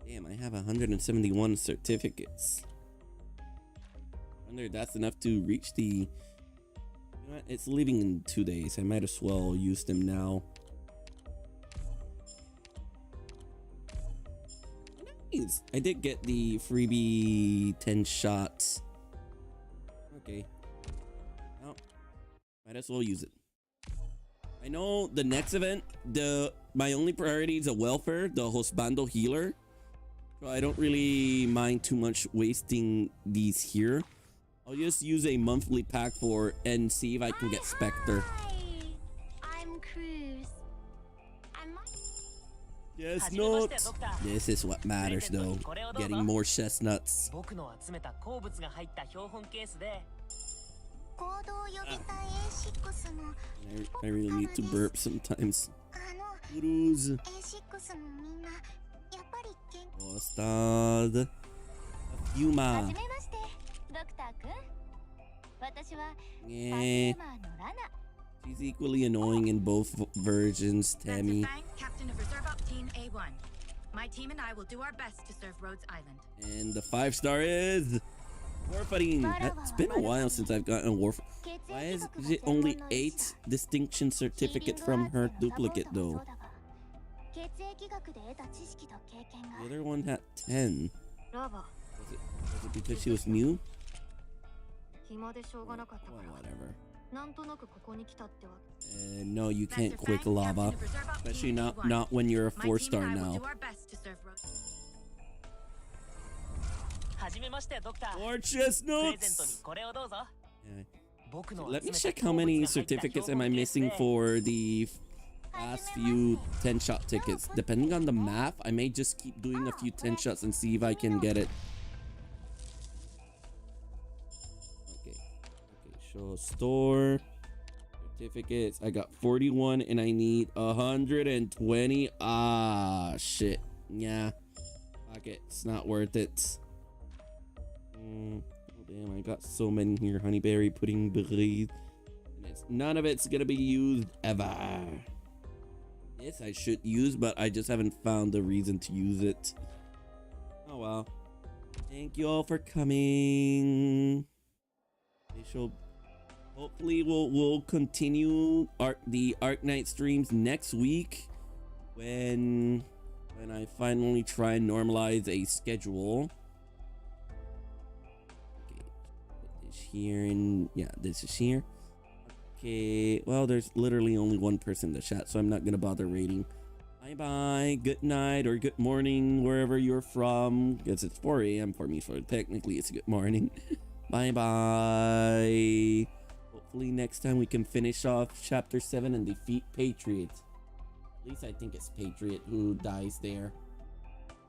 Damn, I have 171 certificates. I wonder if that's enough to reach the... You know what? It's leaving in 2 days. I might as well use them now. Nice. I did get the freebie 10 shots. Okay. Well, might as well use it. I know the next event, my only priority is a welfare, the Hosbando healer. So I don't really mind too much wasting these here. I'll just use a monthly pack for and see if I can get Spectre. I'm Cruz. Yes, nuts. This is what matters though. Getting more chestnuts. I really need to burp sometimes. Cruz. Ostad. Yuma. Yeah. She's equally annoying in both versions, Tammy. Captain of Reserve Op Team A1. My team and I will do our best to serve Rhodes Island. And the 5-star is... Warfighting. It's been a while since I've gotten a warf. Why is it only 8 distinction certificate from her duplicate though? The other one had 10. Was it because she was new? Well, whatever. No, you can't quick lava, especially not when you're a 4-star now. Gorgeous notes. Yeah. Let me check how many certificates am I missing for the last few 10-shot tickets. Depending on the map, I may just keep doing a few 10 shots and see if I can get it. Okay, show store certificates. I got 41 and I need 120. Ah, shit. Yeah, fuck it. It's not worth it. Oh, damn, I got so many here. Honeyberry, pudding, berries. None of it's gonna be used ever. Yes, I should use, but I just haven't found the reason to use it. Oh well. Thank you all for coming. Hopefully we'll continue the Arknight streams next week when I finally try and normalize a schedule. Okay, put this here and yeah, this is here. Okay, well, there's literally only one person in the chat, so I'm not gonna bother rating. Bye-bye, good night, or good morning, wherever you're from. Because it's 4 a.m. for me, so technically it's good morning. Bye-bye. Hopefully next time we can finish off Chapter 7 and defeat Patriot. At least I think it's Patriot who dies there.